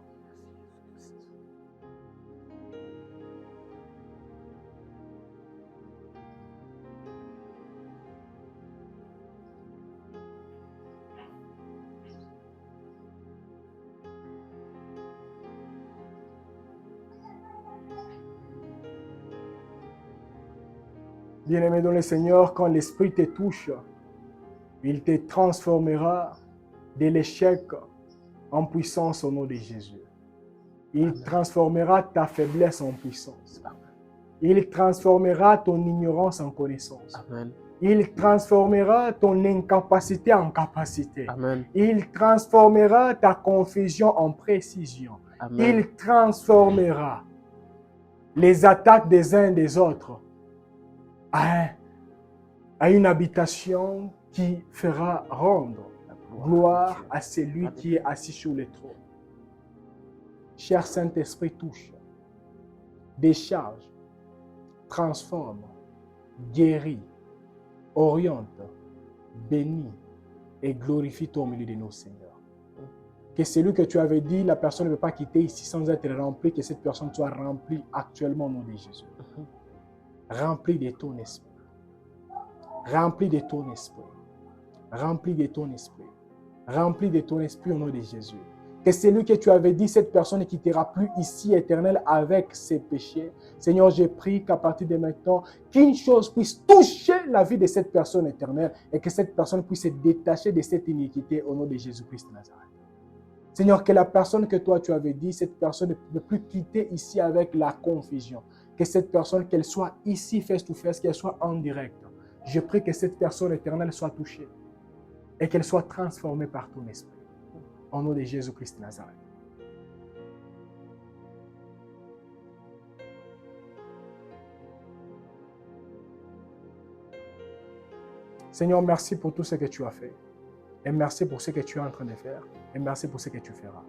[SPEAKER 1] Bien-aimé dans le Seigneur, quand l'Esprit te touche, il te transformera de l'échec en puissance au nom de Jésus. Il transformera ta faiblesse en puissance. Il transformera ton ignorance en connaissance.
[SPEAKER 2] Amen.
[SPEAKER 1] Il transformera ton incapacité en capacité.
[SPEAKER 2] Amen.
[SPEAKER 1] Il transformera ta confusion en précision.
[SPEAKER 2] Amen.
[SPEAKER 1] Il transformera les attaques des uns et des autres à une habitation qui fera rendre gloire à celui qui est assis sur le trône. Cher Saint-Esprit, touche, décharge, transforme, guérit, oriente, bénit et glorifie ton milieu de nous, Seigneur. Que celui que tu avais dit, la personne ne peut pas quitter ici sans être remplie, que cette personne soit remplie actuellement au nom de Jésus. Rempli de ton esprit. Rempli de ton esprit. Rempli de ton esprit. Rempli de ton esprit au nom de Jésus. Que celui que tu avais dit, cette personne ne quittera plus ici, éternel, avec ses péchés. Seigneur, j'ai prié qu'à partir de maintenant, qu'une chose puisse toucher la vie de cette personne éternelle et que cette personne puisse se détacher de cette iniquité au nom de Jésus-Christ de Nazareth. Seigneur, que la personne que toi tu avais dit, cette personne ne peut plus quitter ici avec la confusion. Que cette personne, qu'elle soit ici face to face, qu'elle soit en direct. Je prie que cette personne éternelle soit touchée et qu'elle soit transformée par ton esprit. Au nom de Jésus-Christ de Nazareth. Seigneur, merci pour tout ce que tu as fait. Et merci pour ce que tu es en train de faire. Et merci pour ce que tu feras.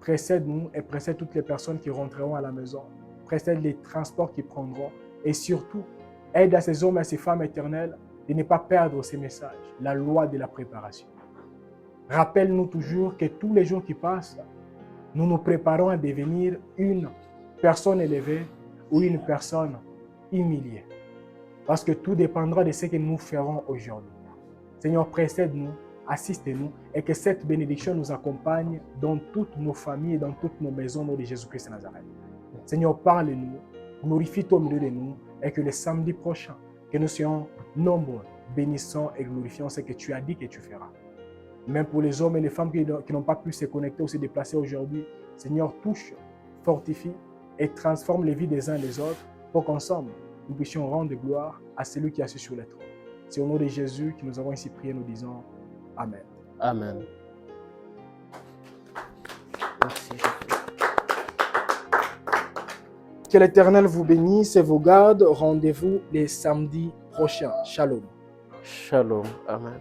[SPEAKER 1] Précède-nous et précède toutes les personnes qui rentreront à la maison. Précède les transports qu'ils prendront. Et surtout, aide à ces hommes et à ces femmes éternelles de ne pas perdre ces messages. La loi de la préparation. Rappelle-nous toujours que tous les jours qui passent, nous nous préparons à devenir une personne élevée ou une personne humiliée. Parce que tout dépendra de ce que nous ferons aujourd'hui. Seigneur, précède-nous, assiste-nous et que cette bénédiction nous accompagne dans toutes nos familles et dans toutes nos maisons au nom de Jésus-Christ de Nazareth. Seigneur, parle-nous, glorifie-toi au milieu de nous et que le samedi prochain, que nous soyons nombreux, bénissant et glorifiant ce que tu as dit que tu feras. Même pour les hommes et les femmes qui n'ont pas pu se connecter ou se déplacer aujourd'hui, Seigneur, touche, fortifie et transforme les vies des uns et des autres pour qu'ensemble, nous puissions rendre gloire à celui qui est assis sur le trône. C'est au nom de Jésus que nous avons ainsi prié, nous disons Amen.
[SPEAKER 2] Amen. Merci Jésus.
[SPEAKER 1] Que l'Éternel vous bénisse et vous garde. Rendez-vous les samedis prochains. Shalom.
[SPEAKER 2] Shalom. Amen.